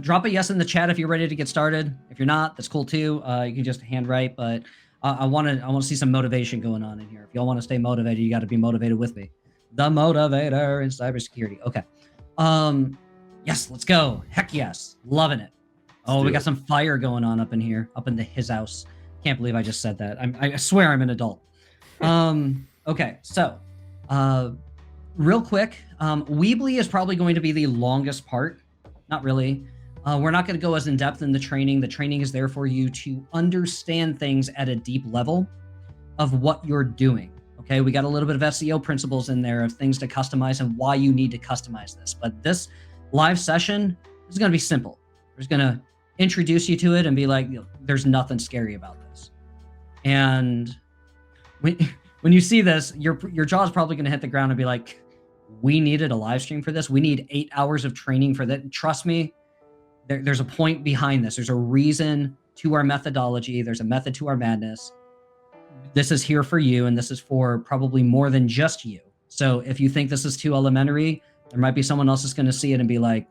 drop a yes in the chat if you're ready to get started. If you're not, that's cool too. You can just handwrite, but I want to see some motivation going on in here. If y'all want to stay motivated, you got to be motivated with me. The motivator in cybersecurity. Okay. Yes, let's go. Heck yes. Loving it. Oh, we got some fire going on up in here, up in his house. Can't believe I just said that. I swear I'm an adult. Okay, so real quick, Weebly is probably going to be the longest part. Not really. We're not going to go as in depth in the training. The training is there for you to understand things at a deep level of what you're doing. Okay, we got a little bit of SEO principles in there of things to customize and why you need to customize this. But this live session is going to be simple. We're just going to introduce you to it and be like, there's nothing scary about this. And when you see this, your jaw is probably going to hit the ground and be like, we needed a live stream for this. We need 8 hours of training for that. Trust me, there's a point behind this. There's a reason to our methodology. There's a method to our madness. This is here for you, and this is for probably more than just you. So if you think this is too elementary, there might be someone else that's going to see it and be like,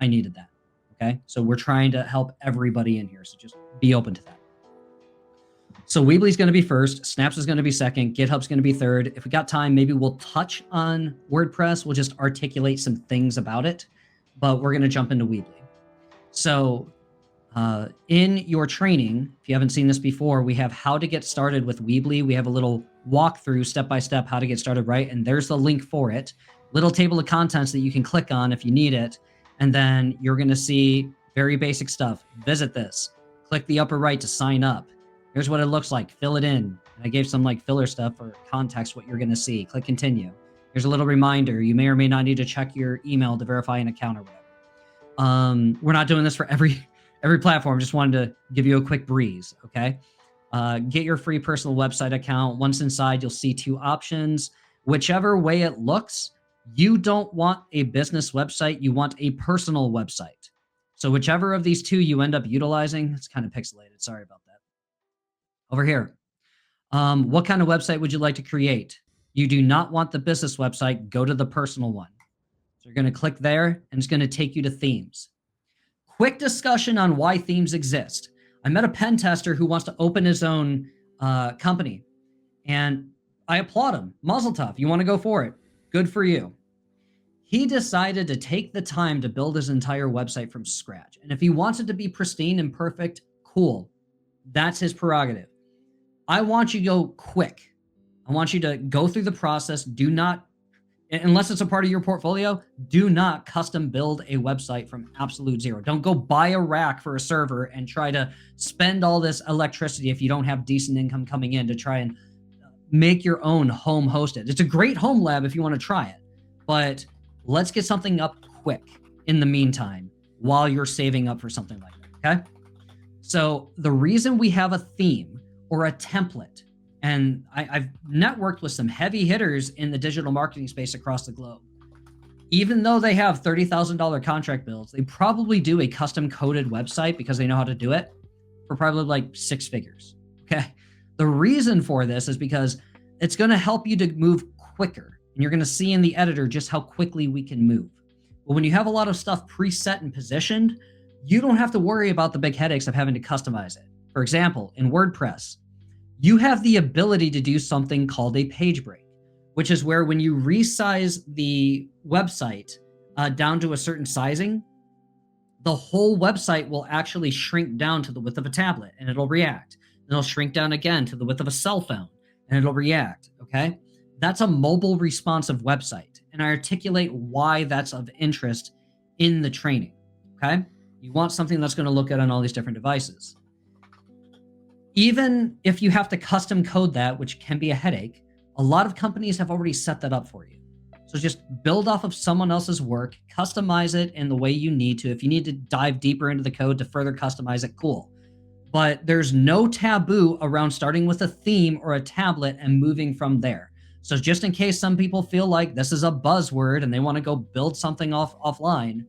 I needed that. Okay, so we're trying to help everybody in here. So just be open to that. So Weebly's going to be first, Snaps is going to be second, GitHub's going to be third. If we got time, maybe we'll touch on WordPress. We'll just articulate some things about it, but we're going to jump into Weebly. So in your training, if you haven't seen this before, we have how to get started with Weebly. We have a little walkthrough step-by-step how to get started, right? And there's the link for it. Little table of contents that you can click on if you need it. And then you're going to see very basic stuff. Visit this. Click the upper right to sign up. Here's what it looks like. Fill it in. And I gave some like filler stuff for context, what you're going to see. Click continue. Here's a little reminder. You may or may not need to check your email to verify an account or whatever. We're not doing this for every platform. Just wanted to give you a quick breeze, okay? Get your free personal website account. Once inside, you'll see 2 options. Whichever way it looks, you don't want a business website. You want a personal website. So whichever of these 2 you end up utilizing, it's kind of pixelated. Sorry about that. Over here, what kind of website would you like to create? You do not want the business website. Go to the personal one. So you're going to click there, and it's going to take you to themes. Quick discussion on why themes exist. I met a pen tester who wants to open his own company, and I applaud him. Mazel tov. You want to go for it. Good for you. He decided to take the time to build his entire website from scratch. And if he wants it to be pristine and perfect, cool. That's his prerogative. I want you to go quick. I want you to go through the process. Do not, unless it's a part of your portfolio, do not custom build a website from absolute zero. Don't go buy a rack for a server and try to spend all this electricity if you don't have decent income coming in to try and make your own home hosted. It's a great home lab if you want to try it, but let's get something up quick in the meantime while you're saving up for something like that, okay? So the reason we have a theme or a template, and I've networked with some heavy hitters in the digital marketing space across the globe. Even though they have $30,000 contract bills, they probably do a custom coded website because they know how to do it for probably like 6 figures, okay? The reason for this is because it's going to help you to move quicker. And you're going to see in the editor just how quickly we can move. But when you have a lot of stuff preset and positioned, you don't have to worry about the big headaches of having to customize it. For example, in WordPress, you have the ability to do something called a page break, which is where when you resize the website down to a certain sizing, the whole website will actually shrink down to the width of a tablet and it'll react. And it'll shrink down again to the width of a cell phone and it'll react, okay? That's a mobile responsive website. And I articulate why that's of interest in the training, okay? You want something that's going to look good on all these different devices. Even if you have to custom code that, which can be a headache, a lot of companies have already set that up for you. So just build off of someone else's work, customize it in the way you need to. If you need to dive deeper into the code to further customize it, cool. But there's no taboo around starting with a theme or a tablet and moving from there. So just in case some people feel like this is a buzzword and they want to go build something offline,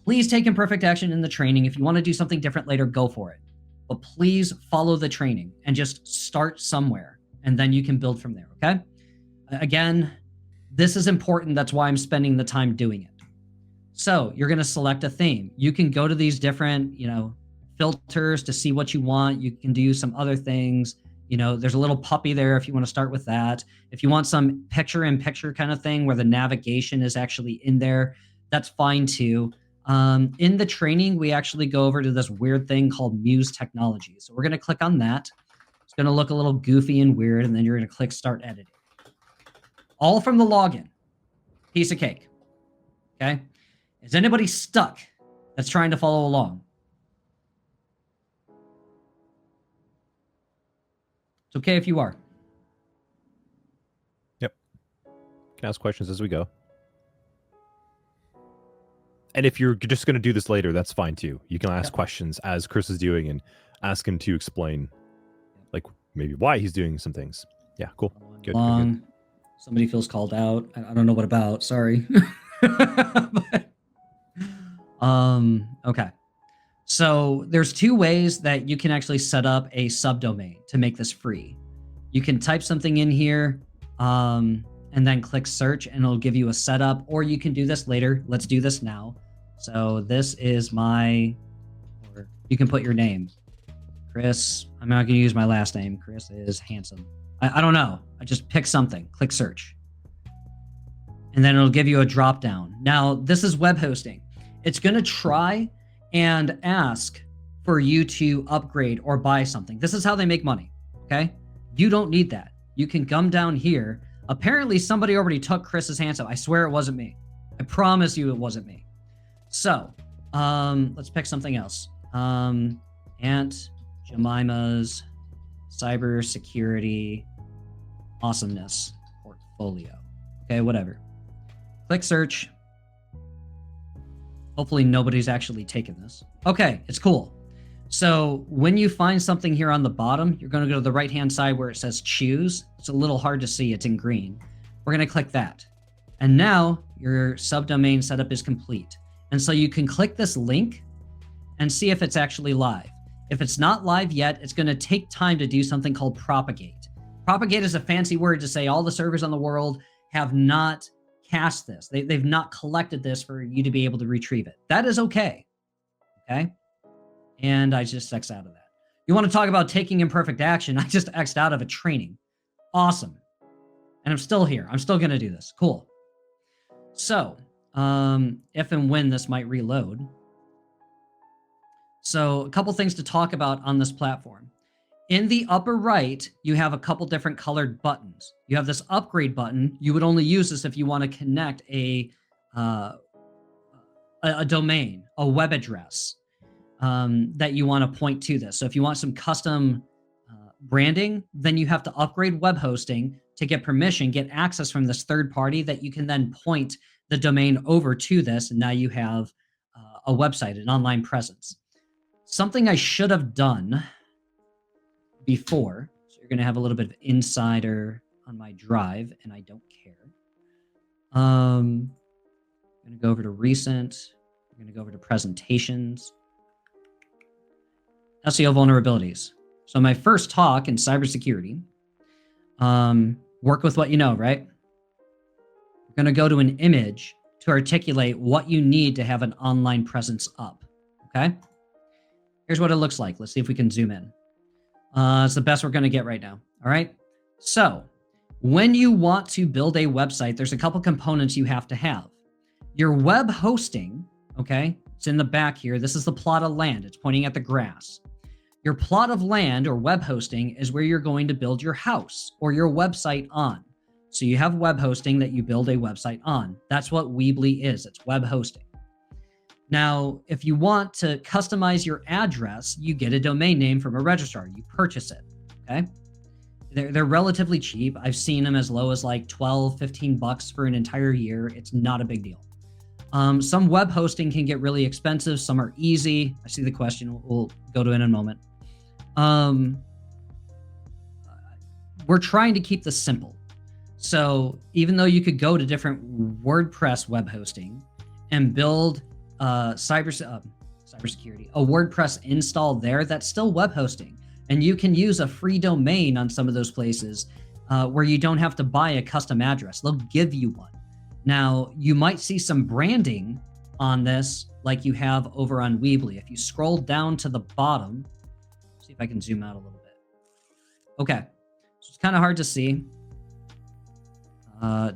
please take imperfect action in the training. If you want to do something different later, go for it. But please follow the training and just start somewhere and then you can build from there, okay? Again, this is important. That's why I'm spending the time doing it. So you're going to select a theme. You can go to these different, filters to see what you want. You can do some other things. There's a little puppy there if you want to start with that. If you want some picture-in-picture kind of thing where the navigation is actually in there, that's fine too. In the training, we actually go over to this weird thing called Muse Technology. So we're going to click on that. It's going to look a little goofy and weird, and then you're going to click Start Editing. All from the login. Piece of cake. Okay. Is anybody stuck that's trying to follow along? It's okay if you are. Yep. You can ask questions as we go. And if you're just going to do this later, that's fine too. You can ask questions as Chris is doing and ask him to explain, like, maybe why he's doing some things. Yeah, cool. Good. Somebody feels called out. I don't know what about. Sorry. But, okay. So there's two ways that you can actually set up a subdomain to make this free. You can type something in here and then click search and it'll give you a setup, or you can do this later. Let's do this now. So this is my, or you can put your name. Chris, I'm not going to use my last name. Chris is handsome. I don't know. I just pick something, click search. And then it'll give you a drop down. Now, this is web hosting. It's going to try and ask for you to upgrade or buy something. This is how they make money, okay? You don't need that. You can come down here. Apparently, somebody already took Chris's handsome. I swear it wasn't me. I promise you it wasn't me. So, let's pick something else. Aunt Jemima's Cybersecurity Awesomeness Portfolio. Okay, whatever. Click search. Hopefully nobody's actually taken this. Okay, it's cool. So when you find something here on the bottom, you're going to go to the right-hand side where it says choose. It's a little hard to see. It's in green. We're going to click that. And now your subdomain setup is complete. And so you can click this link and see if it's actually live. If it's not live yet, it's going to take time to do something called propagate. Propagate is a fancy word to say all the servers on the world have not cached this. They've not collected this for you to be able to retrieve it. That is okay. Okay. And I just X'd out of that. You want to talk about taking imperfect action? I just X'd out of a training. Awesome. And I'm still here. I'm still going to do this. Cool. So, if and when this might reload. So a couple things to talk about on this platform. In the upper right, you have a couple different colored buttons. You have this upgrade button. You would only use this if you want to connect a domain, a web address that you want to point to this. So if you want some custom branding, then you have to upgrade web hosting to get permission, get access from this third party that you can then point the domain over to this. And now you have a website, an online presence. Something I should have done before. So you're going to have a little bit of insider on my drive, and I don't care. I'm going to go over to recent. We're going to go over to presentations. SEO vulnerabilities. So my first talk in cybersecurity, work with what you know, right? We're going to go to an image to articulate what you need to have an online presence up, okay? Here's what it looks like. Let's see if we can zoom in. It's the best we're going to get right now. All right. So when you want to build a website, there's a couple components you have to have. Your web hosting, okay, it's in the back here. This is the plot of land. It's pointing at the grass. Your plot of land or web hosting is where you're going to build your house or your website on. So you have web hosting that you build a website on. That's what Weebly is. It's web hosting. Now, if you want to customize your address, you get a domain name from a registrar. You purchase it, okay? They're relatively cheap. I've seen them as low as like 12, 15 bucks for an entire year. It's not a big deal. Some web hosting can get really expensive. Some are easy. I see the question. We'll go to it in a moment. We're trying to keep this simple. So even though you could go to different WordPress web hosting and build cybersecurity, a WordPress install there, that's still web hosting. And you can use a free domain on some of those places where you don't have to buy a custom address. They'll give you one. Now, you might see some branding on this like you have over on Weebly. If you scroll down to the bottom, see if I can zoom out a little bit. Okay, so it's kind of hard to see.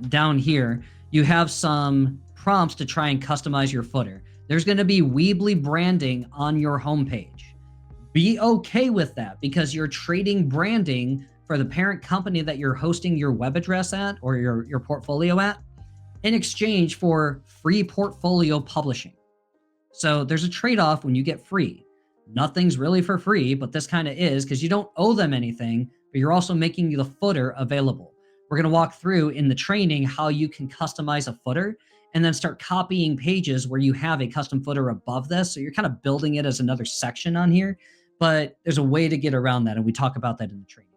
Down here, you have some prompts to try and customize your footer. There's going to be Weebly branding on your homepage. Be okay with that because you're trading branding for the parent company that you're hosting your web address at or your portfolio at in exchange for free portfolio publishing. So there's a trade-off when you get free. Nothing's really for free, but this kind of is because you don't owe them anything, but you're also making the footer available. We're going to walk through in the training how you can customize a footer and then start copying pages where you have a custom footer above this. So you're kind of building it as another section on here, but there's a way to get around that. And we talk about that in the training.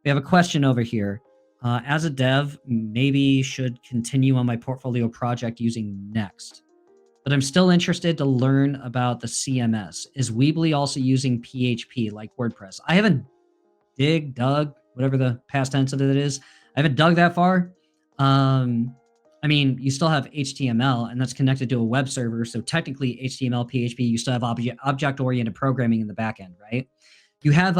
We have a question over here. As a dev, maybe should continue on my portfolio project using Next, but I'm still interested to learn about the CMS. Is Weebly also using PHP like WordPress? I haven't dug, whatever the past tense of it is. I haven't dug that far. I mean, you still have HTML, and that's connected to a web server. So technically HTML, PHP, you still have object-oriented programming in the backend, right? You have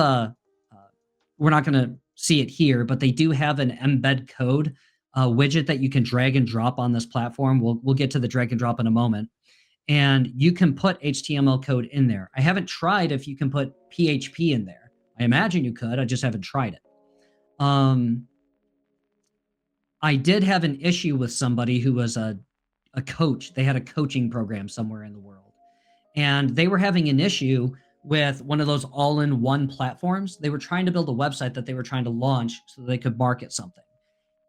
we're not going to see it here, but they do have an embed code widget that you can drag and drop on this platform. We'll get to the drag and drop in a moment. And you can put HTML code in there. I haven't tried if you can put PHP in there. I imagine you could. I just haven't tried it. I did have an issue with somebody who was a coach. They had a coaching program somewhere in the world. And they were having an issue with one of those all-in-one platforms. They were trying to build a website that they were trying to launch so they could market something.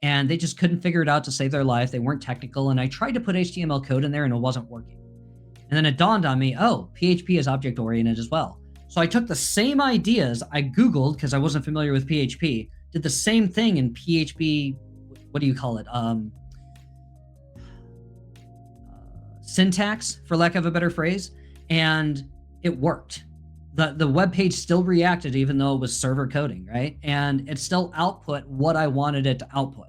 And they just couldn't figure it out to save their life. They weren't technical. And I tried to put HTML code in there and it wasn't working. And then it dawned on me, oh, PHP is object-oriented as well. So I took the same ideas, I Googled, because I wasn't familiar with PHP, did the same thing in PHP, what do you call it? Syntax, for lack of a better phrase. And it worked. The web page still reacted even though it was server coding, right? And it still output what I wanted it to output.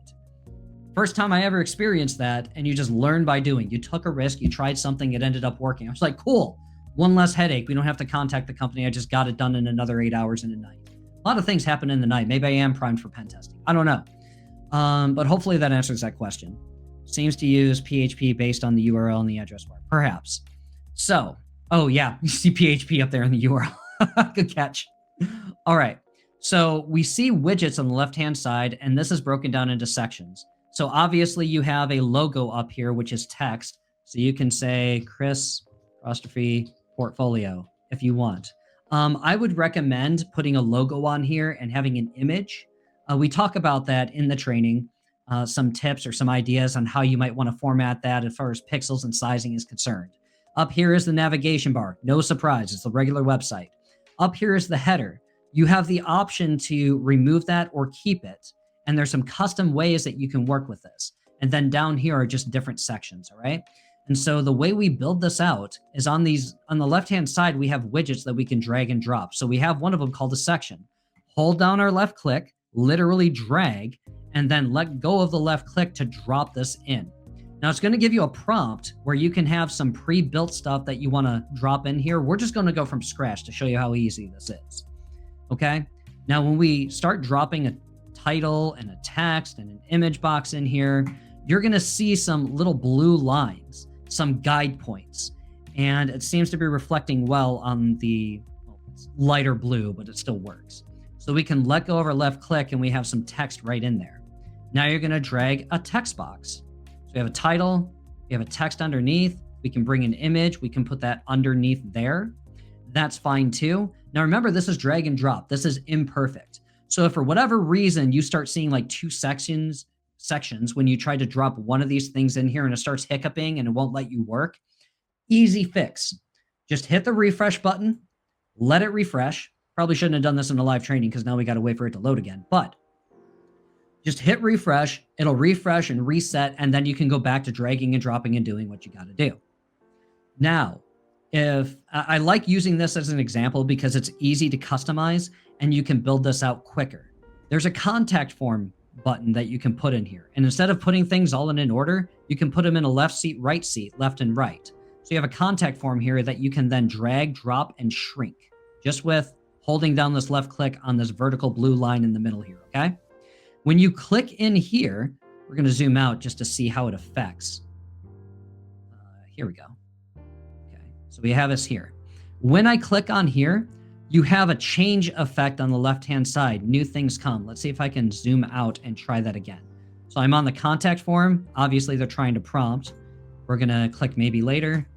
First time I ever experienced that, and you just learn by doing. You took a risk, you tried something, it ended up working. I was like, cool, one less headache. We don't have to contact the company. I just got it done in another 8 hours in a night. A lot of things happen in the night. Maybe I am primed for pen testing. I don't know. But hopefully that answers that question. Seems to use PHP based on the URL and the address bar. Perhaps. So, oh yeah, you see PHP up there in the URL. Good catch. All right. So we see widgets on the left-hand side, and this is broken down into sections. So obviously you have a logo up here, which is text. So you can say Chris apostrophe portfolio if you want. I would recommend putting a logo on here and having an image. We talk about that in the training, some tips or some ideas on how you might want to format that as far as pixels and sizing is concerned. Up here is the navigation bar. No surprise, it's the regular website. Up here is the header. You have the option to remove that or keep it. And there's some custom ways that you can work with this. And then down here are just different sections, all right? And so the way we build this out is on the left-hand side, we have widgets that we can drag and drop. So we have one of them called a section. Hold down our left click, literally drag, and then let go of the left click to drop this in. Now it's going to give you a prompt where you can have some pre-built stuff that you want to drop in here. We're just going to go from scratch to show you how easy this is. Okay. Now, when we start dropping a title and a text and an image box in here, you're going to see some little blue lines, some guide points, and it seems to be reflecting well on the lighter blue, but it still works. So we can let go of our left click and we have some text right in there. Now you're going to drag a text box. So we have a title, we have a text underneath, we can bring an image, we can put that underneath there. That's fine too. Now remember, this is drag and drop. This is imperfect. So if for whatever reason you start seeing like two sections when you try to drop one of these things in here and it starts hiccuping and it won't let you work, easy fix. Just hit the refresh button, let it refresh. Probably shouldn't have done this in a live training because now we got to wait for it to load again. But just hit refresh, it'll refresh and reset, and then you can go back to dragging and dropping and doing what you got to do. Now, if I like using this as an example because it's easy to customize and you can build this out quicker. There's a contact form button that you can put in here. And instead of putting things all in an order, you can put them in a left seat, left and right. So you have a contact form here that you can then drag, drop, and shrink just with holding down this left click on this vertical blue line in the middle here, okay? When you click in here, we're going to zoom out just to see how it affects. Here we go. Okay, so we have this here. When I click on here, you have a change effect on the left-hand side. New things come. Let's see if I can zoom out and try that again. So I'm on the contact form. Obviously, they're trying to prompt. We're going to click maybe later.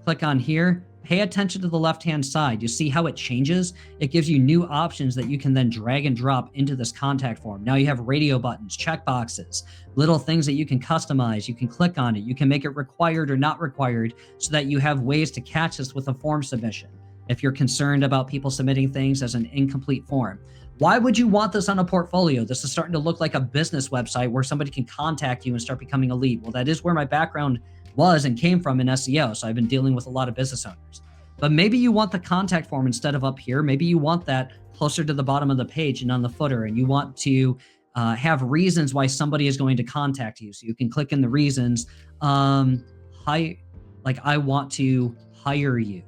Click on here. Pay attention to the left-hand side. You see how it changes? It gives you new options that you can then drag and drop into this contact form. Now you have radio buttons, checkboxes, little things that you can customize. You can click on it. You can make it required or not required so that you have ways to catch this with a form submission. If you're concerned about people submitting things as an incomplete form. Why would you want this on a portfolio? This is starting to look like a business website where somebody can contact you and start becoming a lead. Well, that is where my background was and came from in SEO. So I've been dealing with a lot of business owners. But maybe you want the contact form instead of up here. Maybe you want that closer to the bottom of the page and on the footer, and you want to have reasons why somebody is going to contact you. So you can click in the reasons, like I want to hire you,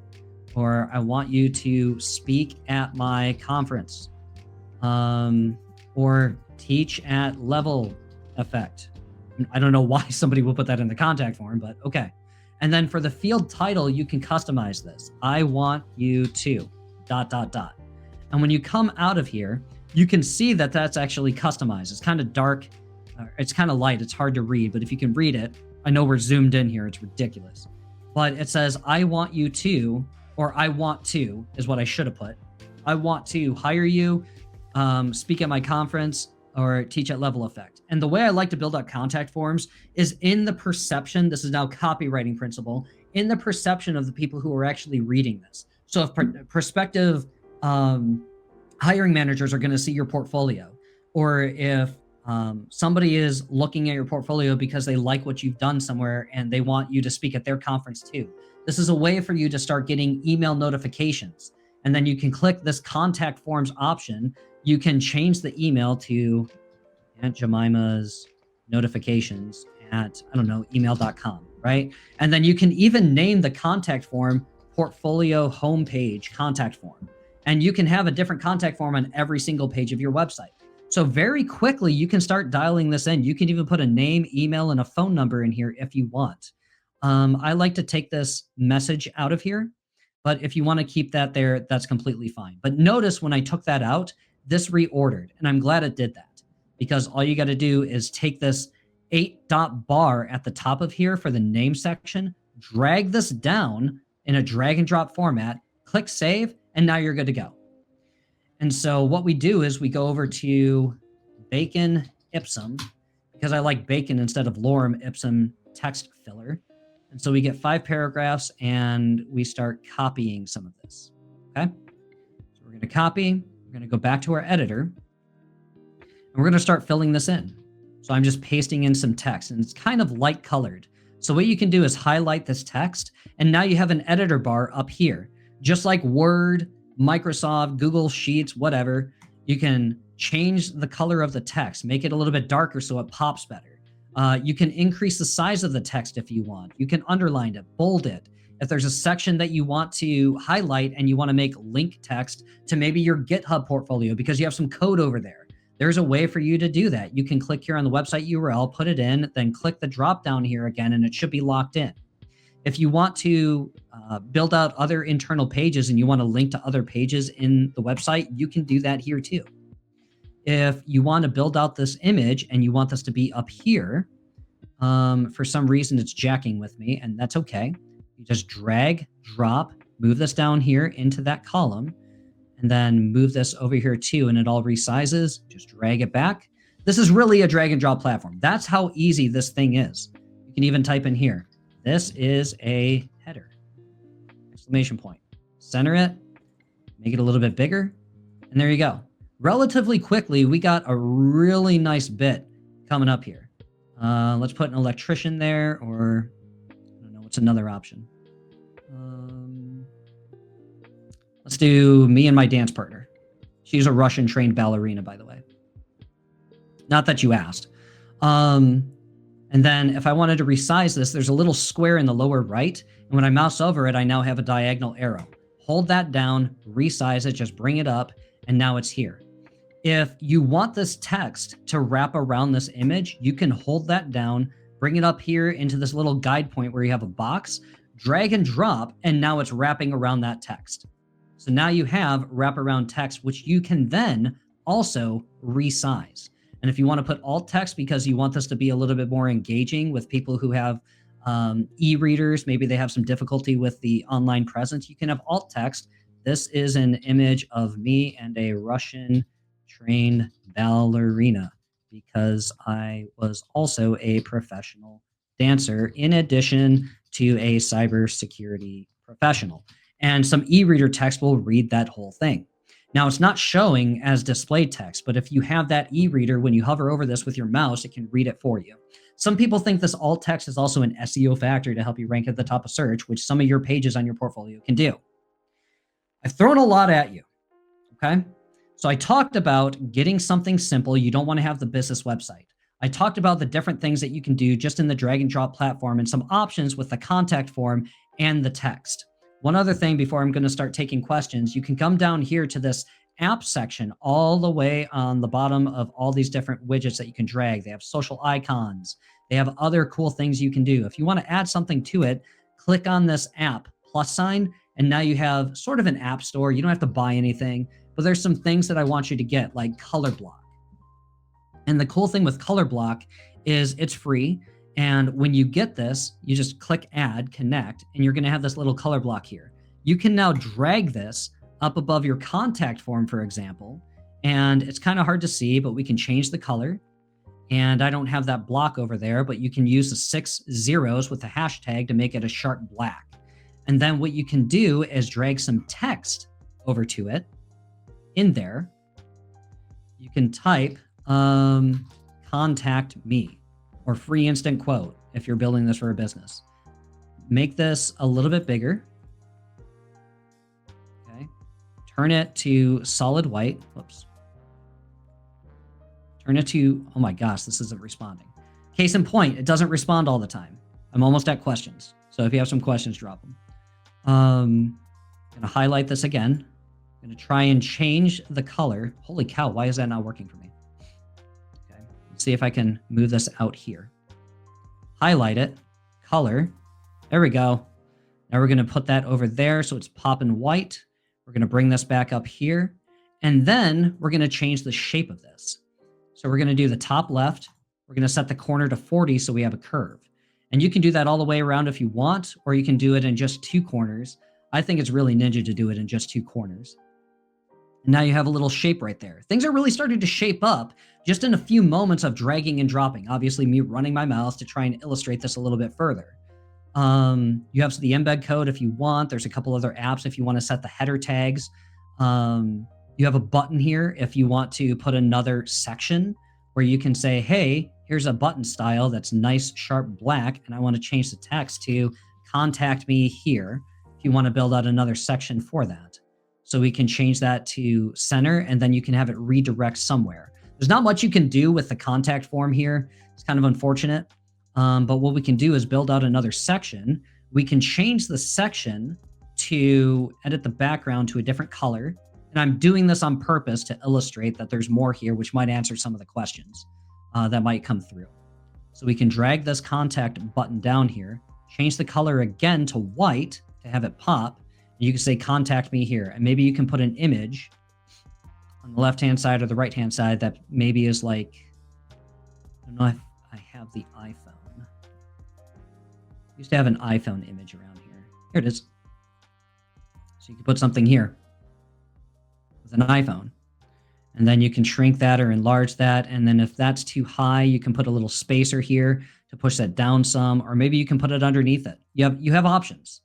or I want you to speak at my conference, or teach at level effect. I don't know why somebody will put that in the contact form, but okay. And then for the field title, you can customize this. I want you to ... And when you come out of here, you can see that that's actually customized. It's kind of dark. It's kind of light. It's hard to read, but if you can read it, I know we're zoomed in here. It's ridiculous. But it says, I want you to, or I want to is what I should have put. I want to hire you, speak at my conference, or teach at level effect. And the way I like to build out contact forms is in the perception, this is now copywriting principle, in the perception of the people who are actually reading this. So if prospective hiring managers are going to see your portfolio, or if somebody is looking at your portfolio because they like what you've done somewhere and they want you to speak at their conference too. This is a way for you to start getting email notifications. And then you can click this contact forms option. You can change the email to Aunt Jemima's notifications at, I don't know, email.com, right? And then you can even name the contact form portfolio homepage contact form. And you can have a different contact form on every single page of your website. So very quickly, you can start dialing this in. You can even put a name, email, and a phone number in here if you want. I like to take this message out of here, but if you want to keep that there, that's completely fine. But notice when I took that out, this reordered, and I'm glad it did that, because all you got to do is take this 8-dot bar at the top of here for the name section, drag this down in a drag and drop format, click save, and now you're good to go. And so what we do is we go over to Bacon Ipsum, because I like bacon instead of lorem ipsum text filler. And so we get 5 paragraphs and we start copying some of this. Okay. So we're going to copy. We're going to go back to our editor and we're going to start filling this in. So I'm just pasting in some text and it's kind of light colored. So what you can do is highlight this text and now you have an editor bar up here, just like Word, Microsoft, Google Sheets, whatever. You can change the color of the text, make it a little bit darker so it pops better. You can increase the size of the text if you want. You can underline it, bold it. If there's a section that you want to highlight and you want to make link text to maybe your GitHub portfolio because you have some code over there, there's a way for you to do that. You can click here on the website URL, put it in, then click the drop down here again, and it should be locked in. If you want to build out other internal pages and you want to link to other pages in the website, you can do that here too. If you want to build out this image and you want this to be up here, for some reason it's jacking with me, and that's okay. You just drag, drop, move this down here into that column, and then move this over here too, and it all resizes. Just drag it back. This is really a drag and drop platform. That's how easy this thing is. You can even type in here, this is a header, exclamation point. Center it, make it a little bit bigger, and there you go. Relatively quickly, we got a really nice bit coming up here. Let's put an electrician there, or I don't know, what's another option? Let's do me and my dance partner. She's a Russian trained ballerina, by the way. Not that you asked. And then if I wanted to resize this, there's a little square in the lower right. And when I mouse over it, I now have a diagonal arrow. Hold that down, resize it, just bring it up, and now it's here. If you want this text to wrap around this image, you can hold that down, bring it up here into this little guide point where you have a box, drag and drop, and now it's wrapping around that text. So now you have wraparound text, which you can then also resize. And if you want to put alt text because you want this to be a little bit more engaging with people who have e-readers, maybe they have some difficulty with the online presence, you can have alt text. This is an image of me and a Russian trained ballerina because I was also a professional dancer in addition to a cybersecurity professional. And some e-reader text will read that whole thing. Now, it's not showing as display text, but if you have that e-reader, when you hover over this with your mouse, it can read it for you. Some people think this alt text is also an SEO factor to help you rank at the top of search, which some of your pages on your portfolio can do. I've thrown a lot at you, okay? So I talked about getting something simple. You don't want to have the business website. I talked about the different things that you can do just in the drag and drop platform and some options with the contact form and the text. One other thing before I'm going to start taking questions, you can come down here to this app section all the way on the bottom of all these different widgets that you can drag. They have social icons. They have other cool things you can do. If you want to add something to it, click on this app plus sign, and now you have sort of an app store. You don't have to buy anything, but there's some things that I want you to get, like color block. And the cool thing with color block is it's free. And when you get this, you just click add, connect, and you're going to have this little color block here. You can now drag this up above your contact form, for example, and it's kind of hard to see, but we can change the color. And I don't have that block over there, but you can use the 6 zeros with the hashtag to make it a sharp black. And then what you can do is drag some text over to it in there. You can type contact me or free instant quote if you're building this for a business. Make this a little bit bigger. Okay. Turn it to solid white. Whoops. Turn it to, oh my gosh, this isn't responding. Case in point, it doesn't respond all the time. I'm almost at questions. So if you have some questions, drop them. I'm going to highlight this again. I'm going to try and change the color. Holy cow, why is that not working for me? Okay, let's see if I can move this out here. Highlight it, color. There we go. Now we're going to put that over there so it's popping white. We're going to bring this back up here. And then we're going to change the shape of this. So we're going to do the top left. We're going to set the corner to 40 so we have a curve. And you can do that all the way around if you want, or you can do it in just 2 corners. I think it's really ninja to do it in just 2 corners. And now you have a little shape right there. Things are really starting to shape up just in a few moments of dragging and dropping. Obviously, me running my mouse to try and illustrate this a little bit further. You have the embed code if you want. There's a couple other apps if you want to set the header tags. You have a button here if you want to put another section where you can say, hey, here's a button style that's nice, sharp black, and I want to change the text to contact me here if you want to build out another section for that. So we can change that to center, and then you can have it redirect somewhere. There's not much you can do with the contact form here. It's kind of unfortunate. But what we can do is build out another section. We can change the section to edit the background to a different color. And I'm doing this on purpose to illustrate that there's more here, which might answer some of the questions that might come through. So we can drag this contact button down here, change the color again to white to have it pop. You can say contact me here, and maybe you can put an image on the left-hand side or the right-hand side that maybe is like, I don't know if I have the iPhone. I used to have an iPhone image around here. Here it is. So you can put something here with an iPhone, and then you can shrink that or enlarge that. And then if that's too high, you can put a little spacer here to push that down some, or maybe you can put it underneath it. You have options,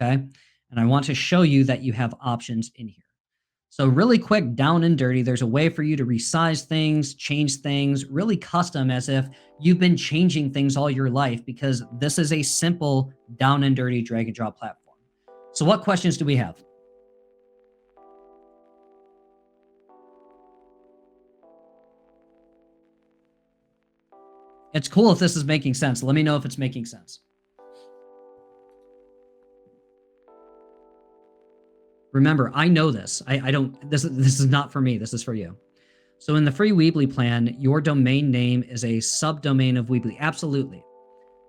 okay? And I want to show you that you have options in here. So really quick, down and dirty, there's a way for you to resize things, change things, really custom as if you've been changing things all your life, because this is a simple down and dirty drag and drop platform. So what questions do we have? It's cool if this is making sense. Let me know if it's making sense. Remember, I know this. I don't, this is not for me. This is for you. So in the free Weebly plan, your domain name is a subdomain of Weebly. Absolutely.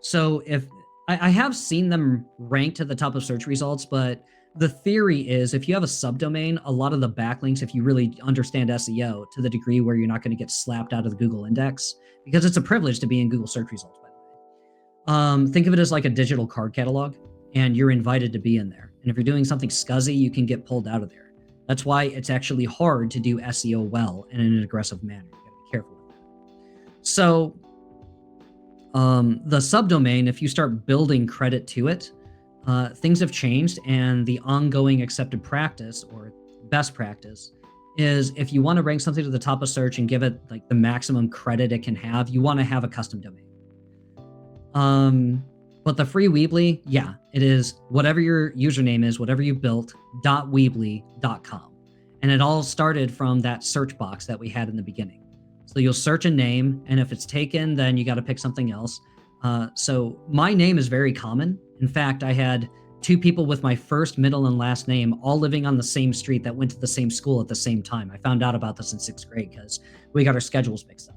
So if I have seen them ranked to the top of search results, but The theory is if you have a subdomain, a lot of the backlinks, if you really understand SEO to the degree where you're not going to get slapped out of the Google index, because it's a privilege to be in Google search results, by the way. Think of it as like a digital card catalog, and you're invited to be in there. And if you're doing something scuzzy, you can get pulled out of there. That's why it's actually hard to do SEO well and in an aggressive manner. You gotta be careful with that. So the subdomain, if you start building credit to it, things have changed, and the ongoing accepted practice or best practice is if you want to rank something to the top of search and give it like the maximum credit it can have, you want to have a custom domain. But the free Weebly, yeah, it is whatever your username is, whatever you built, .weebly.com. And it all started from that search box that we had in the beginning. So you'll search a name, and if it's taken, then you got to pick something else. So my name is very common. In fact, I had 2 people with my first, middle, and last name all living on the same street that went to the same school at the same time. I found out about this in 6th grade because we got our schedules mixed up.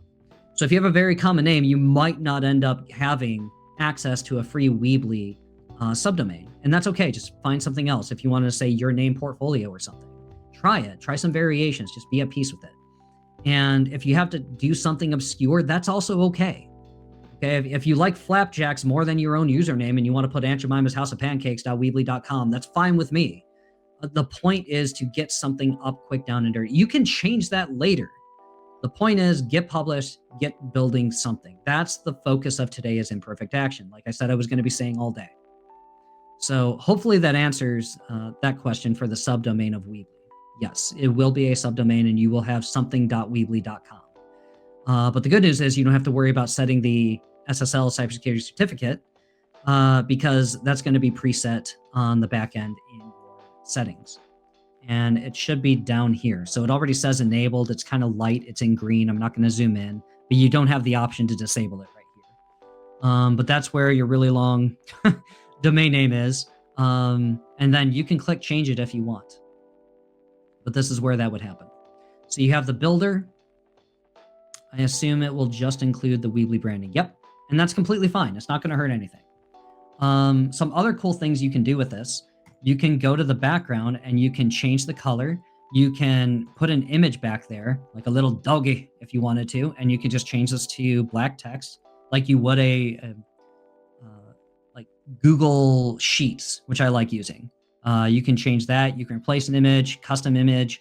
So if you have a very common name, you might not end up having access to a free Weebly subdomain. And that's okay. Just find something else. If you want to say your name portfolio or something, try it. Try some variations. Just be at peace with it. And if you have to do something obscure, that's also okay. Okay, if you like flapjacks more than your own username and you want to put Aunt Jemima's House of Pancakes.weebly.com, that's fine with me. The point is to get something up quick, down, and dirty. You can change that later. The point is get published, get building something. That's the focus of today is imperfect action. Like I said, I was going to be saying all day. So hopefully that answers that question for the subdomain of Weebly. Yes, it will be a subdomain and you will have something.weebly.com. But the good news is you don't have to worry about setting the SSL cybersecurity certificate because that's going to be preset on the back end in your settings. And it should be down here. So it already says enabled. It's kind of light. It's in green. I'm not going to zoom in, but you don't have the option to disable it right here. But that's where your really long domain name is. And then you can click change it if you want. But this is where that would happen. So you have the builder. I assume it will just include the Weebly branding. Yep. And that's completely fine. It's not going to hurt anything. Some other cool things you can do with this. You can go to the background and you can change the color. You can put an image back there, like a little doggy if you wanted to, and you can just change this to black text like you would like Google Sheets, which I like using. You can change that. You can replace an image, custom image.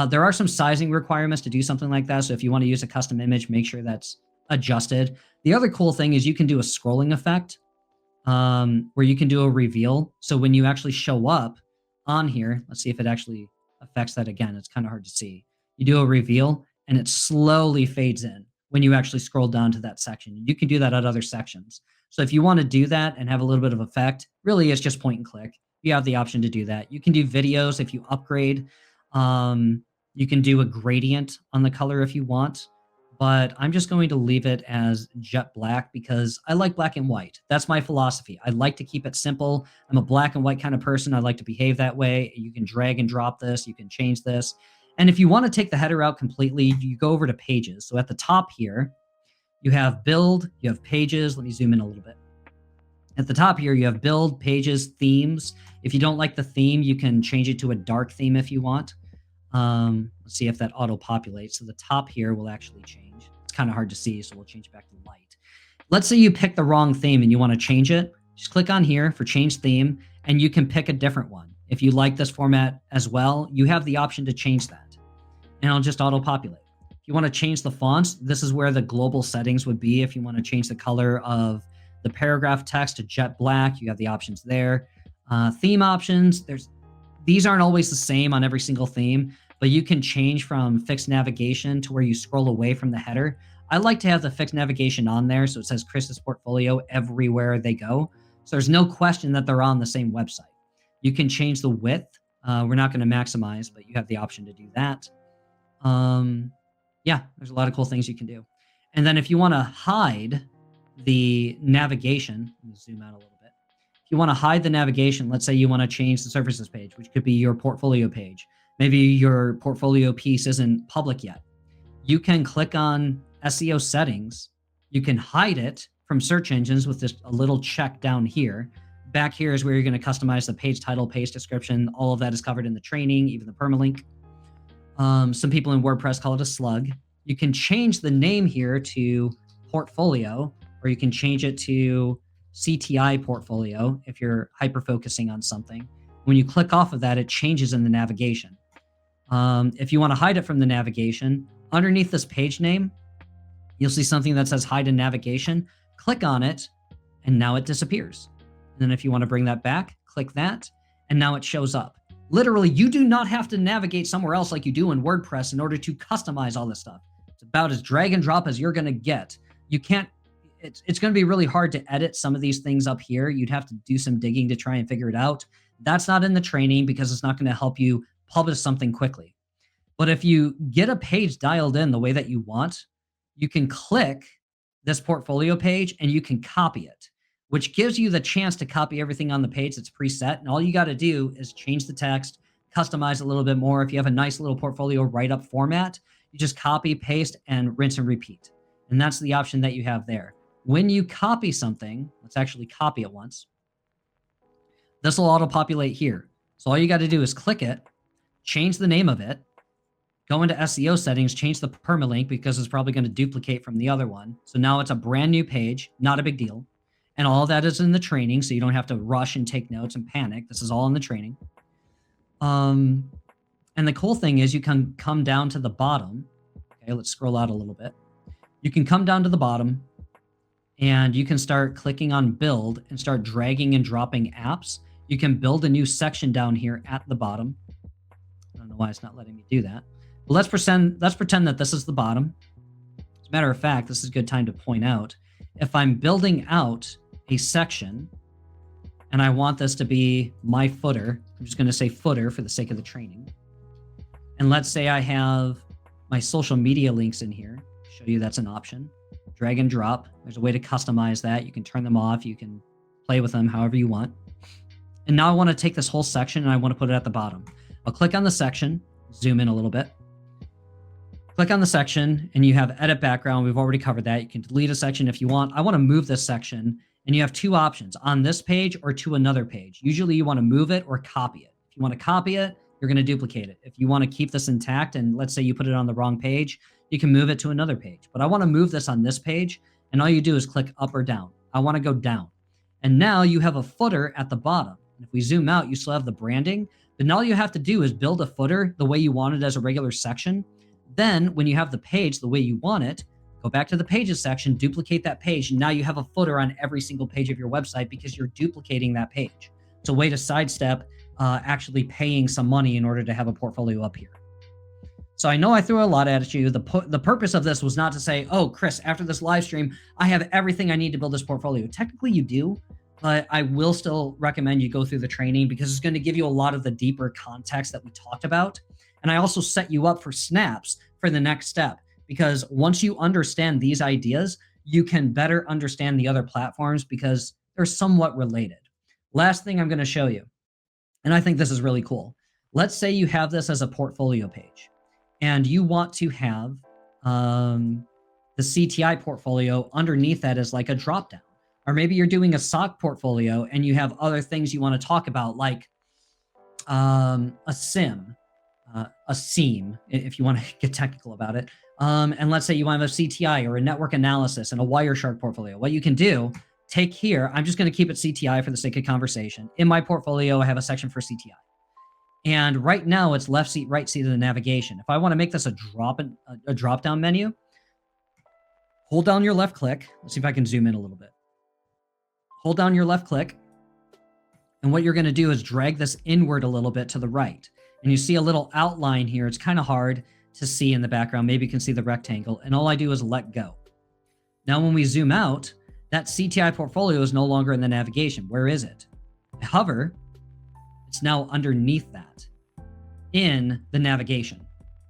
There are some sizing requirements to do something like that. So if you want to use a custom image, make sure that's adjusted. The other cool thing is you can do a scrolling effect where you can do a reveal. So when you actually show up on here, let's see if it actually affects that again. It's kind of hard to see. You do a reveal and it slowly fades in when you actually scroll down to that section. You can do that at other sections. So if you want to do that and have a little bit of effect, really it's just point and click. You have the option to do that. You can do videos if you upgrade. You can do a gradient on the color if you want, but I'm just going to leave it as jet black because I like black and white. That's my philosophy. I like to keep it simple. I'm a black and white kind of person. I like to behave that way. You can drag and drop this. You can change this. And if you want to take the header out completely, you go over to pages. So at the top here, you have build, you have pages. Let me zoom in a little bit. At the top here, you have build, pages, themes. If you don't like the theme, you can change it to a dark theme if you want. Let's see if that auto-populates. So the top here will actually change. It's kind of hard to see, so we'll change it back to light. Let's say you pick the wrong theme and you want to change it. Just click on here for change theme, and you can pick a different one. If you like this format as well, you have the option to change that, and it'll just auto-populate. If you want to change the fonts, this is where the global settings would be. If you want to change the color of the paragraph text to jet black, you have the options there. Theme options, these aren't always the same on every single theme, but you can change from fixed navigation to where you scroll away from the header. I like to have the fixed navigation on there, so it says Chris's portfolio everywhere they go. So there's no question that they're on the same website. You can change the width. We're not going to maximize, but you have the option to do that. Yeah, there's a lot of cool things you can do. And then if you want to hide the navigation, let me zoom out a little bit. If you want to hide the navigation, let's say you want to change the services page, which could be your portfolio page. Maybe your portfolio piece isn't public yet. You can click on SEO settings. You can hide it from search engines with just a little check down here. Back here is where you're going to customize the page title, page description. All of that is covered in the training, even the permalink. Some people in WordPress call it a slug. You can change the name here to portfolio, or you can change it to CTI portfolio if you're hyper-focusing on something. When you click off of that, it changes in the navigation. If you want to hide it from the navigation, underneath this page name, you'll see something that says hide in navigation. Click on it, and now it disappears. And then if you want to bring that back, click that, and now it shows up. Literally, you do not have to navigate somewhere else like you do in WordPress in order to customize all this stuff. It's about as drag and drop as you're going to get. You can't, it's going to be really hard to edit some of these things up here. You'd have to do some digging to try and figure it out. That's not in the training because it's not going to help you publish something quickly. But if you get a page dialed in the way that you want, you can click this portfolio page and you can copy it, which gives you the chance to copy everything on the page that's preset. And all you got to do is change the text, customize a little bit more. If you have a nice little portfolio write-up format, you just copy, paste, and rinse and repeat. And that's the option that you have there. When you copy something, let's actually copy it once. This will auto-populate here. So all you got to do is click it, change the name of it, go into SEO settings, change the permalink because it's probably going to duplicate from the other one. So now it's a brand new page, not a big deal. And all that is in the training, so you don't have to rush and take notes and panic. This is all in the training. And the cool thing is you can come down to the bottom. Okay, let's scroll out a little bit. You can come down to the bottom, and you can start clicking on build and start dragging and dropping apps. You can build a new section down here at the bottom. I don't know why it's not letting me do that. But let's pretend that this is the bottom. As a matter of fact, this is a good time to point out, if I'm building out a section and I want this to be my footer, I'm just going to say footer for the sake of the training. And let's say I have my social media links in here. Show you that's an option. Drag and drop. There's a way to customize that. You can turn them off. You can play with them however you want. And now I want to take this whole section and I want to put it at the bottom. I'll click on the section, zoom in a little bit. Click on the section and you have edit background. We've already covered that. You can delete a section if you want. I want to move this section and you have two options, on this page or to another page. Usually you want to move it or copy it. If you want to copy it, you're going to duplicate it. If you want to keep this intact and let's say you put it on the wrong page, you can move it to another page. But I want to move this on this page and all you do is click up or down. I want to go down. And now you have a footer at the bottom. And if we zoom out, you still have the branding, but all you have to do is build a footer the way you want it as a regular section. Then when you have the page the way you want it, go back to the pages section, duplicate that page, and now you have a footer on every single page of your website because you're duplicating that page. It's a way to sidestep actually paying some money in order to have a portfolio up here. So I know I threw a lot at you. The purpose of this was not to say, oh, Chris, after this live stream, I have everything I need to build this portfolio. Technically you do, but I will still recommend you go through the training because it's going to give you a lot of the deeper context that we talked about. And I also set you up for snaps for the next step, because once you understand these ideas, you can better understand the other platforms because they're somewhat related. Last thing I'm going to show you, and I think this is really cool. Let's say you have this as a portfolio page and you want to have the CTI portfolio underneath that as like a dropdown. Or maybe you're doing a SOC portfolio and you have other things you want to talk about, like a SIM, a SIEM, if you want to get technical about it. And let's say you want to have a CTI or a network analysis and a Wireshark portfolio. What you can do, take here, I'm just going to keep it CTI for the sake of conversation. In my portfolio, I have a section for CTI. And right now it's left seat, right seat of the navigation. If I want to make this a drop-down menu, hold down your left click. Let's see if I can zoom in a little bit. Hold down your left click. And what you're going to do is drag this inward a little bit to the right. And you see a little outline here. It's kind of hard to see in the background. Maybe you can see the rectangle. And all I do is let go. Now, when we zoom out, that CTI portfolio is no longer in the navigation. Where is it? I hover. It's now underneath that in the navigation.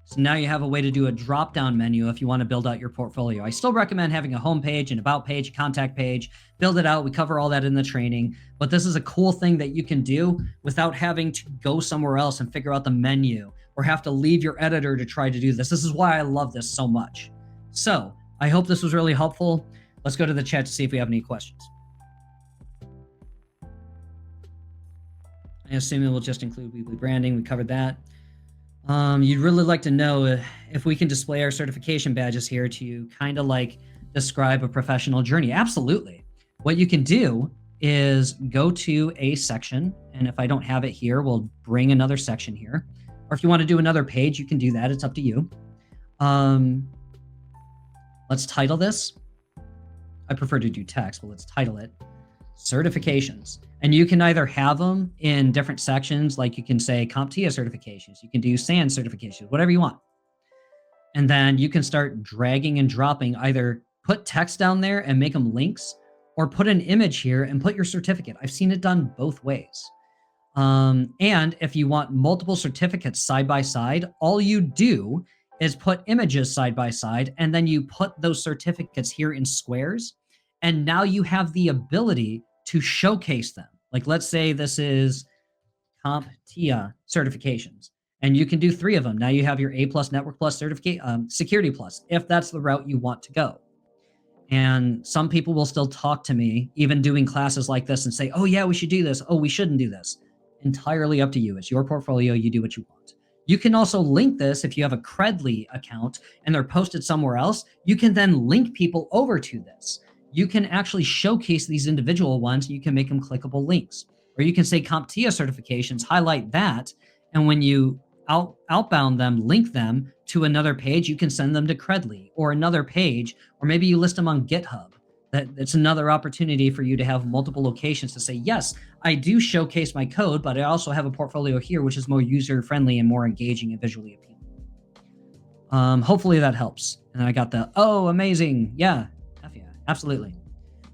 So now you have a way to do a drop-down menu if you want to build out your portfolio. I still recommend having a home page, an about page, a contact page, build it out. We cover all that in the training, but this is a cool thing that you can do without having to go somewhere else and figure out the menu or have to leave your editor to try to do this. This is why I love this so much. So I hope this was really helpful. Let's go to the chat to see if we have any questions. I assume it will just include Weebly branding. We covered that. You'd really like to know if we can display our certification badges here to kind of like describe a professional journey. Absolutely. What you can do is go to a section, and if I don't have it here, we'll bring another section here. Or if you want to do another page, you can do that. It's up to you. Let's title this. I prefer to do text, but let's title it certifications. And you can either have them in different sections, like you can say CompTIA certifications, you can do SANS certifications, whatever you want. And then you can start dragging and dropping, either put text down there and make them links, or put an image here and put your certificate. I've seen it done both ways. And if you want multiple certificates side by side, all you do is put images side by side, and then you put those certificates here in squares. And now you have the ability to showcase them. Like, let's say this is CompTIA certifications, and you can do 3 of them. Now you have your A+ Network Plus certificate, Security Plus, if that's the route you want to go. And some people will still talk to me, even doing classes like this, and say, oh yeah, we should do this. Oh, we shouldn't do this. Entirely up to you. It's your portfolio. You do what you want. You can also link this if you have a Credly account and they're posted somewhere else. You can then link people over to this. You can actually showcase these individual ones. You can make them clickable links. Or you can say CompTIA certifications, highlight that, and when you outbound them, link them to another page, you can send them to Credly or another page, or maybe you list them on GitHub. That's another opportunity for you to have multiple locations to say, yes, I do showcase my code, but I also have a portfolio here, which is more user-friendly and more engaging and visually appealing. Hopefully that helps. And I got the, oh, amazing. Yeah, absolutely.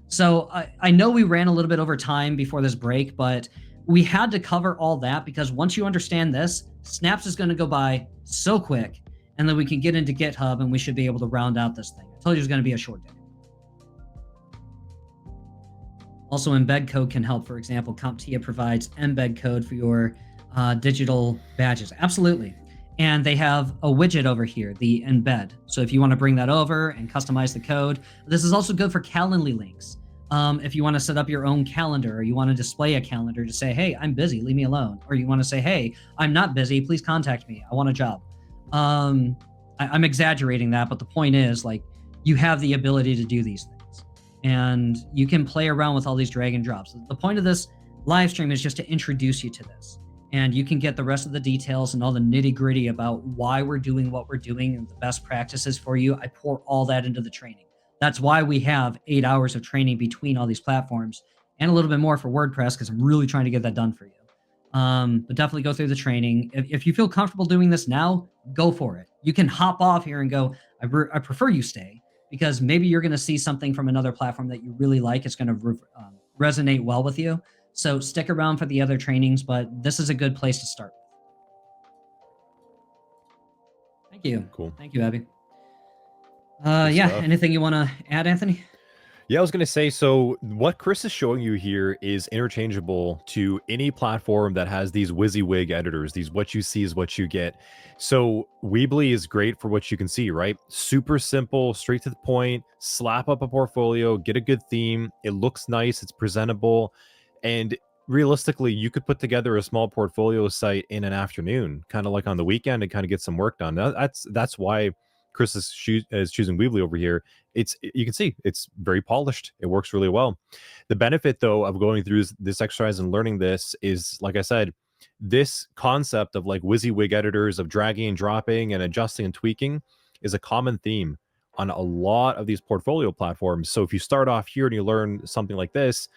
So I know we ran a little bit over time before this break, but we had to cover all that because once you understand this, Snaps is going to go by so quick, and then we can get into GitHub and we should be able to round out this thing. I told you it was going to be a short day. Also, embed code can help. For example, CompTIA provides embed code for your digital badges. Absolutely. And they have a widget over here, the embed. So if you want to bring that over and customize the code, this is also good for Calendly links. If you want to set up your own calendar, or you want to display a calendar to say, hey, I'm busy, leave me alone. Or you want to say, hey, I'm not busy, please contact me, I want a job. I'm exaggerating that, but the point is, like, you have the ability to do these things. And you can play around with all these drag and drops. The point of this live stream is just to introduce you to this. And you can get the rest of the details and all the nitty gritty about why we're doing what we're doing and the best practices for you. I pour all that into the training. That's why we have 8 hours of training between all these platforms, and a little bit more for WordPress, because I'm really trying to get that done for you. But definitely go through the training. If you feel comfortable doing this now, go for it. You can hop off here and go, I prefer you stay, because maybe you're going to see something from another platform that you really like. It's going to resonate well with you. So stick around for the other trainings, but this is a good place to start. Thank you. Cool. Thank you, Abby. Yeah, anything you want to add, Anthony? Yeah, I was going to say, so what Chris is showing you here is interchangeable to any platform that has these WYSIWYG editors, these what you see is what you get. So Weebly is great for what you can see, right? Super simple, straight to the point, slap up a portfolio, get a good theme. It looks nice, it's presentable. And realistically, you could put together a small portfolio site in an afternoon, kind of like on the weekend, and kind of get some work done. That's why Chris is choosing Weebly over here. You can see it's very polished. It works really well. The benefit, though, of going through this exercise and learning this is, like I said, this concept of like WYSIWYG editors, of dragging and dropping and adjusting and tweaking, is a common theme on a lot of these portfolio platforms. So if you start off here and you learn something like this,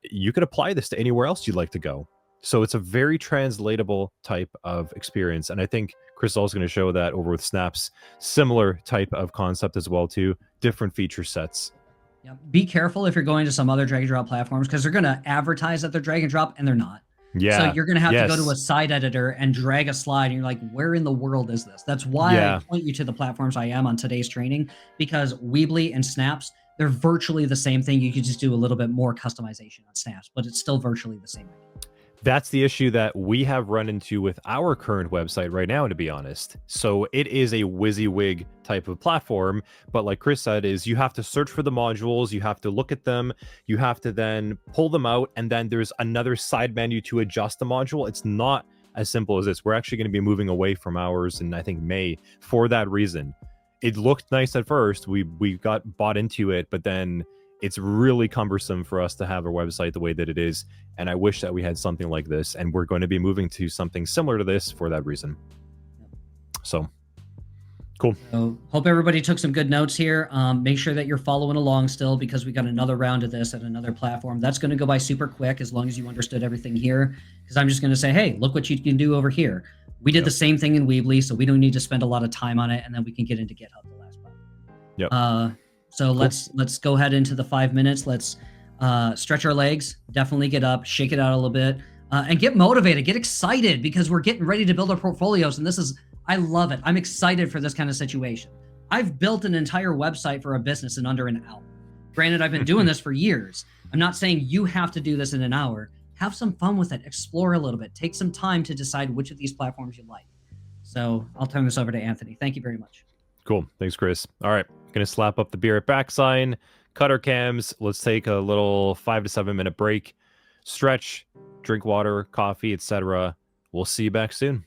you could apply this to anywhere else you'd like to go. So it's a very translatable type of experience. And I think Chris is also going to show that over with Snaps, similar type of concept as well, too. Different feature sets. Yeah. Be careful if you're going to some other drag and drop platforms, because they're going to advertise that they're drag and drop and they're not. Yeah. So you're going to have to go to a site editor and drag a slide, and you're like, where in the world is this? That's why I point you to the platforms I am on today's training, because Weebly and Snaps, they're virtually the same thing. You could just do a little bit more customization on Snaps, but it's still virtually the same idea. That's the issue that we have run into with our current website right now, to be honest. So it is a WYSIWYG type of platform, but like Chris said, is you have to search for the modules, you have to look at them, you have to then pull them out, and then there's another side menu to adjust the module. It's not as simple as this. We're actually going to be moving away from ours in, I think, May for that reason. It looked nice at first. We got bought into it, but then it's really cumbersome for us to have our website the way that it is. And I wish that we had something like this. And we're going to be moving to something similar to this for that reason. So, cool. So hope everybody took some good notes here. Make sure that you're following along still, because we got another round of this at another platform. That's going to go by super quick as long as you understood everything here. Because I'm just going to say, hey, look what you can do over here. We did the same thing in Weebly, so we don't need to spend a lot of time on it, and then we can get into GitHub, the last platform. Yep. So cool. Let's go ahead into the 5 minutes. Let's stretch our legs, definitely get up, shake it out a little bit, and get motivated, get excited, because we're getting ready to build our portfolios. And I love it. I'm excited for this kind of situation. I've built an entire website for a business in under an hour. Granted, I've been doing this for years. I'm not saying you have to do this in an hour. Have some fun with it. Explore a little bit. Take some time to decide which of these platforms you like. So I'll turn this over to Anthony. Thank you very much. Cool. Thanks, Chris. All right. Going to slap up the be right back sign, cut our cams. Let's take a little 5 to 7 minute break, stretch, drink water, coffee, etc. We'll see you back soon.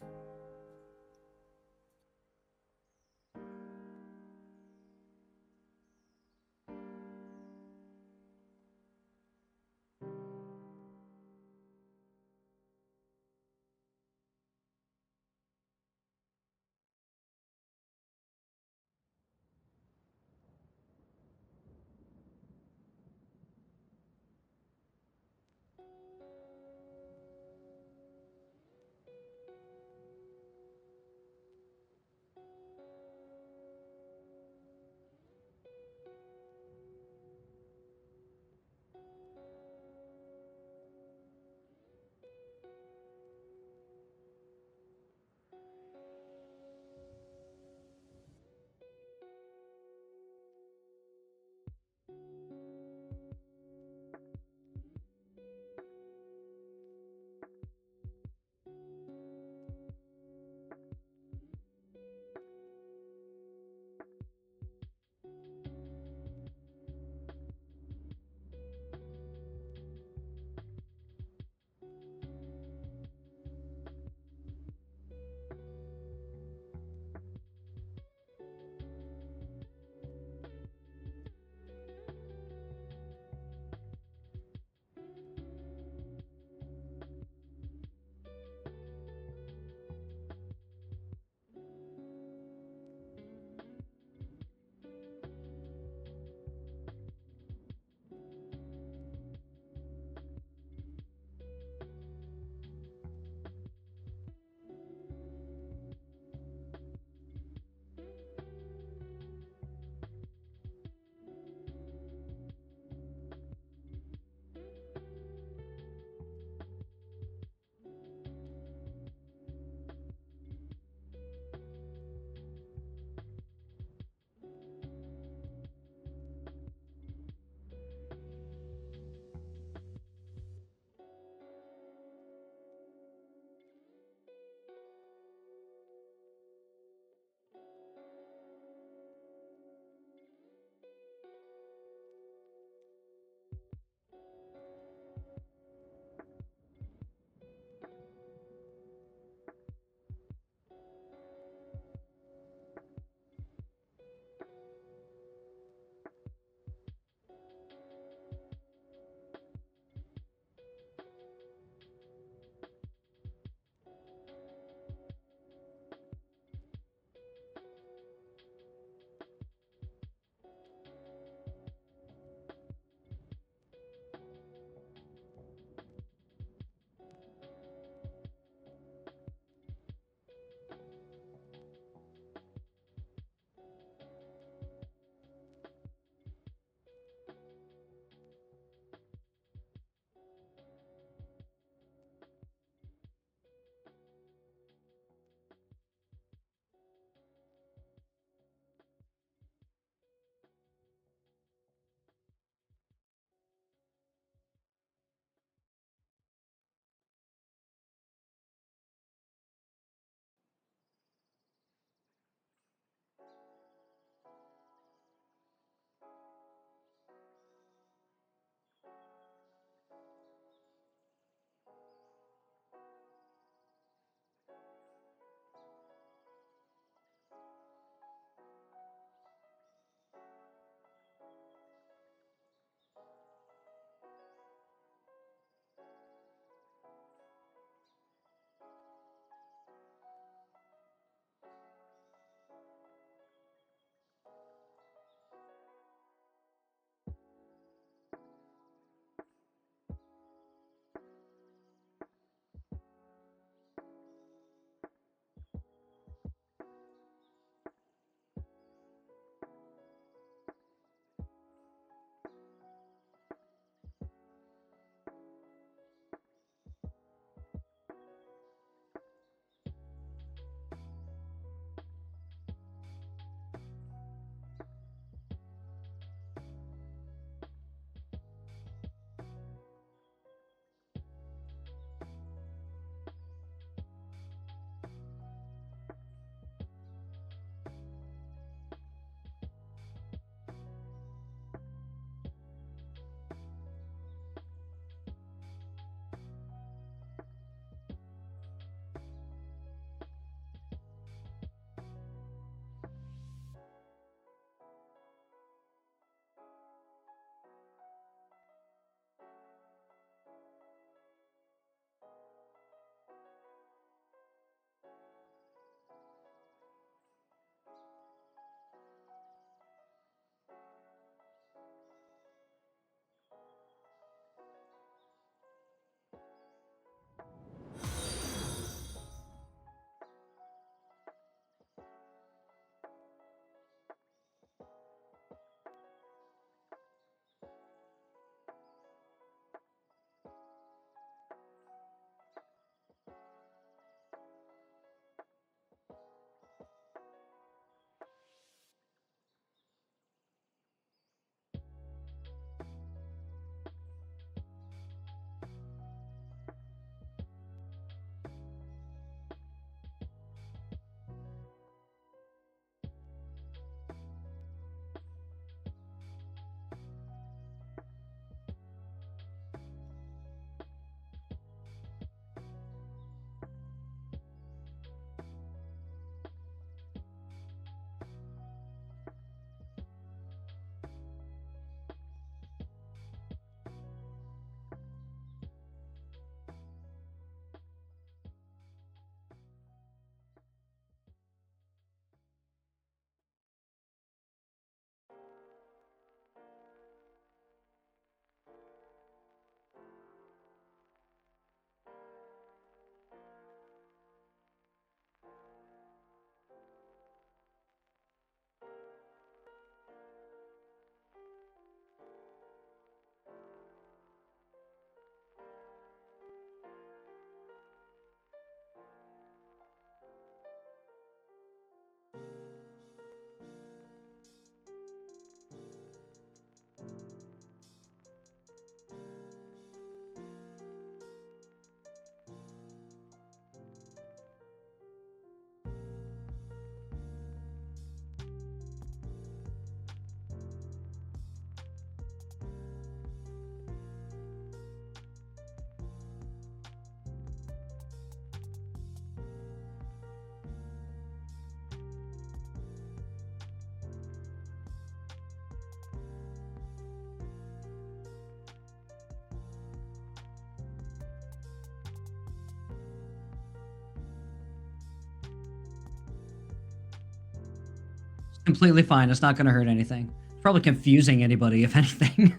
Completely fine. It's not going to hurt anything. It's probably confusing anybody, if anything.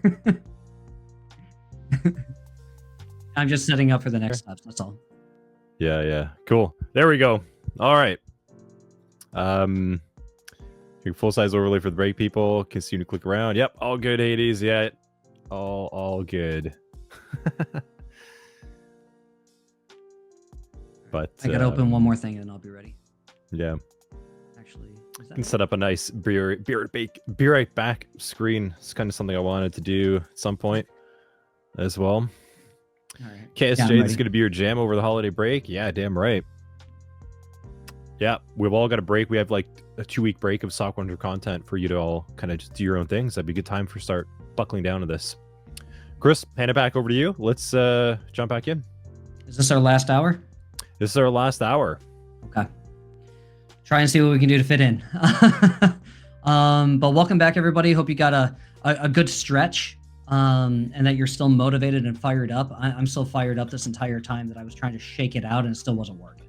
I'm just setting up for the next steps. That's all. Yeah. Cool. There we go. All right. Full size overlay for the break people. Continue to click around. Yep. All good, Hades. Yeah. All good. But I got to open one more thing and I'll be ready. Yeah. Actually, you can set up a nice be right back screen. It's kind of something I wanted to do at some point as well. All right. KSJ, this is going to be your jam over the holiday break. Yeah, damn right. Yeah, we've all got a break. We have like a 2-week break of SOC 100 content for you to all kind of just do your own things. That'd be a good time for start buckling down to this. Chris, hand it back over to you. Let's jump back in. Is this our last hour? This is our last hour. Okay. Try and see what we can do to fit in. But welcome back, everybody. Hope you got a good stretch and that you're still motivated and fired up. I'm still fired up this entire time that I was trying to shake it out and it still wasn't working.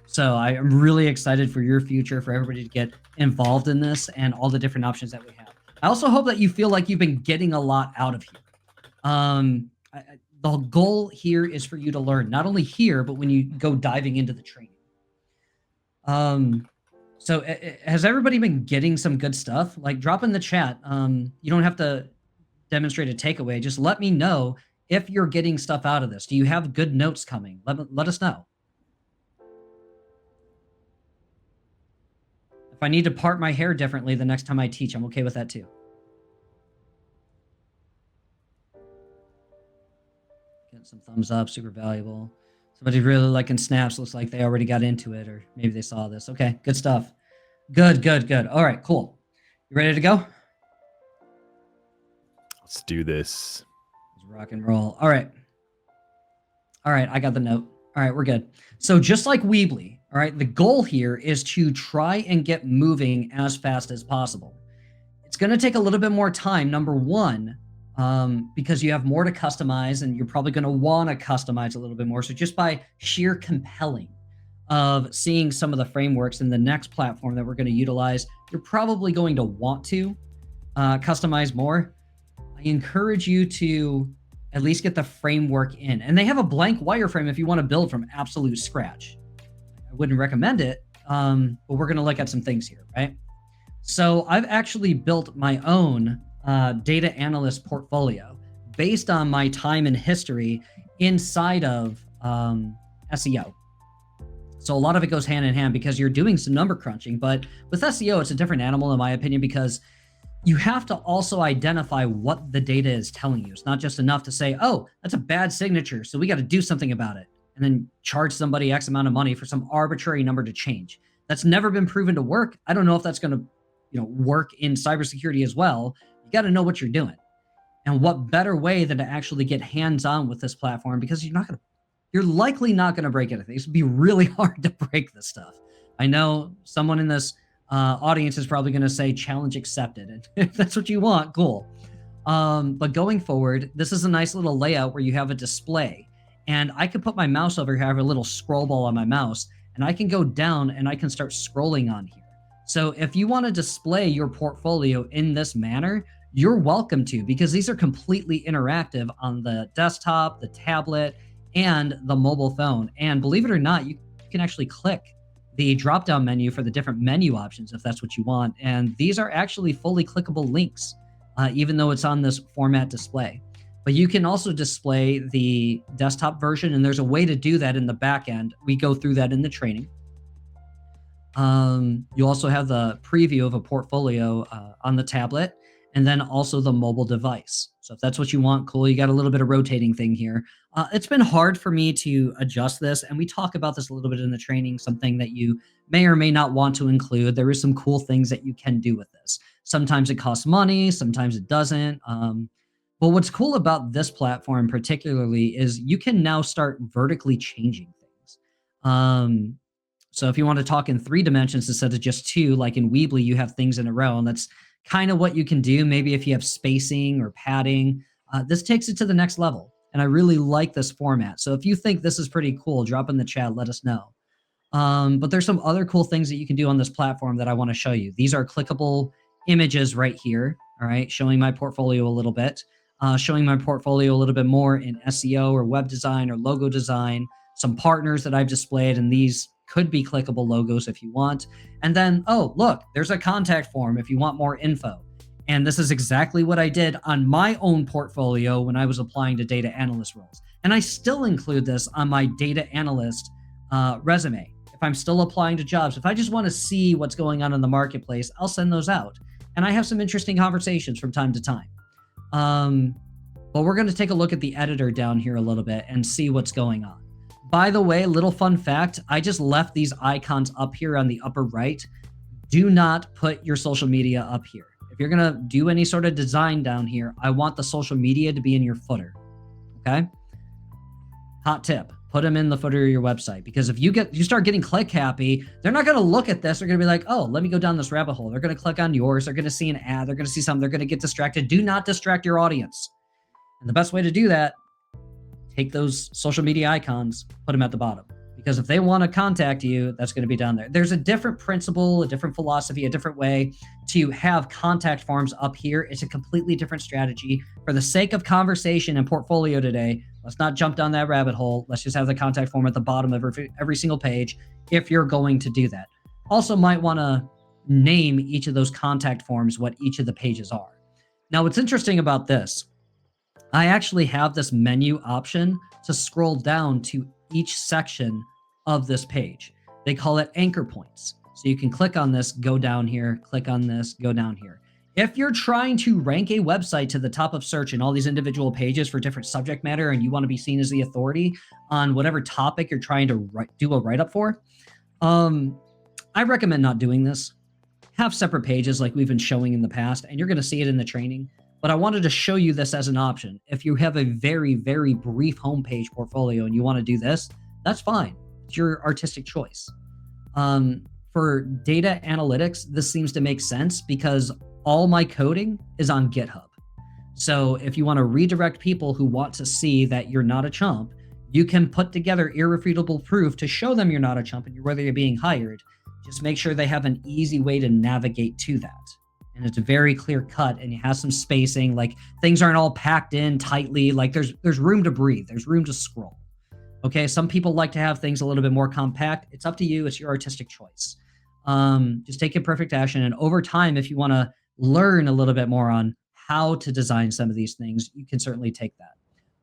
So I am really excited for your future, for everybody to get involved in this and all the different options that we have. I also hope that you feel like you've been getting a lot out of here. The goal here is for you to learn, not only here, but when you go diving into the training. So has everybody been getting some good stuff? Like, drop in the chat. You don't have to demonstrate a takeaway. Just let me know if you're getting stuff out of this. Do you have good notes coming? Let us know. If I need to part my hair differently the next time I teach, I'm okay with that too. Getting some thumbs up, super valuable. Somebody really liking snaps. Looks like they already got into it, or maybe they saw this. Okay, good stuff. Good. All right, cool. You ready to go? Let's do this. Let's rock and roll. All right, I got the note. All right, we're good. So just like Weebly, all right, the goal here is to try and get moving as fast as possible. It's going to take a little bit more time, number one, because you have more to customize and you're probably going to want to customize a little bit more. So just by sheer compelling of seeing some of the frameworks in the next platform that we're going to utilize, you're probably going to want to customize more. I encourage you to at least get the framework in. And they have a blank wireframe if you want to build from absolute scratch. I wouldn't recommend it, but we're going to look at some things here, right? So I've actually built my own data analyst portfolio based on my time and history inside of SEO. So a lot of it goes hand in hand because you're doing some number crunching, but with SEO, it's a different animal in my opinion, because you have to also identify what the data is telling you. It's not just enough to say, oh, that's a bad signature, so we got to do something about it, and then charge somebody X amount of money for some arbitrary number to change. That's never been proven to work. I don't know if that's going to work in cybersecurity as well. You got to know what you're doing. And what better way than to actually get hands-on with this platform, because you're likely not going to break anything. It's going to be really hard to break this stuff. I know someone in this audience is probably going to say challenge accepted. And if that's what you want, cool. But going forward, this is a nice little layout where you have a display. And I can put my mouse over here. I have a little scroll ball on my mouse, and I can go down and I can start scrolling on here. So if you want to display your portfolio in this manner, you're welcome to, because these are completely interactive on the desktop, the tablet, and the mobile phone. And believe it or not, you can actually click the drop-down menu for the different menu options if that's what you want. And these are actually fully clickable links, even though it's on this format display. But you can also display the desktop version, and there's a way to do that in the back end. We go through that in the training. You also have the preview of a portfolio on the tablet, and then also the mobile device. So if that's what you want, cool. You got a little bit of rotating thing here. It's been hard for me to adjust this, and we talk about this a little bit in the training, something that you may or may not want to include. There is some cool things that you can do with this. Sometimes it costs money, sometimes it doesn't. But what's cool about this platform particularly is you can now start vertically changing things. So if you want to talk in 3 dimensions instead of just 2, like in Weebly, you have things in a row, and that's kind of what you can do. Maybe if you have spacing or padding, this takes it to the next level. And I really like this format. So if you think this is pretty cool, drop in the chat, let us know. But there's some other cool things that you can do on this platform that I want to show you. These are clickable images right here. All right, showing my portfolio a little bit, showing my portfolio a little bit more in SEO or web design or logo design, some partners that I've displayed, and these could be clickable logos if you want. And then, oh, look, there's a contact form if you want more info. And this is exactly what I did on my own portfolio when I was applying to data analyst roles. And I still include this on my data analyst resume. If I'm still applying to jobs, if I just want to see what's going on in the marketplace, I'll send those out. And I have some interesting conversations from time to time. But we're going to take a look at the editor down here a little bit and see what's going on. By the way, little fun fact, I just left these icons up here on the upper right. Do not put your social media up here. If you're going to do any sort of design down here, I want the social media to be in your footer. Okay? Hot tip. Put them in the footer of your website, because if you start getting click happy, they're not going to look at this. They're going to be like, oh, let me go down this rabbit hole. They're going to click on yours. They're going to see an ad. They're going to see something. They're going to get distracted. Do not distract your audience. And the best way to do that, take those social media icons, put them at the bottom. Because if they want to contact you, that's going to be down there. There's a different principle, a different philosophy, a different way to have contact forms up here. It's a completely different strategy. For the sake of conversation and portfolio today, let's not jump down that rabbit hole. Let's just have the contact form at the bottom of every single page if you're going to do that. Also might want to name each of those contact forms what each of the pages are. Now, what's interesting about this, I actually have this menu option to scroll down to each section of this page. They call it anchor points. So you can click on this, go down here, click on this, go down here. If you're trying to rank a website to the top of search in all these individual pages for different subject matter, and you want to be seen as the authority on whatever topic you're trying to do a write-up for, I recommend not doing this. Have separate pages like we've been showing in the past, and you're going to see it in the training. But I wanted to show you this as an option. If you have a very, very brief homepage portfolio and you want to do this, that's fine. It's your artistic choice. For data analytics, this seems to make sense because all my coding is on GitHub. So if you want to redirect people who want to see that you're not a chump, you can put together irrefutable proof to show them you're not a chump and whether you're being hired. Just make sure they have an easy way to navigate to that. And it's very clear cut and it has some spacing, like things aren't all packed in tightly, like there's room to breathe, there's room to scroll. Okay, some people like to have things a little bit more compact. It's up to you, it's your artistic choice. Just take imperfect action, and over time, if you want to learn a little bit more on how to design some of these things, you can certainly take that.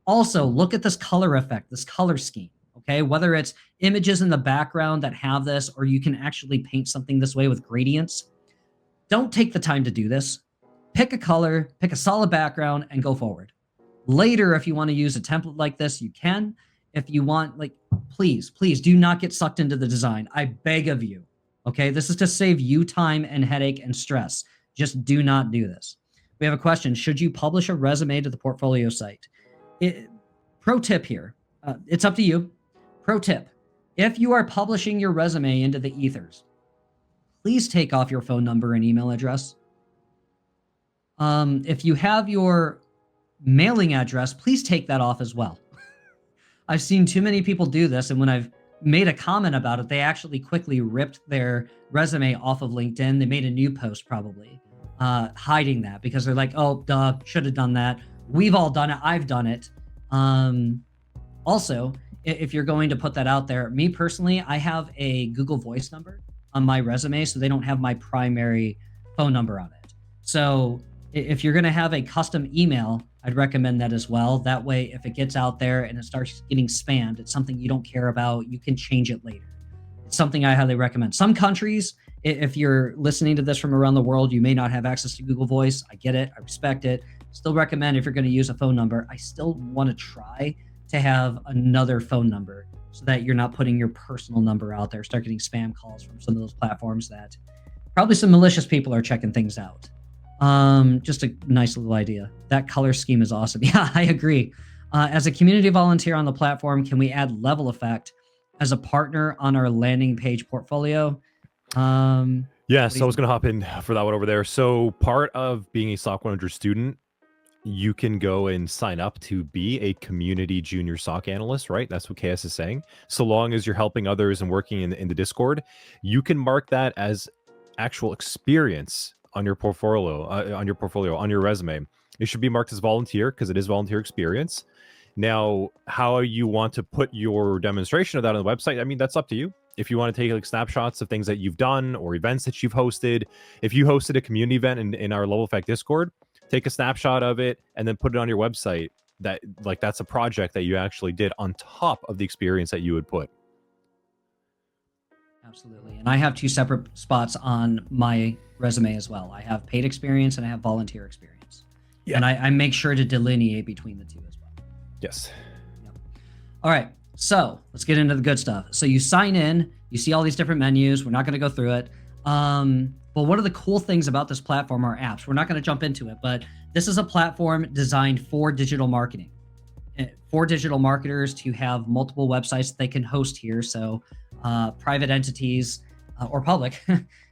Also, look at this color effect, this color scheme. Okay, whether it's images in the background that have this, or you can actually paint something this way with gradients. Don't take the time to do this. Pick a color, pick a solid background, and go forward. Later, if you want to use a template like this, you can. If you want, like, please do not get sucked into the design. I beg of you. Okay, this is to save you time and headache and stress. Just do not do this. We have a question. Should you publish a resume to the portfolio site? Pro tip here. It's up to you. Pro tip. If you are publishing your resume into the ethers, please take off your phone number and email address. If you have your mailing address, please take that off as well. I've seen too many people do this, and when I've made a comment about it, they actually quickly ripped their resume off of LinkedIn. They made a new post probably hiding that because they're like, oh, duh, should have done that. We've all done it. I've done it. Also, if you're going to put that out there, me personally, I have a Google Voice number on my resume, so they don't have my primary phone number on it. So if you're going to have a custom email, I'd recommend that as well. That way, if it gets out there and it starts getting spammed, it's something you don't care about, you can change it later. It's something I highly recommend. Some countries, if you're listening to this from around the world, you may not have access to Google Voice. I get it. I respect it. Still recommend if you're going to use a phone number, I still want to try to have another phone number so that you're not putting your personal number out there, start getting spam calls from some of those platforms that probably some malicious people are checking things out. Just a nice little idea. That color scheme is awesome. Yeah, I agree. As a community volunteer on the platform, can we add level effect as a partner on our landing page portfolio? Yeah, so I was going to hop in for that one over there. So part of being a SOC 100 student, you can go and sign up to be a community junior SOC analyst, right? That's what KS is saying. So long as you're helping others and working in the Discord, you can mark that as actual experience on your portfolio, on your resume. It should be marked as volunteer because it is volunteer experience. Now, how you want to put your demonstration of that on the website, I mean, that's up to you. If you want to take like snapshots of things that you've done or events that you've hosted, if you hosted a community event in our Level Effect Discord, take a snapshot of it and then put it on your website. That like that's a project that you actually did on top of the experience that you would put. Absolutely. And I have 2 separate spots on my resume as well. I have paid experience and I have volunteer experience. Yeah. And I make sure to delineate between the 2 as well. Yes. Yep. All right. So let's get into the good stuff. So you sign in, you see all these different menus. We're not going to go through it. But one of the cool things about this platform are apps. We're not going to jump into it, but this is a platform designed for digital marketing, for digital marketers to have multiple websites that they can host here. So private entities or public,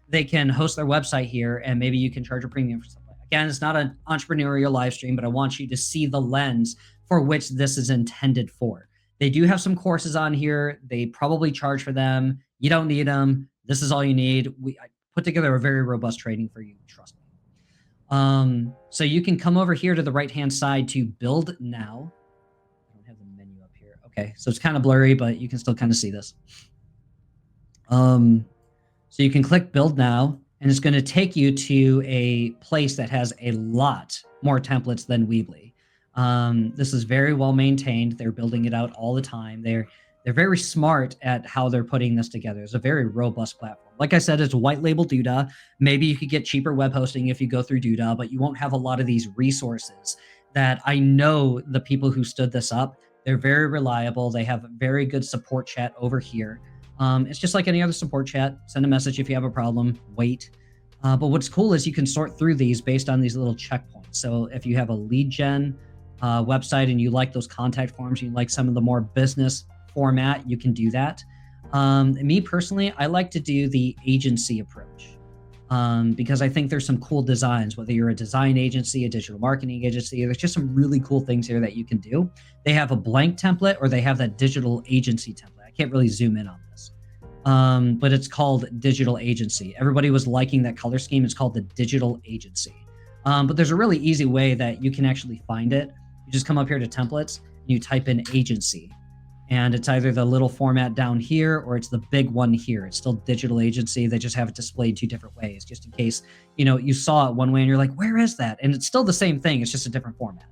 they can host their website here, and maybe you can charge a premium for something. Again, it's not an entrepreneurial live stream, but I want you to see the lens for which this is intended for. They do have some courses on here. They probably charge for them. You don't need them. This is all you need. I put together a very robust training for you, trust me. So you can come over here to the right-hand side to build now. I don't have the menu up here. Okay, so it's kind of blurry, but you can still kind of see this. So you can click build now, and it's going to take you to a place that has a lot more templates than Weebly. This is very well maintained. They're building it out all the time. They're very smart at how they're putting this together. It's a very robust platform. Like I said, it's a white label Duda. Maybe you could get cheaper web hosting if you go through Duda, but you won't have a lot of these resources that I know the people who stood this up. They're very reliable. They have a very good support chat over here. It's just like any other support chat. Send a message if you have a problem, wait. But what's cool is you can sort through these based on these little checkpoints. So if you have a lead gen website and you like those contact forms, you like some of the more business format, you can do that. Me personally, I like to do the agency approach because I think there's some cool designs, whether you're a design agency, a digital marketing agency, there's just some really cool things here that you can do. They have a blank template or they have that digital agency template. I can't really zoom in on this, but it's called digital agency. Everybody was liking that color scheme. It's called the digital agency. But there's a really easy way that you can actually find it. You just come up here to templates and you type in agency. And it's either the little format down here or it's the big one here. It's still digital agency. They just have it displayed 2 different ways, just in case, you saw it one way and you're like, where is that? And it's still the same thing. It's just a different format.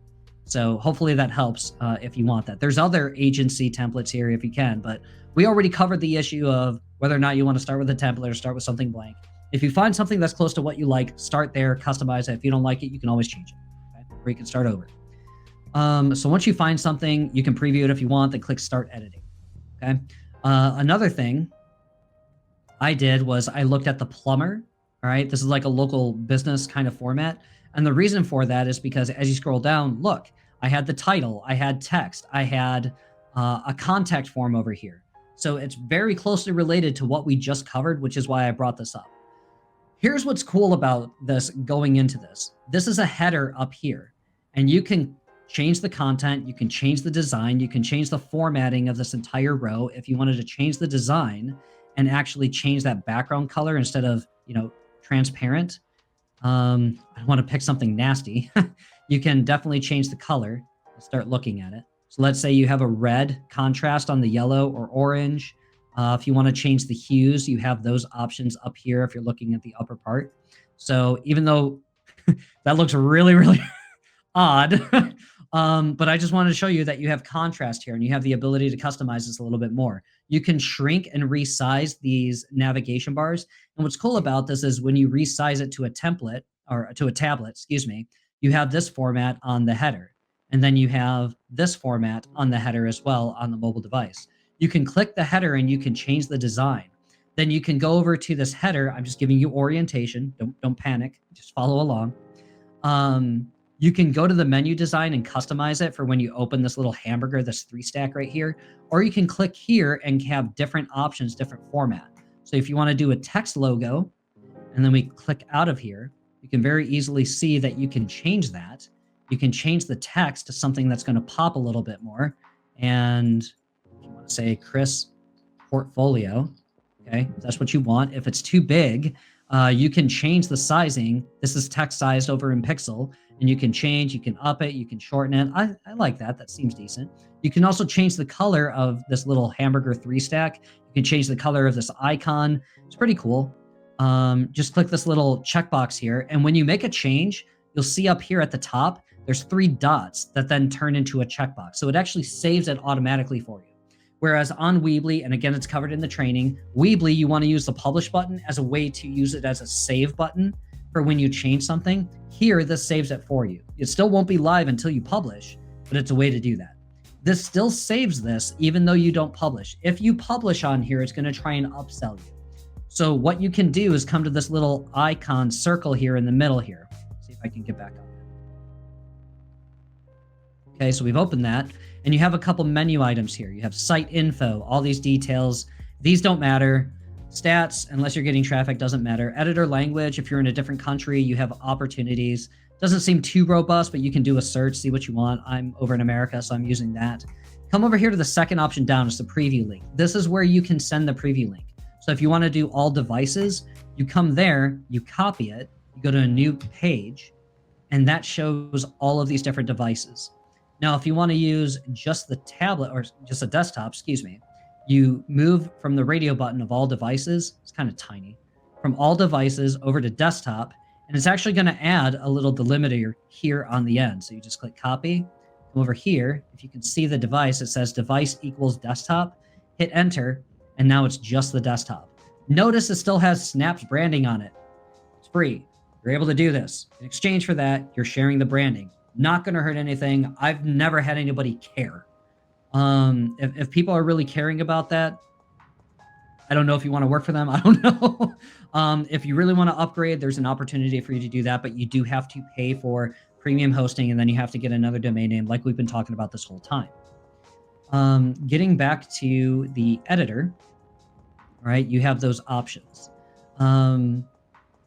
So hopefully that helps if you want that. There's other agency templates here if you can, but we already covered the issue of whether or not you want to start with a template or start with something blank. If you find something that's close to what you like, start there, customize it. If you don't like it, you can always change it, okay? Or you can start over. So once you find something, you can preview it if you want, then click start editing, okay? Another thing I did was I looked at the plumber, all right? This is like a local business kind of format. And the reason for that is because as you scroll down, look, I had the title, I had text, I had a contact form over here. So it's very closely related to what we just covered, which is why I brought this up. Here's what's cool about this going into this. This is a header up here, and you can change the content, you can change the design, you can change the formatting of this entire row. If you wanted to change the design and actually change that background color instead of, transparent, I want to pick something nasty. You can definitely change the color and start looking at it. So let's say you have a red contrast on the yellow or orange. If you want to change the hues, you have those options up here if you're looking at the upper part. So even though that looks really, really odd, but I just wanted to show you that you have contrast here and you have the ability to customize this a little bit more. You can shrink and resize these navigation bars. And what's cool about this is when you resize it to a template or to a tablet, excuse me, you have this format on the header. And then you have this format on the header as well on the mobile device. You can click the header and you can change the design. Then you can go over to this header. I'm just giving you orientation. Don't panic. Just follow along. You can go to the menu design and customize it for when you open this little hamburger, this 3-stack right here. Or you can click here and have different options, different format. So if you want to do a text logo, and then we click out of here, you can very easily see that you can change that. You can change the text to something that's going to pop a little bit more. And if you want to say Chris portfolio, okay, if that's what you want. If it's too big, you can change the sizing. This is text sized over in pixel, and you can change, you can up it, you can shorten it. I like that. That seems decent. You can also change the color of this little hamburger 3 stack. You can change the color of this icon. It's pretty cool. Just click this little checkbox here. And when you make a change, you'll see up here at the top, there's 3 dots that then turn into a checkbox. So it actually saves it automatically for you. Whereas on Weebly, and again, it's covered in the training, Weebly, you want to use the publish button as a way to use it as a save button for when you change something. Here, this saves it for you. It still won't be live until you publish, but it's a way to do that. This still saves this even though you don't publish. If you publish on here, it's going to try and upsell you. So what you can do is come to this little icon circle here in the middle here. See if I can get back up. Okay, so we've opened that, and you have a couple menu items here. You have site info, all these details. These don't matter. Stats, unless you're getting traffic, doesn't matter. Editor language, if you're in a different country, you have opportunities. Doesn't seem too robust, but you can do a search, see what you want. I'm over in America, so I'm using that. Come over here to the second option down, it's the preview link. This is where you can send the preview link. So if you want to do all devices, you come there, you copy it, you go to a new page, and that shows all of these different devices. Now, if you want to use just the tablet or just a desktop, you move from the radio button of all devices. It's kind of tiny. From all devices over to desktop, and it's actually going to add a little delimiter here on the end. So you just click copy, come over here. If you can see the device, it says device equals desktop, hit enter, and now it's just the desktop. Notice it still has Snap's branding on it. It's free. You're able to do this. In exchange for that, you're sharing the branding. Not going to hurt anything. I've never had anybody care. If people are really caring about that, I don't know if you want to work for them. I don't know. If you really want to upgrade, there's an opportunity for you to do that, but you do have to pay for premium hosting, and then you have to get another domain name like we've been talking about this whole time. Getting back to the editor, all right, you have those options.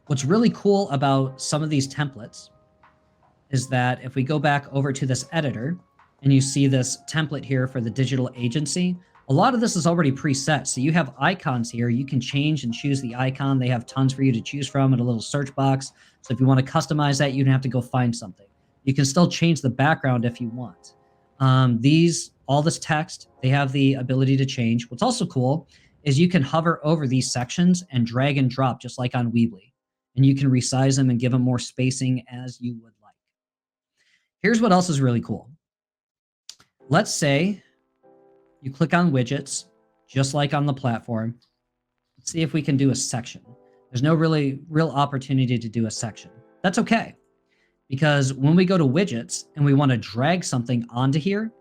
What's really cool about some of these templates is that if we go back over to this editor and you see this template here for the digital agency, a lot of this is already preset. So you have icons here. You can change and choose the icon. They have tons for you to choose from in a little search box. So if you want to customize that, you don't have to go find something. You can still change the background if you want. All this text, they have the ability to change. What's also cool is you can hover over these sections and drag and drop just like on Weebly. And you can resize them and give them more spacing as you would like. Here's what else is really cool. Let's say you click on widgets, just like on the platform. Let's see if we can do a section. There's no real opportunity to do a section. That's okay. Because when we go to widgets and we want to drag something onto here,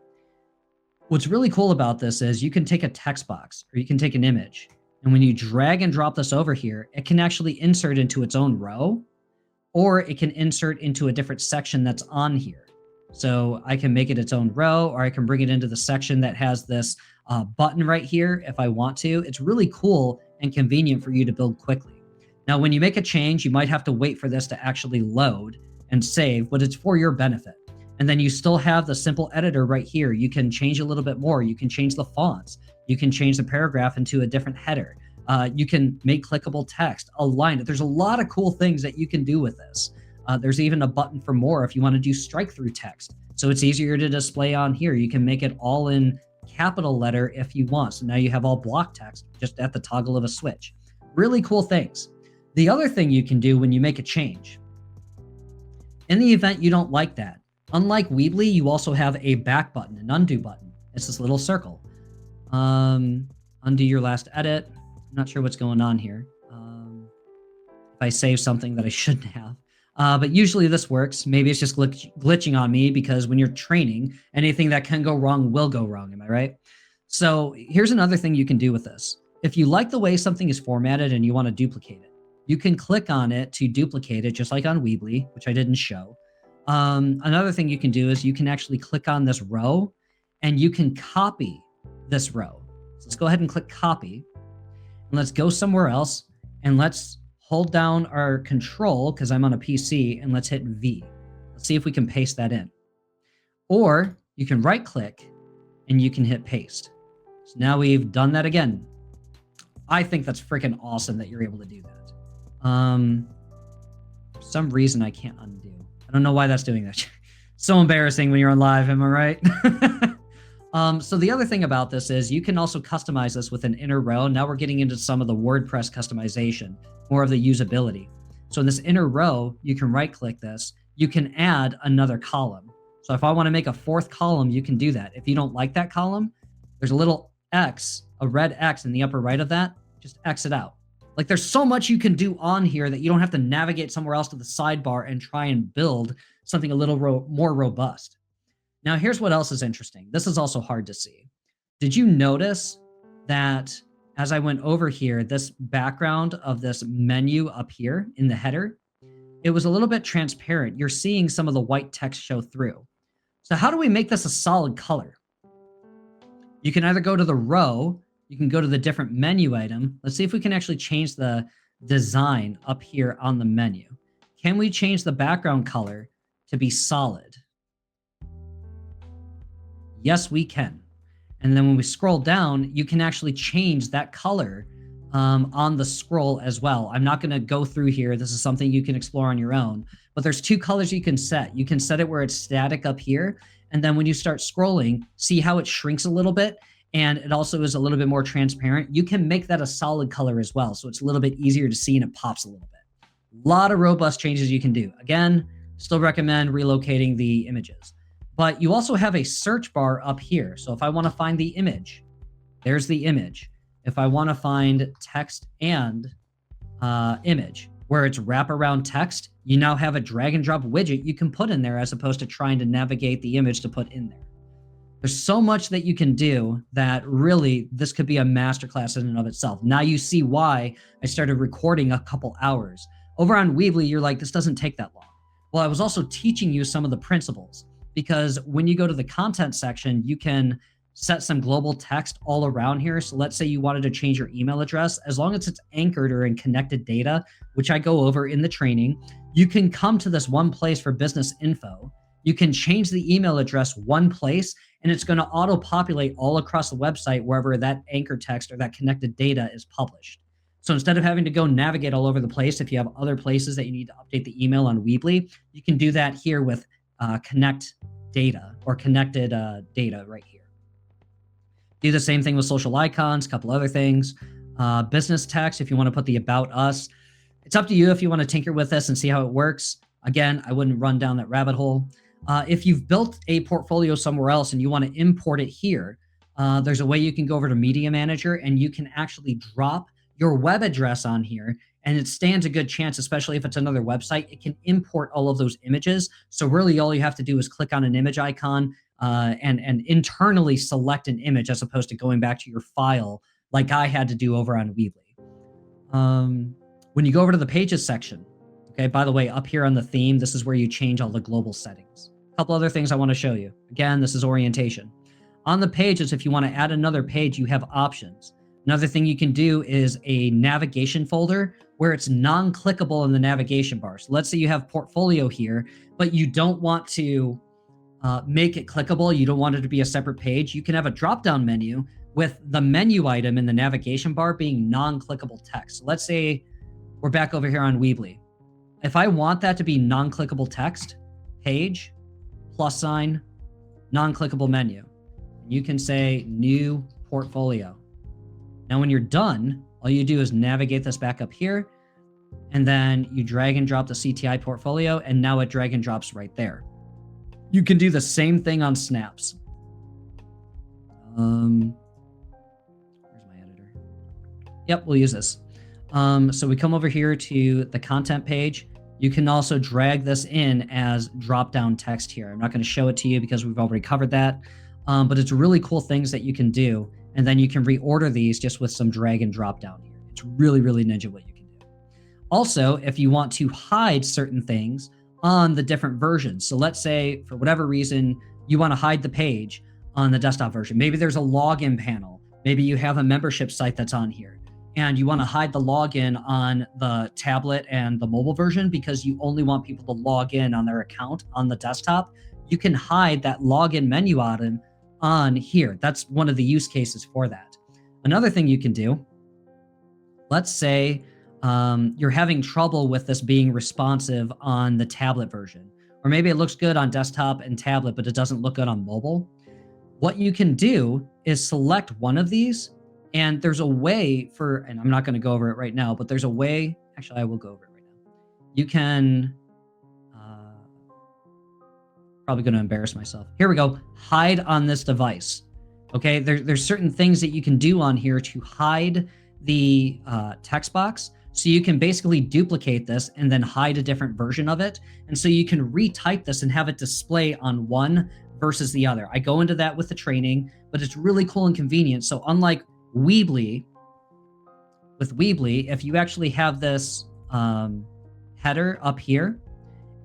what's really cool about this is you can take a text box or you can take an image. And when you drag and drop this over here, it can actually insert into its own row, or it can insert into a different section that's on here. So I can make it its own row, or I can bring it into the section that has this button right here if I want to. It's really cool and convenient for you to build quickly. Now, when you make a change, you might have to wait for this to actually load and save, but it's for your benefit. And then you still have the simple editor right here. You can change a little bit more. You can change the fonts. You can change the paragraph into a different header. You can make clickable text, align it. There's a lot of cool things that you can do with this. There's even a button for more if you want to do strike-through text. So it's easier to display on here. You can make it all in capital letter if you want. So now you have all block text just at the toggle of a switch. Really cool things. The other thing you can do when you make a change, in the event you don't like that, unlike Weebly, you also have a back button, an undo button. It's this little circle. Undo your last edit. I'm not sure what's going on here. If I save something that I shouldn't have. But usually this works. Maybe it's just glitching on me because when you're training, anything that can go wrong will go wrong. Am I right? So here's another thing you can do with this. If you like the way something is formatted and you want to duplicate it, you can click on it to duplicate it, just like on Weebly, which I didn't show. Another thing you can do is you can actually click on this row and you can copy this row. So let's go ahead and click copy. And let's go somewhere else and let's hold down our control because I'm on a PC and let's hit V. Let's see if we can paste that in. Or you can right click and you can hit paste. So now we've done that again. I think that's freaking awesome that you're able to do that. For some reason I can't undo. I don't know why that's doing that. So embarrassing when you're on live, am I right? So the other thing about this is you can also customize this with an inner row. Now we're getting into some of the WordPress customization, more of the usability. So in this inner row, you can right click this. You can add another column. So if I want to make a fourth column, you can do that. If you don't like that column, there's a little X, a red X in the upper right of that. Just X it out. Like there's so much you can do on here that you don't have to navigate somewhere else to the sidebar and try and build something a little more robust. Now, here's what else is interesting. This is also hard to see. Did you notice that as I went over here, this background of this menu up here in the header, it was a little bit transparent. You're seeing some of the white text show through. So how do we make this a solid color? You can either go to the row, you can go to the different menu item. Let's see if we can actually change the design up here on the menu. Can we change the background color to be solid? Yes, we can. And then when we scroll down, you can actually change that color on the scroll as well. I'm not going to go through here. This is something you can explore on your own. But there's two colors you can set. You can set it where it's static up here. And then when you start scrolling, see how it shrinks a little bit. And it also is a little bit more transparent. You can make that a solid color as well. So it's a little bit easier to see and it pops a little bit. A lot of robust changes you can do. Again, still recommend relocating the images. But you also have a search bar up here. So if I want to find the image, there's the image. If I want to find text and image, where it's wraparound text, you now have a drag and drop widget you can put in there as opposed to trying to navigate the image to put in there. There's so much that you can do that really this could be a masterclass in and of itself. Now you see why I started recording a couple hours. Over on Weebly, you're like, this doesn't take that long. Well, I was also teaching you some of the principles because when you go to the content section, you can set some global text all around here. So let's say you wanted to change your email address, as long as it's anchored or in connected data, which I go over in the training, you can come to this one place for business info. You can change the email address one place, and it's going to auto-populate all across the website wherever that anchor text or that connected data is published. So instead of having to go navigate all over the place, if you have other places that you need to update the email on Weebly, you can do that here with connect data or connected data right here. Do the same thing with social icons, a couple other things. Business text, if you want to put the about us. It's up to you if you want to tinker with this and see how it works. Again, I wouldn't run down that rabbit hole. If you've built a portfolio somewhere else and you want to import it here, there's a way you can go over to Media Manager and you can actually drop your web address on here, and it stands a good chance, especially if it's another website, it can import all of those images. So really all you have to do is click on an image icon and internally select an image as opposed to going back to your file like I had to do over on Weebly. When you go over to the pages section, okay, by the way, up here on the theme, this is where you change all the global settings. A couple other things I want to show you. Again, this is orientation. On the pages, if you want to add another page, you have options. Another thing you can do is a navigation folder where it's non-clickable in the navigation bar. So let's say you have portfolio here, but you don't want to make it clickable. You don't want it to be a separate page. You can have a drop-down menu with the menu item in the navigation bar being non-clickable text. So let's say we're back over here on Weebly. If I want that to be non-clickable text, page, plus sign, non-clickable menu, you can say new portfolio. Now, when you're done, all you do is navigate this back up here, and then you drag and drop the CTI portfolio, and now it drag and drops right there. You can do the same thing on snaps. Where's my editor? Yep, we'll use this. So we come over here to the content page. You can also drag this in as drop-down text here. I'm not going to show it to you because we've already covered that, but it's really cool things that you can do. And then you can reorder these just with some drag and drop down here. It's really, really ninja what you can do. Also, if you want to hide certain things on the different versions. So let's say for whatever reason, you want to hide the page on the desktop version. Maybe there's a login panel. Maybe you have a membership site that's on here and you want to hide the login on the tablet and the mobile version because you only want people to log in on their account on the desktop, you can hide that login menu item on here. That's one of the use cases for that. Another thing you can do, let's say you're having trouble with this being responsive on the tablet version, or maybe it looks good on desktop and tablet, but it doesn't look good on mobile. What you can do is select one of these, and there's a way for, and I'm not going to go over it right now, but there's a way, actually I will go over it right now. You can, probably going to embarrass myself. Here we go, hide on this device. Okay, there's certain things that you can do on here to hide the text box. So you can basically duplicate this and then hide a different version of it. And so you can retype this and have it display on one versus the other. I go into that with the training, but it's really cool and convenient. So unlike Weebly, with Weebly, if you actually have this header up here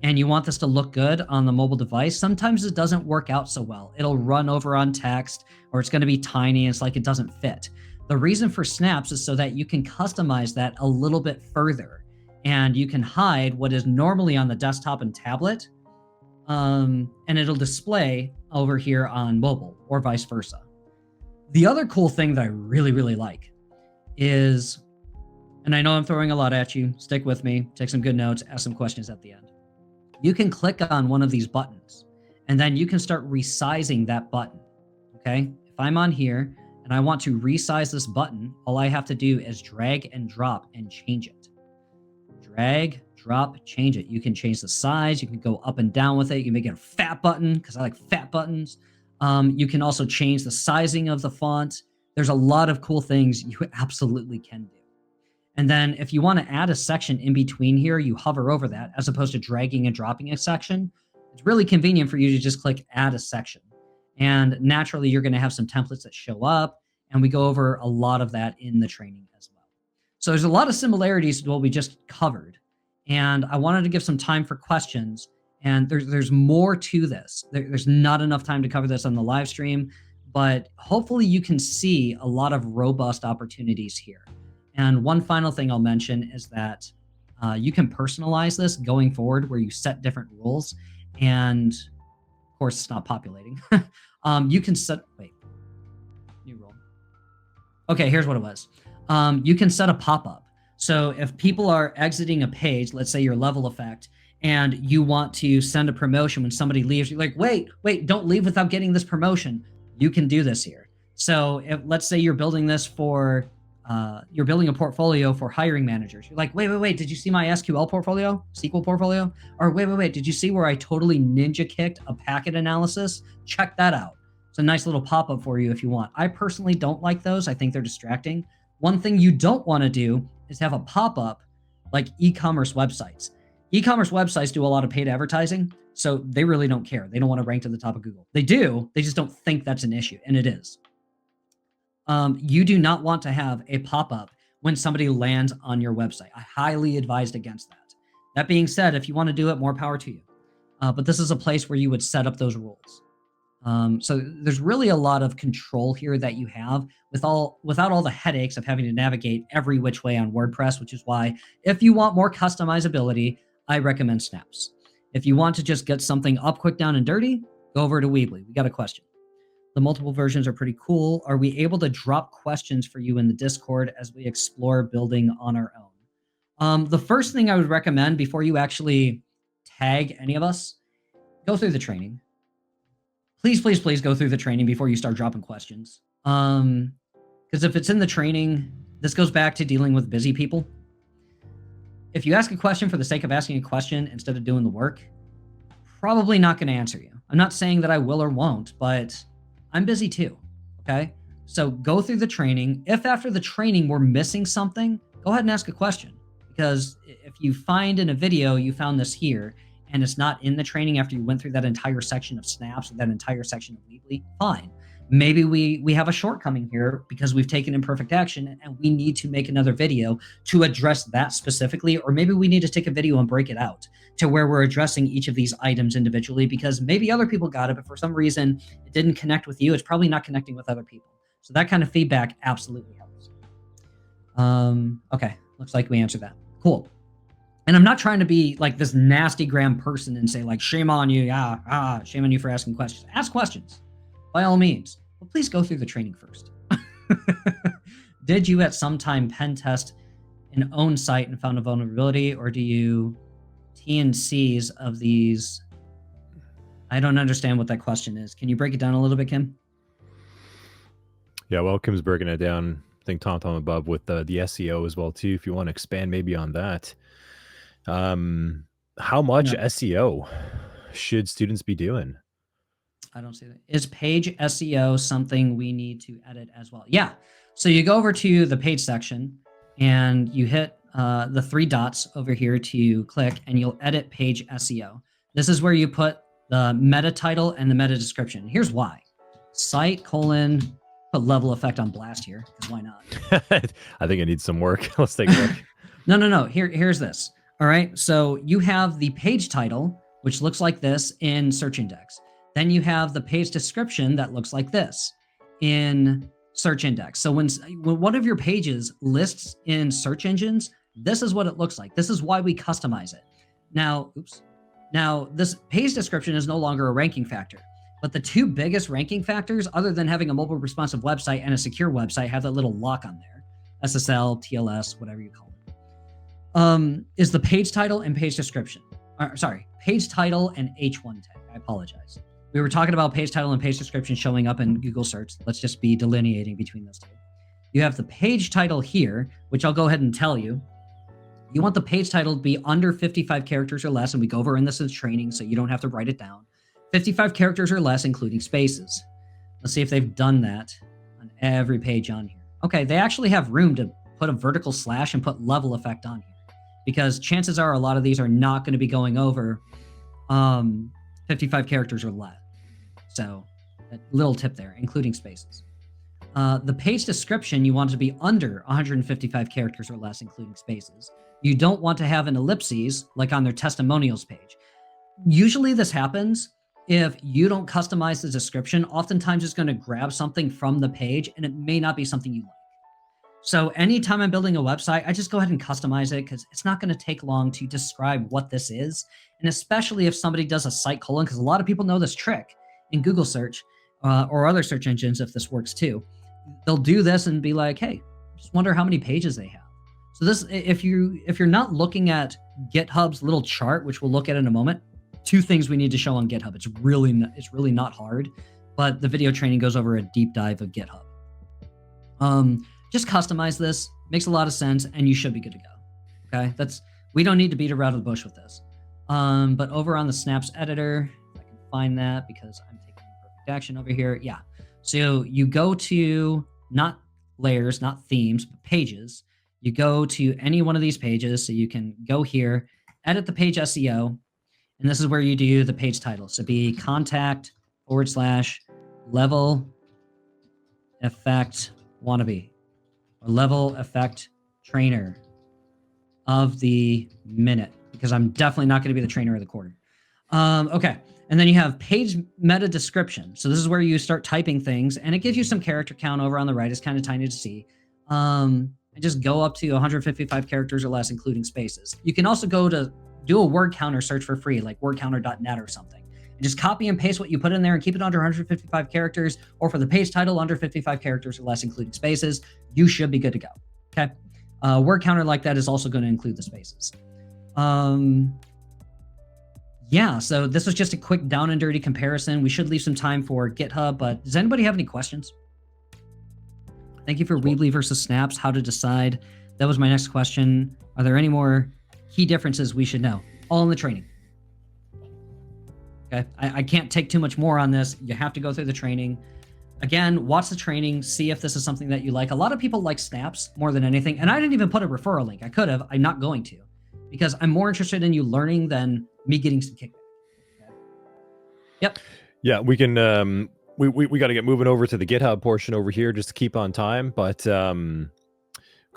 and you want this to look good on the mobile device, sometimes it doesn't work out so well. It'll run over on text, or it's going to be tiny. It's like it doesn't fit. The reason for snaps is so that you can customize that a little bit further, and you can hide what is normally on the desktop and tablet, and it'll display over here on mobile or vice versa. The other cool thing that I really, really like is, and I know I'm throwing a lot at you, stick with me, take some good notes, ask some questions at the end. You can click on one of these buttons, and then you can start resizing that button, okay? If I'm on here and I want to resize this button, all I have to do is drag and drop and change it. Drag, drop, change it. You can change the size. You can go up and down with it. You can make it a fat button because I like fat buttons. You can also change the sizing of the font. There's a lot of cool things you absolutely can do. And then if you want to add a section in between here, you hover over that as opposed to dragging and dropping a section. It's really convenient for you to just click add a section. And naturally, you're going to have some templates that show up. And we go over a lot of that in the training as well. So there's a lot of similarities to what we just covered. And I wanted to give some time for questions. And there's more to this. There's not enough time to cover this on the live stream, but hopefully you can see a lot of robust opportunities here. And one final thing I'll mention is that you can personalize this going forward where you set different rules. And of course, it's not populating. You can set, wait, new rule. Okay, here's what it was. You can set a pop-up. So if people are exiting a page, let's say your level effect, and you want to send a promotion when somebody leaves, you're like, wait, don't leave without getting this promotion. You can do this here. So if, let's say you're building this for, you're building a portfolio for hiring managers. You're like, wait, did you see my SQL portfolio, SQL portfolio? Or wait, did you see where I totally ninja kicked a packet analysis? Check that out. It's a nice little pop-up for you if you want. I personally don't like those. I think they're distracting. One thing you don't want to do is have a pop-up like e-commerce websites. E-commerce websites do a lot of paid advertising, so they really don't care. They don't want to rank to the top of Google. They do, they just don't think that's an issue, and it is. You do not want to have a pop-up when somebody lands on your website. I highly advise against that. That being said, if you want to do it, more power to you. But this is a place where you would set up those rules. So there's really a lot of control here that you have without all the headaches of having to navigate every which way on WordPress, which is why if you want more customizability, I recommend Snaps. If you want to just get something up quick, down, and dirty, go over to Weebly. We got a question. The multiple versions are pretty cool. Are we able to drop questions for you in the Discord as we explore building on our own? The first thing I would recommend before you actually tag any of us, go through the training. Please go through the training before you start dropping questions. Because if it's in the training, this goes back to dealing with busy people. If you ask a question for the sake of asking a question instead of doing the work, probably not going to answer you. I'm not saying that I will or won't, but I'm busy too, okay? So go through the training. If after the training we're missing something, go ahead and ask a question. Because if you find in a video, you found this here, and it's not in the training after you went through that entire section of Snaps or that entire section of Weebly, fine. Maybe we have a shortcoming here because we've taken imperfect action and we need to make another video to address that specifically, or maybe we need to take a video and break it out to where we're addressing each of these items individually because maybe other people got it, but for some reason it didn't connect with you. It's probably not connecting with other people. So that kind of feedback absolutely helps. Okay, looks like we answered that. Cool. And I'm not trying to be like this nasty gram person and say like, shame on you, shame on you for asking questions. Ask questions, by all means, but please go through the training first. Did you at some time pen test an own site and found a vulnerability, or do you T&Cs of these? I don't understand what that question is. Can you break it down a little bit, Kim? Yeah, well, Kim's breaking it down. I think Tom above with the SEO as well too. If you want to expand maybe on that, how much SEO should students be doing? I don't see that. Is page SEO something we need to edit as well? Yeah. So you go over to the page section and you hit the 3 dots over here to click, and you'll edit page SEO. This is where you put the meta title and the meta description. Here's why. Site : put level effect on blast here, because why not? I think it needs some work. Let's take a look. No. Here's this. All right. So you have the page title, which looks like this in search index. Then you have the page description that looks like this in search index. So when one of your pages lists in search engines, this is what it looks like. This is why we customize it. Now, this page description is no longer a ranking factor, but the 2 biggest ranking factors, other than having a mobile responsive website and a secure website, have that little lock on there, SSL, TLS, whatever you call it, is the page title and page description. Page title and H1 tag. I apologize. We were talking about page title and page description showing up in Google search. Let's just be delineating between those 2. You have the page title here, which I'll go ahead and tell you. You want the page title to be under 55 characters or less, and we go over in this as training, so you don't have to write it down. 55 characters or less, including spaces. Let's see if they've done that on every page on here. Okay, they actually have room to put a vertical slash and put level effect on here, because chances are a lot of these are not going to be going over 55 characters or less. So a little tip there, including spaces. The page description, you want to be under 155 characters or less, including spaces. You don't want to have an ellipses like on their testimonials page. Usually this happens if you don't customize the description. Oftentimes it's going to grab something from the page and it may not be something you like. So anytime I'm building a website, I just go ahead and customize it, because it's not going to take long to describe what this is. And especially if somebody does a site colon, because a lot of people know this trick in Google search or other search engines, if this works too. They'll do this and be like, hey, just wonder how many pages they have. So this, if you're not looking at GitHub's little chart, which we'll look at in a moment, 2 things we need to show on GitHub. It's really not hard, but the video training goes over a deep dive of GitHub. Just customize this. Makes a lot of sense, and you should be good to go. Okay, we don't need to beat around the bush with this. But over on the snaps editor, if I can find that, because I'm taking imperfect action over here. Yeah. So you go to not layers, not themes, but pages. You go to any one of these pages. So you can go here, edit the page SEO, and this is where you do the page title. So be contact / level effect wannabe, or level effect trainer of the minute, because I'm definitely not going to be the trainer of the quarter. Okay. And then you have page meta description. So this is where you start typing things, and it gives you some character count over on the right. It's kind of tiny to see. And just go up to 155 characters or less, including spaces. You can also go to do a word counter search for free, like wordcounter.net or something, and just copy and paste what you put in there and keep it under 155 characters, or for the page title, under 55 characters or less, including spaces. You should be good to go. Okay. Word counter like that is also going to include the spaces. Yeah, so this was just a quick down and dirty comparison. We should leave some time for GitHub, but does anybody have any questions? Thank you for Weebly versus Snaps, how to decide. That was my next question. Are there any more key differences we should know? All in the training. Okay, I can't take too much more on this. You have to go through the training. Again, watch the training, see if this is something that you like. A lot of people like Snaps more than anything, and I didn't even put a referral link. I could have, I'm not going to, because I'm more interested in you learning than me getting some kickback. Okay. Yep. Yeah, we can, we got to get moving over to the GitHub portion over here just to keep on time, but can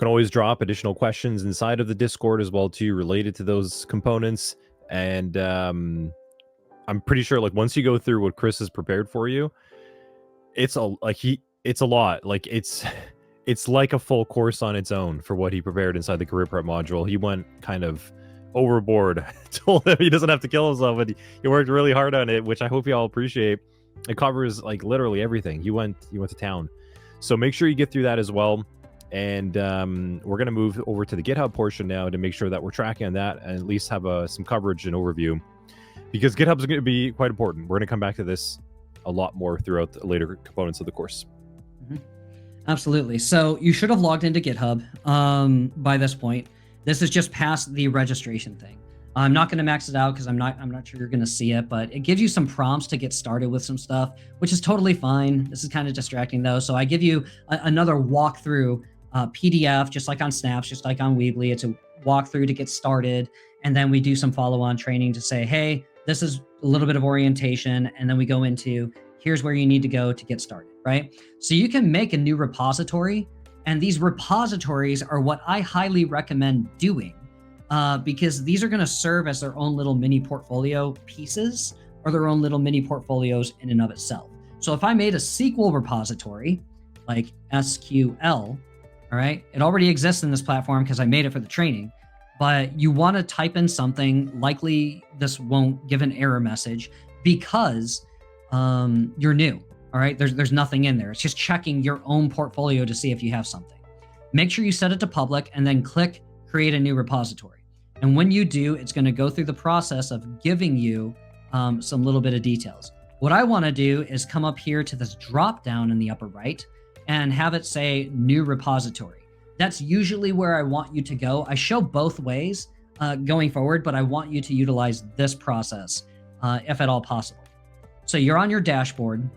always drop additional questions inside of the Discord as well too, related to those components. And I'm pretty sure, like, once you go through what Chris has prepared for you, it's a lot. Like, it's it's like a full course on its own for what he prepared inside the career prep module. He went kind of overboard, told him he doesn't have to kill himself, but he worked really hard on it, which I hope you all appreciate. It covers like literally everything. He went to town. So make sure you get through that as well. And we're going to move over to the GitHub portion now to make sure that we're tracking on that and at least have some coverage and overview, because GitHub is going to be quite important. We're going to come back to this a lot more throughout the later components of the course. Mm-hmm. Absolutely. So you should have logged into GitHub by this point. This is just past the registration thing. I'm not going to max it out because I'm not sure you're going to see it, but it gives you some prompts to get started with some stuff, which is totally fine. This is kind of distracting though. So I give you another walkthrough PDF, just like on Snaps, just like on Weebly. It's a walkthrough to get started. And then we do some follow-on training to say, hey, this is a little bit of orientation. And then we go into, here's where you need to go to get started, right? So you can make a new repository. And these repositories are what I highly recommend doing because these are going to serve as their own little mini portfolio pieces or their own little mini portfolios in and of itself. So if I made a SQL repository like SQL, all right, it already exists in this platform because I made it for the training, but you want to type in something, likely this won't give an error message because you're new. All right, there's nothing in there. It's just checking your own portfolio to see if you have something. Make sure you set it to public and then click create a new repository. And when you do, it's going to go through the process of giving you some little bit of details. What I want to do is come up here to this drop down in the upper right and have it say new repository. That's usually where I want you to go. I show both ways going forward, but I want you to utilize this process if at all possible. So you're on your dashboard.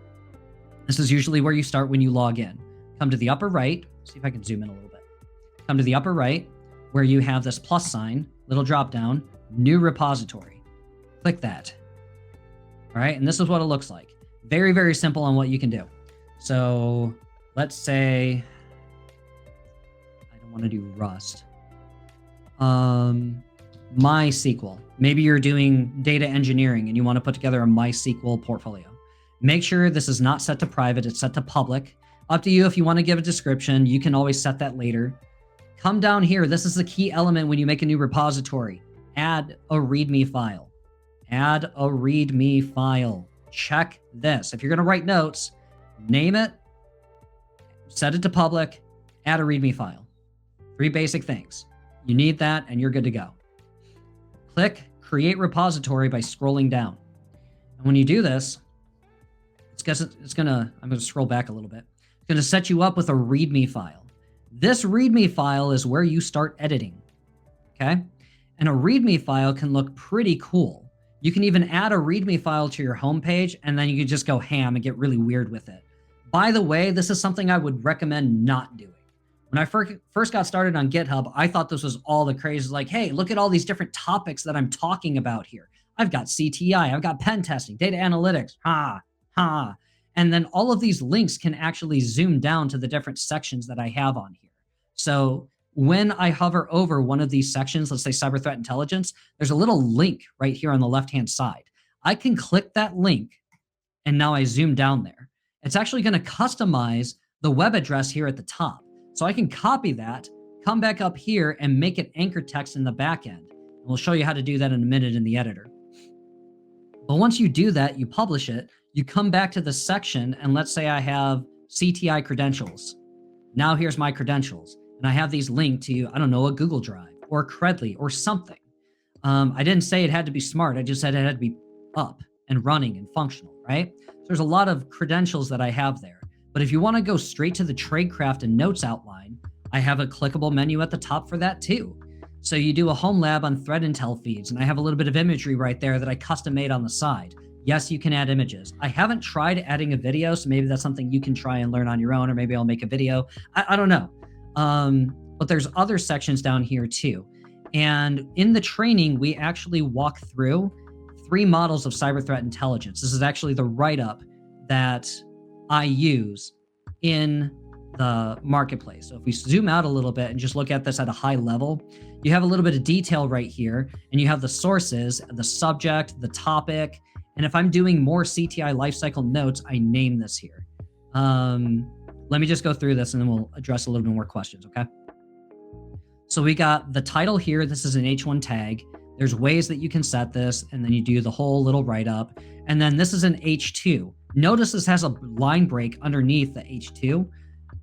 This is usually where you start when you log in. Come to the upper right. See if I can zoom in a little bit. Come to the upper right where you have this plus sign, little drop down, new repository. Click that. All right, and this is what it looks like. Very, very simple on what you can do. So let's say, I don't want to do Rust. MySQL. Maybe you're doing data engineering and you want to put together a MySQL portfolio. Make sure this is not set to private, it's set to public. Up to you if you want to give a description, you can always set that later. Come down here, this is the key element when you make a new repository. Add a README file. Add a README file. Check this. If you're going to write notes, name it, set it to public, add a README file. 3 basic things. You need that and you're good to go. Click Create Repository by scrolling down. And when you do this, I'm going to scroll back a little bit. It's going to set you up with a README file. This README file is where you start editing, okay? And a README file can look pretty cool. You can even add a README file to your homepage, and then you can just go ham and get really weird with it. By the way, this is something I would recommend not doing. When I first got started on GitHub, I thought this was all the craze. Like, hey, look at all these different topics that I'm talking about here. I've got CTI, I've got pen testing, data analytics, and then all of these links can actually zoom down to the different sections that I have on here. So when I hover over one of these sections, let's say cyber threat intelligence, there's a little link right here on the left-hand side. I can click that link and now I zoom down there. It's actually going to customize the web address here at the top. So I can copy that, come back up here and make it anchor text in the back end. And we'll show you how to do that in a minute in the editor. But once you do that, you publish it, you come back to the section, and let's say I have CTI credentials. Now here's my credentials, and I have these linked to, I don't know, a Google Drive or Credly or something. I didn't say it had to be smart. I just said it had to be up and running and functional, right? So there's a lot of credentials that I have there. But if you want to go straight to the tradecraft and notes outline, I have a clickable menu at the top for that too. So you do a home lab on threat intel feeds, and I have a little bit of imagery right there that I custom made on the side. Yes, you can add images. I haven't tried adding a video, so maybe that's something you can try and learn on your own, or maybe I'll make a video. I don't know. But there's other sections down here too. And in the training, we actually walk through 3 models of cyber threat intelligence. This is actually the write-up that I use in the marketplace. So if we zoom out a little bit and just look at this at a high level, you have a little bit of detail right here, and you have the sources, the subject, the topic. And if I'm doing more CTI lifecycle notes, I name this here. Let me just go through this and then we'll address a little bit more questions, okay? So we got the title here. This is an H1 tag. There's ways that you can set this, and then you do the whole little write-up. And then this is an H2. Notice this has a line break underneath the H2.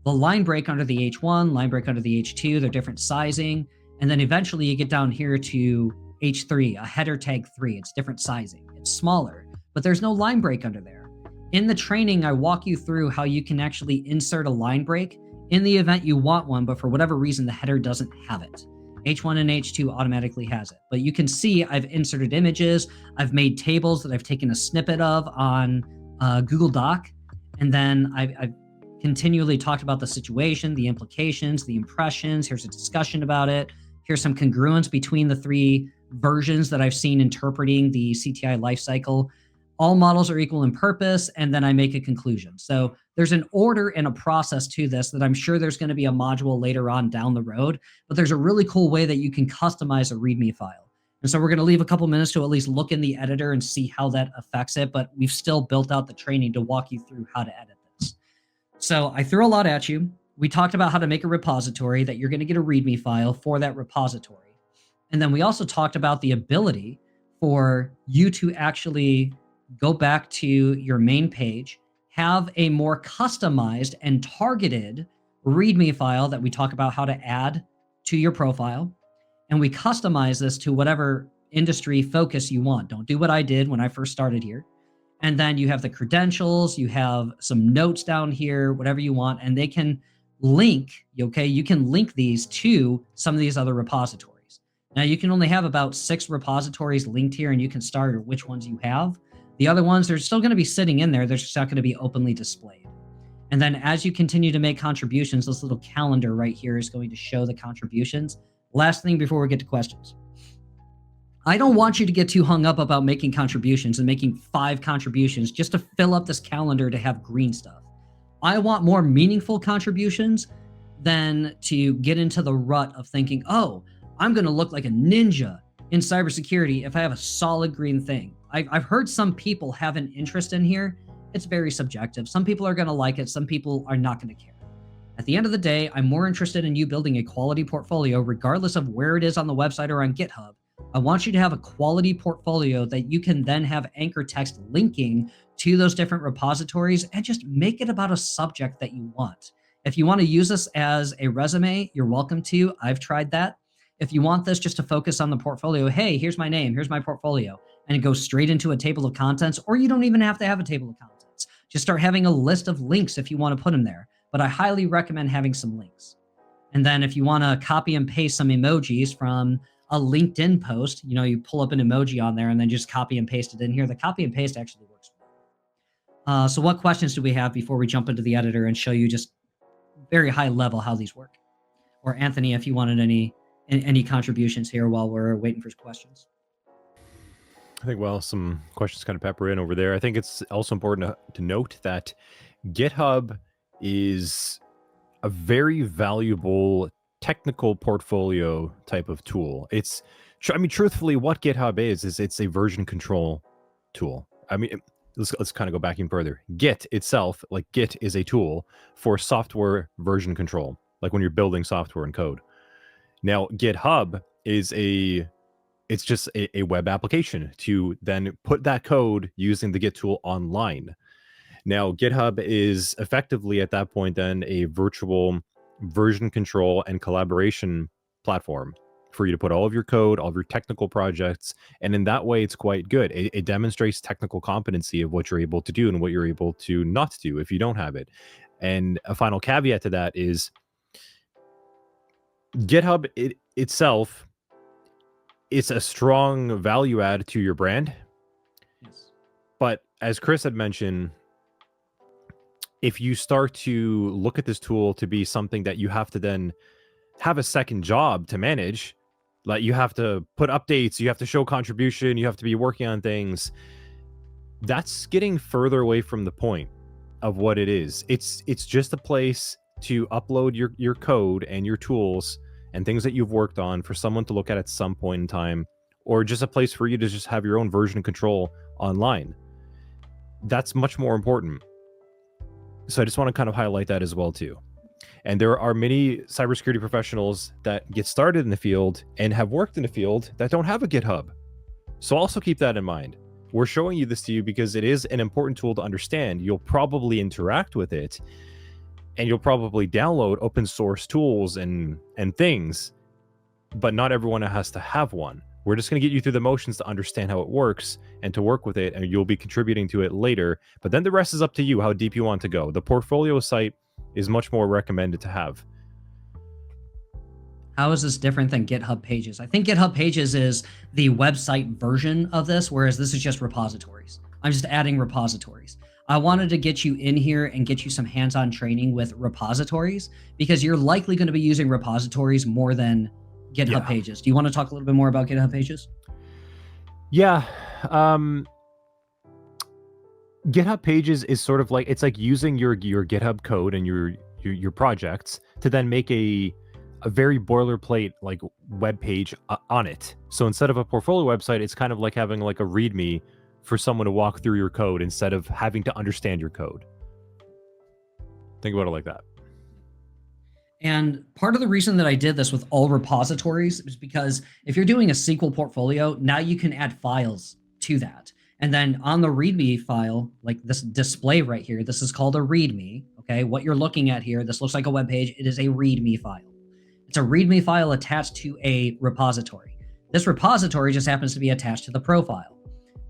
The line break under the H1, line break under the H2, they're different sizing. And then eventually you get down here to H3, a header tag 3. It's different sizing. It's smaller, but there's no line break under there. In the training, I walk you through how you can actually insert a line break in the event you want one, but for whatever reason, the header doesn't have it. H1 and H2 automatically has it. But you can see I've inserted images. I've made tables that I've taken a snippet of on Google Doc. And then I've continually talked about the situation, the implications, the impressions. Here's a discussion about it. Here's some congruence between the 3 versions that I've seen interpreting the CTI lifecycle. All models are equal in purpose, and then I make a conclusion. So there's an order and a process to this that I'm sure there's going to be a module later on down the road, but there's a really cool way that you can customize a README file. And so we're going to leave a couple minutes to at least look in the editor and see how that affects it, but we've still built out the training to walk you through how to edit this. So I threw a lot at you. We talked about how to make a repository, that you're going to get a README file for that repository. And then we also talked about the ability for you to actually go back to your main page, have a more customized and targeted README file that we talk about how to add to your profile. And we customize this to whatever industry focus you want. Don't do what I did when I first started here. And then you have the credentials, you have some notes down here, whatever you want, and they can link, okay? You can link these to some of these other repositories. Now you can only have about 6 repositories linked here, and you can start which ones you have. The other ones, they're still going to be sitting in there. They're just not going to be openly displayed. And then as you continue to make contributions, this little calendar right here is going to show the contributions. Last thing before we get to questions. I don't want you to get too hung up about making contributions and making 5 contributions just to fill up this calendar to have green stuff. I want more meaningful contributions than to get into the rut of thinking, oh, I'm going to look like a ninja in cybersecurity if I have a solid green thing. I've heard some people have an interest in here. It's very subjective. Some people are going to like it. Some people are not going to care. At the end of the day, I'm more interested in you building a quality portfolio, regardless of where it is on the website or on GitHub. I want you to have a quality portfolio that you can then have anchor text linking to those different repositories and just make it about a subject that you want. If you want to use this as a resume, you're welcome to. I've tried that. If you want this just to focus on the portfolio, hey, here's my name, here's my portfolio, and it goes straight into a table of contents, or you don't even have to have a table of contents. Just start having a list of links if you want to put them there. But I highly recommend having some links. And then if you want to copy and paste some emojis from a LinkedIn post, you pull up an emoji on there and then just copy and paste it in here. The copy and paste actually works well. So what questions do we have before we jump into the editor and show you just very high level how these work? Or Anthony, if you wanted any contributions here while we're waiting for questions. I think, well, some questions kind of pepper in over there. I think it's also important to note that GitHub is a very valuable technical portfolio type of tool. Truthfully, what GitHub is it's a version control tool. Let's kind of go back even further. Git itself, like Git, is a tool for software version control, like when you're building software and code. Now, GitHub is it's just a web application to then put that code using the Git tool online. Now, GitHub is effectively at that point then a virtual version control and collaboration platform for you to put all of your code, all of your technical projects, and in that way, it's quite good. It demonstrates technical competency of what you're able to do and what you're able to not do if you don't have it. And a final caveat to that is GitHub itself, it's a strong value add to your brand. Yes. But as Chris had mentioned, if you start to look at this tool to be something that you have to then have a second job to manage, like you have to put updates, you have to show contribution, you have to be working on things, that's getting further away from the point of what it is. It's just a place to upload your code and your tools and things that you've worked on for someone to look at some point in time, or just a place for you to just have your own version control online. That's much more important. So I just want to kind of highlight that as well too. And there are many cybersecurity professionals that get started in the field and have worked in the field that don't have a GitHub. So also keep that in mind. We're showing you this to you because it is an important tool to understand. You'll probably interact with it, and you'll probably download open source tools and things, but not everyone has to have one. We're just going to get you through the motions to understand how it works and to work with it, and you'll be contributing to it later. But then the rest is up to you, how deep you want to go. The portfolio site is much more recommended to have. How is this different than GitHub Pages? I think GitHub Pages is the website version of this, whereas this is just repositories. I'm just adding repositories. I wanted to get you in here and get you some hands-on training with repositories, because you're likely going to be using repositories more than GitHub Pages. Do you want to talk a little bit more about GitHub Pages? Yeah. GitHub Pages is sort of like, it's like using your GitHub code and your projects to then make a very boilerplate like web page on it. So instead of a portfolio website, it's kind of like having like a README for someone to walk through your code instead of having to understand your code. Think about it like that. And part of the reason that I did this with all repositories is because if you're doing a SQL portfolio, now you can add files to that. And then on the README file, like this display right here, this is called a README. Okay, what you're looking at here, this looks like a web page. It is a README file. It's a README file attached to a repository. This repository just happens to be attached to the profile.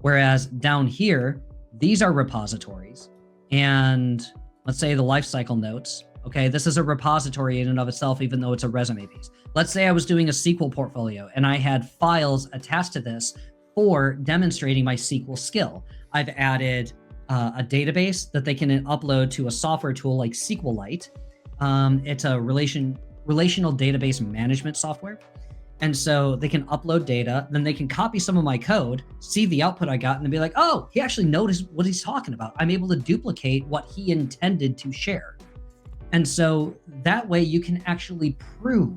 Whereas down here, these are repositories. And let's say the lifecycle notes. Okay, this is a repository in and of itself, even though it's a resume piece. Let's say I was doing a SQL portfolio and I had files attached to this for demonstrating my SQL skill. I've added a database that they can upload to a software tool like SQLite. It's a relational database management software. And so they can upload data, then they can copy some of my code, see the output I got, and then be like, oh, he actually noticed what he's talking about. I'm able to duplicate what he intended to share. And so that way you can actually prove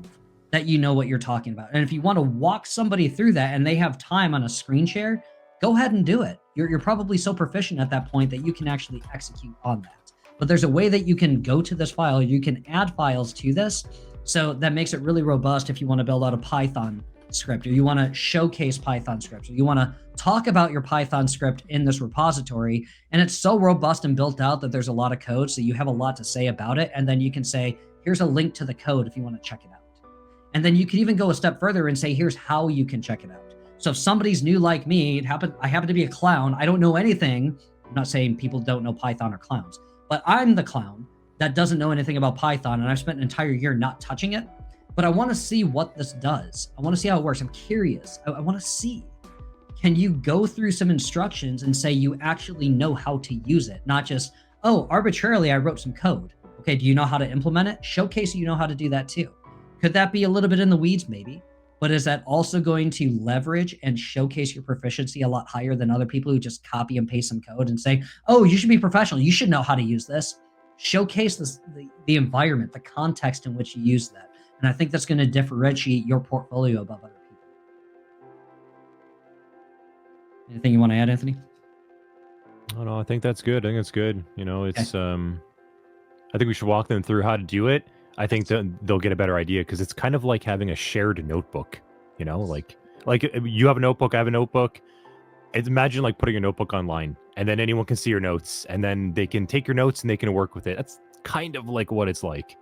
that you know what you're talking about. And if you want to walk somebody through that and they have time on a screen share, go ahead and do it. You're probably so proficient at that point that you can actually execute on that. But there's a way that you can go to this file, you can add files to this. So that makes it really robust if you want to build out a Python script, or you want to showcase Python scripts, or you want to talk about your Python script in this repository. And it's so robust and built out that there's a lot of code, so you have a lot to say about it. And then you can say, here's a link to the code if you want to check it out. And then you can even go a step further and say, here's how you can check it out. So if somebody's new like me, I happen to be a clown, I don't know anything. I'm not saying people don't know Python or clowns, but I'm the clown that doesn't know anything about Python, and I've spent an entire year not touching it. But I want to see what this does. I want to see how it works. I'm curious. I want to see. Can you go through some instructions and say you actually know how to use it? Not just, oh, arbitrarily I wrote some code. Okay, do you know how to implement it? Showcase you know how to do that too. Could that be a little bit in the weeds? Maybe. But is that also going to leverage and showcase your proficiency a lot higher than other people who just copy and paste some code and say, oh, you should be professional. You should know how to use this. Showcase the environment, the context in which you use that. And I think that's going to differentiate your portfolio above other people. Anything you want to add, Anthony? Oh, no, I think that's good. I think it's good. You know, it's, okay. I think we should walk them through how to do it. I think that they'll get a better idea, because it's kind of like having a shared notebook, you know, like you have a notebook, I have a notebook. Imagine like putting a notebook online, and then anyone can see your notes, and then they can take your notes and they can work with it. That's kind of like what it's like.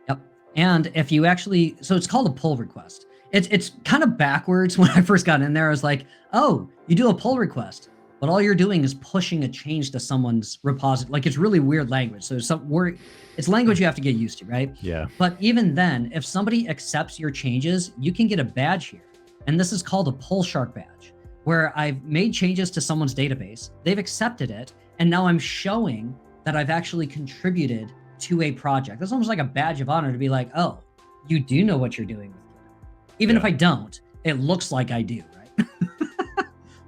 Yep. And if you actually, so it's called a pull request. It's kind of backwards. When I first got in there, I was like, oh, you do a pull request, but all you're doing is pushing a change to someone's repository. Like, it's really weird language. So it's language you have to get used to, right? Yeah. But even then, if somebody accepts your changes, you can get a badge here. And this is called a pull shark badge, where I've made changes to someone's database, they've accepted it, and now I'm showing that I've actually contributed to a project. That's almost like a badge of honor to be like, oh, you do know what you're doing with GitHub. Even if I don't, it looks like I do, right?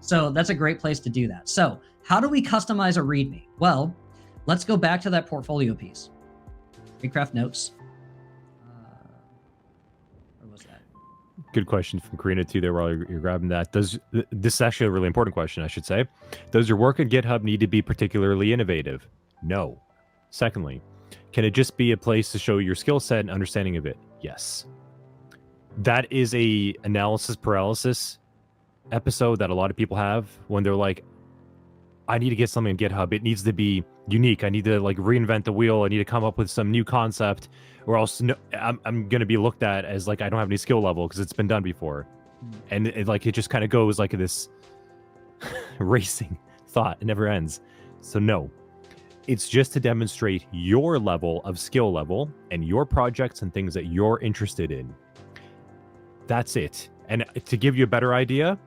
So that's a great place to do that. So how do we customize a README? Well, let's go back to that portfolio piece. Recraft notes. Where was that? Good question from Karina too there while you're grabbing that. This is actually a really important question, I should say. Does your work at GitHub need to be particularly innovative? No. Secondly, can it just be a place to show your skill set and understanding of it? Yes. That is a analysis paralysis episode that a lot of people have when they're like, I need to get something on GitHub. It needs to be unique. I need to like reinvent the wheel. I need to come up with some new concept, or else I'm going to be looked at as like I don't have any skill level because it's been done before. And it just kind of goes like this racing thought. It never ends. So no, it's just to demonstrate your level of skill level and your projects and things that you're interested in. That's it. And to give you a better idea,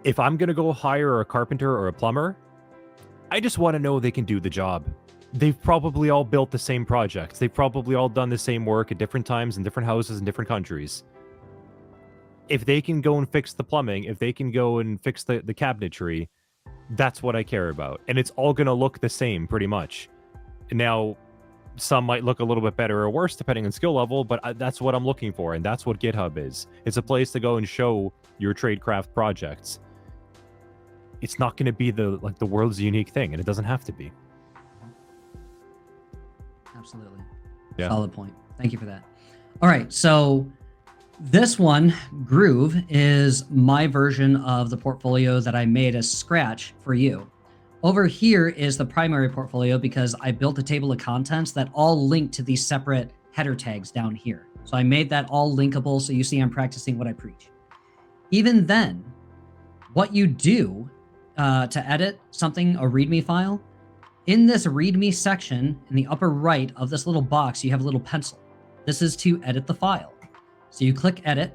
if I'm going to go hire a carpenter or a plumber, I just want to know they can do the job. They've probably all built the same projects. They've probably all done the same work at different times in different houses in different countries. If they can go and fix the plumbing, if they can go and fix the cabinetry, that's what I care about. And it's all going to look the same pretty much. Now, some might look a little bit better or worse depending on skill level, but that's what I'm looking for. And that's what GitHub is. It's a place to go and show your tradecraft projects. It's not going to be the world's unique thing, and it doesn't have to be. Absolutely. Yeah. Solid point. Thank you for that. All right. So this one, Groove, is my version of the portfolio that I made as scratch for you. Over here is the primary portfolio because I built a table of contents that all link to these separate header tags down here. So I made that all linkable. So you see I'm practicing what I preach. Even then, what you do to edit something, a README file, in this README section in the upper right of this little box, you have a little pencil. This is to edit the file. So you click edit.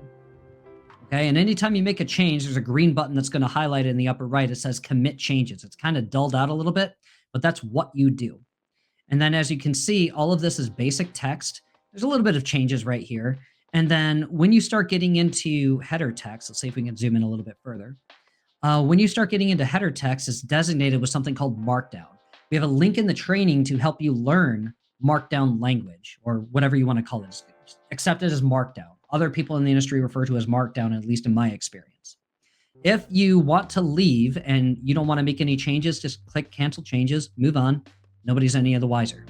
Okay, and anytime you make a change, there's a green button that's going to highlight in the upper right. It says commit changes. It's kind of dulled out a little bit, but that's what you do. And then as you can see, all of this is basic text. There's a little bit of changes right here. And then when you start getting into header text, let's see if we can zoom in a little bit further. When you start getting into header text, it's designated with something called Markdown. We have a link in the training to help you learn Markdown language, or whatever you want to call it. Accept it as Markdown. Other people in the industry refer to it as Markdown, at least in my experience. If you want to leave and you don't want to make any changes, just click cancel changes, move on. Nobody's any of the wiser.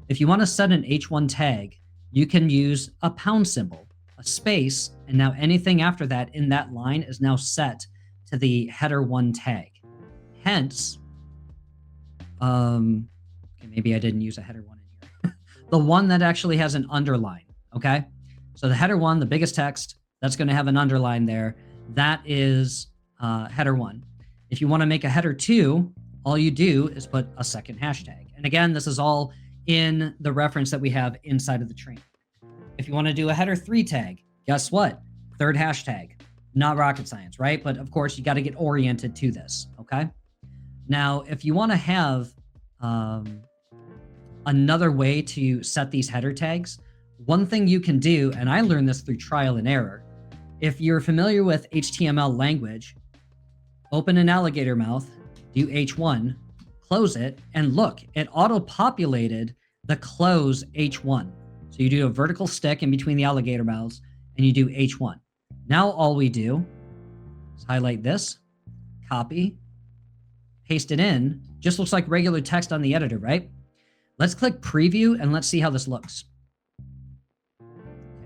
If you want to set an H1 tag, you can use a pound symbol, a space, and now anything after that in that line is now set to the header 1 tag. Hence, okay, maybe I didn't use a header 1 in here. The one that actually has an underline, okay? So the header 1, the biggest text, that's going to have an underline there. That is header 1. If you want to make a header 2, all you do is put a second hashtag. And again, this is all in the reference that we have inside of the training. If you want to do a header 3 tag, guess what? Third hashtag. Not rocket science, right? But of course, you got to get oriented to this, okay? Now, if you want to have another way to set these header tags, one thing you can do, and I learned this through trial and error, if you're familiar with HTML language, open an alligator mouth, do H1, close it, and look, it auto-populated the close H1. So you do a vertical stick in between the alligator mouths, and you do H1. Now all we do is highlight this, copy, paste it in. Just looks like regular text on the editor, right? Let's click preview and let's see how this looks.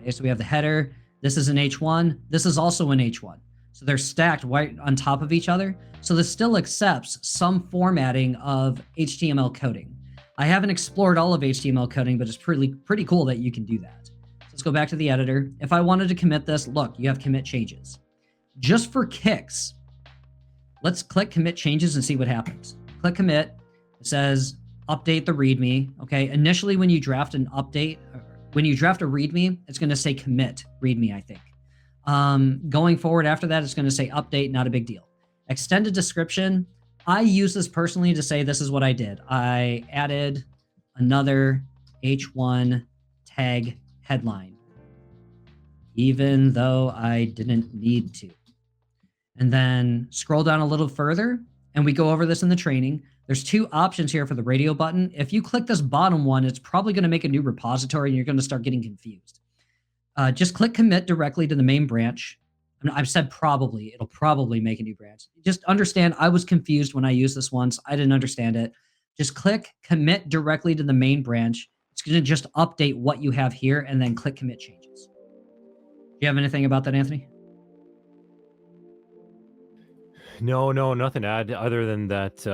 Okay, so we have the header. This is an H1. This is also an H1. So they're stacked right on top of each other. So this still accepts some formatting of HTML coding. I haven't explored all of HTML coding, but it's pretty cool that you can do that. Let's go back to the editor. If I wanted to commit this, look, you have commit changes. Just for kicks, let's click commit changes and see what happens. Click commit. It says update the README. Okay, initially when you draft an update, when you draft a README, it's going to say commit README, I think. Going forward after that, it's going to say update, not a big deal. Extended description. I use this personally to say this is what I did. I added another H1 tag headline, even though I didn't need to. And then scroll down a little further, and we go over this in the training. There's 2 options here for the radio button. If you click this bottom one, it's probably going to make a new repository, and you're going to start getting confused. Just click commit directly to the main branch. I've said probably. It'll probably make a new branch. Just understand, I was confused when I used this once. I didn't understand it. Just click commit directly to the main branch. It's going to just update what you have here and then click commit changes. Do you have anything about that, Anthony? No, nothing to add other than that.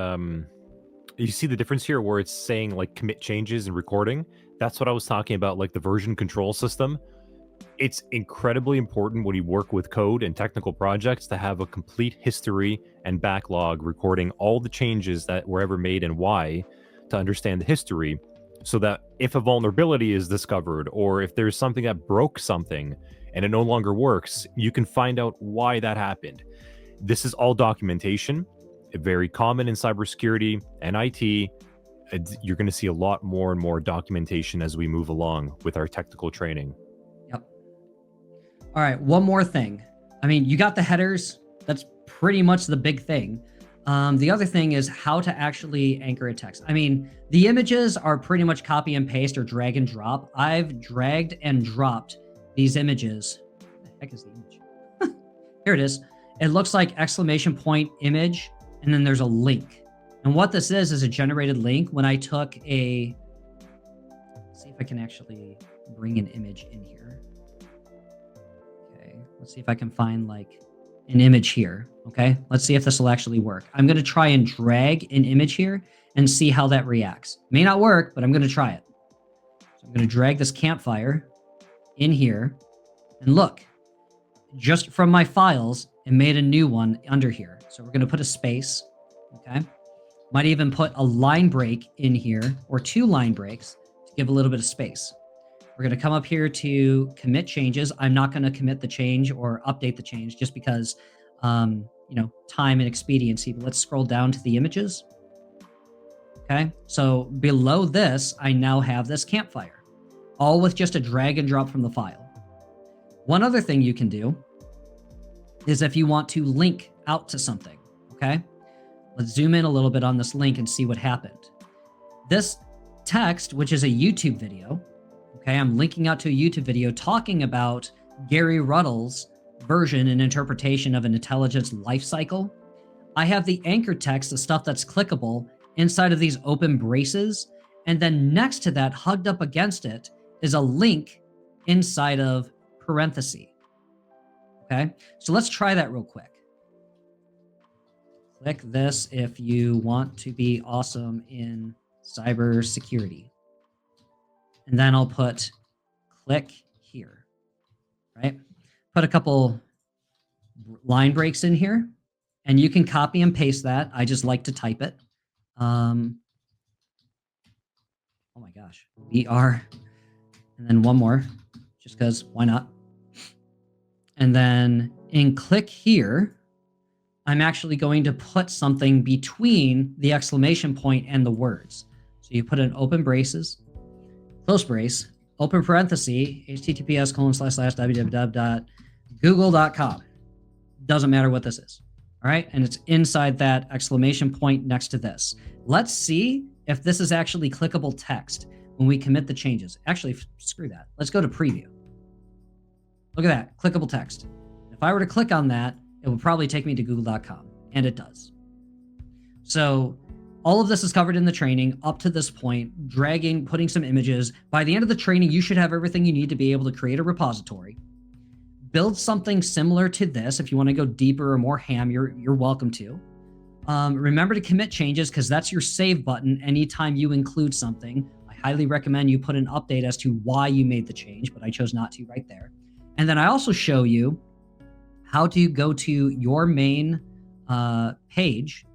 You see the difference here where it's saying like commit changes and recording. That's what I was talking about, like the version control system. It's incredibly important when you work with code and technical projects to have a complete history and backlog recording all the changes that were ever made and why, to understand the history, so that if a vulnerability is discovered or if there's something that broke something and it no longer works, you can find out why that happened. This is all documentation, very common in cybersecurity and IT. You're going to see a lot more and more documentation as we move along with our technical training. Yep. All right, one more thing. I mean, you got the headers. That's pretty much the big thing. The other thing is how to actually anchor a text. I mean, the images are pretty much copy and paste or drag and drop. I've dragged and dropped these images. What the heck is the image? Here it is. It looks like exclamation point image, and then there's a link. And what this is a generated link. When I took a, let's see if I can actually bring an image in here. Okay, let's see if I can find like an image here. Okay, let's see if this will actually work. I'm going to try and drag an image here and see how that reacts. May not work, but I'm going to try it. So I'm going to drag this campfire in here, and look, just from my files, it made a new one under here. So we're going to put a space. Okay. Might even put a line break in here, or 2 line breaks to give a little bit of space. We're going to come up here to commit changes. I'm not going to commit the change or update the change just because, you know, time and expediency. But let's scroll down to the images. Okay. So below this, I now have this campfire, all with just a drag and drop from the file. One other thing you can do is if you want to link out to something. Okay. Let's zoom in a little bit on this link and see what happened. This text, which is a YouTube video, okay, I'm linking out to a YouTube video talking about Gary Ruddle's version and interpretation of an intelligence lifecycle. I have the anchor text, the stuff that's clickable, inside of these open braces. And then next to that, hugged up against it, is a link inside of parentheses. Okay, so let's try that real quick. Click this if you want to be awesome in cybersecurity. And then I'll put click here, right? Put a couple line breaks in here, and you can copy and paste that. I just like to type it. Oh my gosh, BR, and then one more, just because why not? And then in click here, I'm actually going to put something between the exclamation point and the words. So you put an open braces, close brace, open parenthesis, https://www.google.com. Doesn't matter what this is. All right. And it's inside that exclamation point next to this. Let's see if this is actually clickable text when we commit the changes. Actually, screw that. Let's go to preview. Look at that, clickable text. If I were to click on that, it would probably take me to google.com, and it does. So all of this is covered in the training up to this point, dragging, putting some images. By the end of the training, you should have everything you need to be able to create a repository. Build something similar to this. If you want to go deeper or more ham, you're welcome to. Remember to commit changes, because that's your save button anytime you include something. I highly recommend you put an update as to why you made the change, but I chose not to right there. And then I also show you how to go to your main page,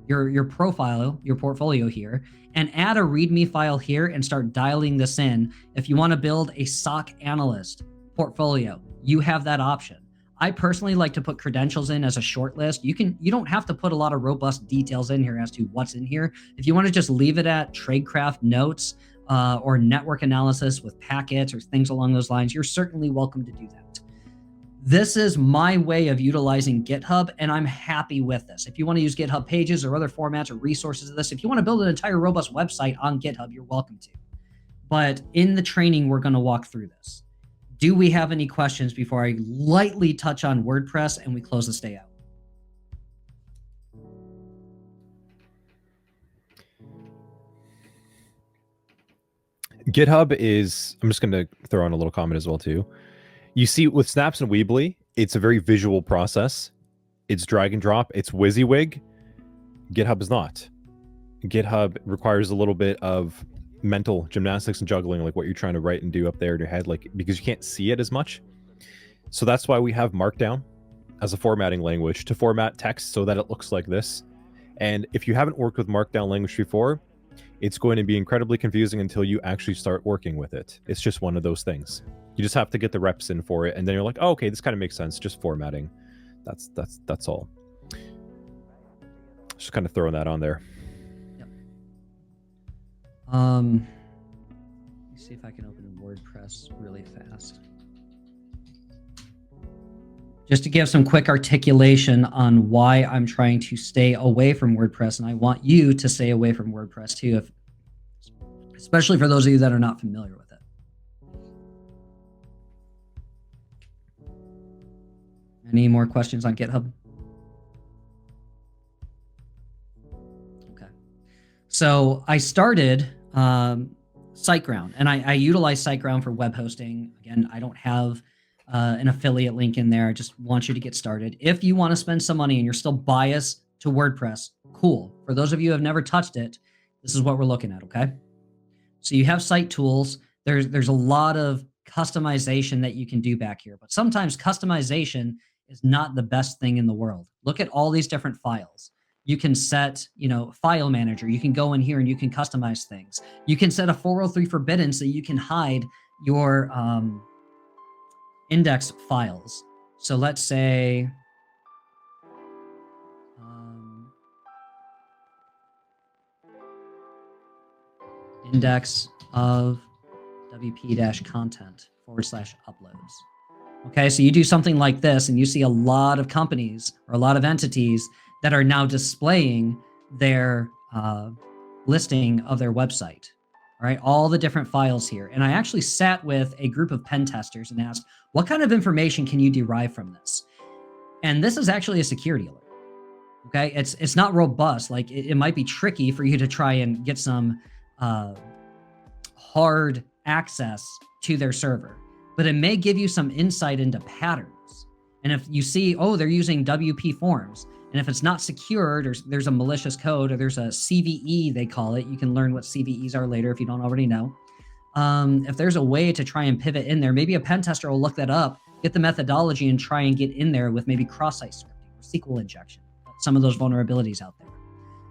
your profile, your portfolio here, and add a README file here and start dialing this in. If you want to build a SOC Analyst portfolio, you have that option. I personally like to put credentials in as a short list. You don't have to put a lot of robust details in here as to what's in here. If you want to just leave it at tradecraft notes or network analysis with packets or things along those lines, you're certainly welcome to do that. This is my way of utilizing GitHub, and I'm happy with this. If you want to use GitHub pages or other formats or resources of this, if you want to build an entire robust website on GitHub, you're welcome to. But in the training, we're going to walk through this. Do we have any questions before I lightly touch on WordPress and we close this day out? GitHub is, I'm just going to throw on a little comment as well too. You see with Snaps and Weebly, it's a very visual process. It's drag and drop. It's WYSIWYG. GitHub is not. GitHub requires a little bit of mental gymnastics and juggling, like what you're trying to write and do up there in your head, like because you can't see it as much. So that's why we have Markdown as a formatting language to format text so that it looks like this. And if you haven't worked with Markdown language before, it's going to be incredibly confusing until you actually start working with it. It's just one of those things. You just have to get the reps in for it, and then you're like, oh, okay, this kind of makes sense. Just formatting. That's all. Just kind of throwing that on there. Yep. Let me see if I can open WordPress really fast. Just to give some quick articulation on why I'm trying to stay away from WordPress, and I want you to stay away from WordPress too, especially for those of you that are not familiar with it. Any more questions on GitHub? Okay. So I started SiteGround, and I utilize SiteGround for web hosting. Again, I don't have an affiliate link in there. I just want you to get started. If you want to spend some money and you're still biased to WordPress, cool. For those of you who have never touched it, this is what we're looking at, okay? So you have site tools. There's a lot of customization that you can do back here, but sometimes customization is not the best thing in the world. Look at all these different files. You can set, file manager. You can go in here and you can customize things. You can set a 403 forbidden so you can hide your index files. So let's say index of wp-content/uploads. Okay, so you do something like this and you see a lot of companies or a lot of entities that are now displaying their listing of their website. All right, all the different files here. And I actually sat with a group of pen testers and asked, what kind of information can you derive from this? And this is actually a security alert. Okay, it's not robust. Like it might be tricky for you to try and get some hard access to their server, but it may give you some insight into patterns. And if you see, oh, they're using WP forms, and if it's not secured, or there's a malicious code, or there's a CVE, they call it. You can learn what CVEs are later if you don't already know. If there's a way to try and pivot in there, maybe a pen tester will look that up, get the methodology, and try and get in there with maybe cross-site scripting or SQL injection, some of those vulnerabilities out there.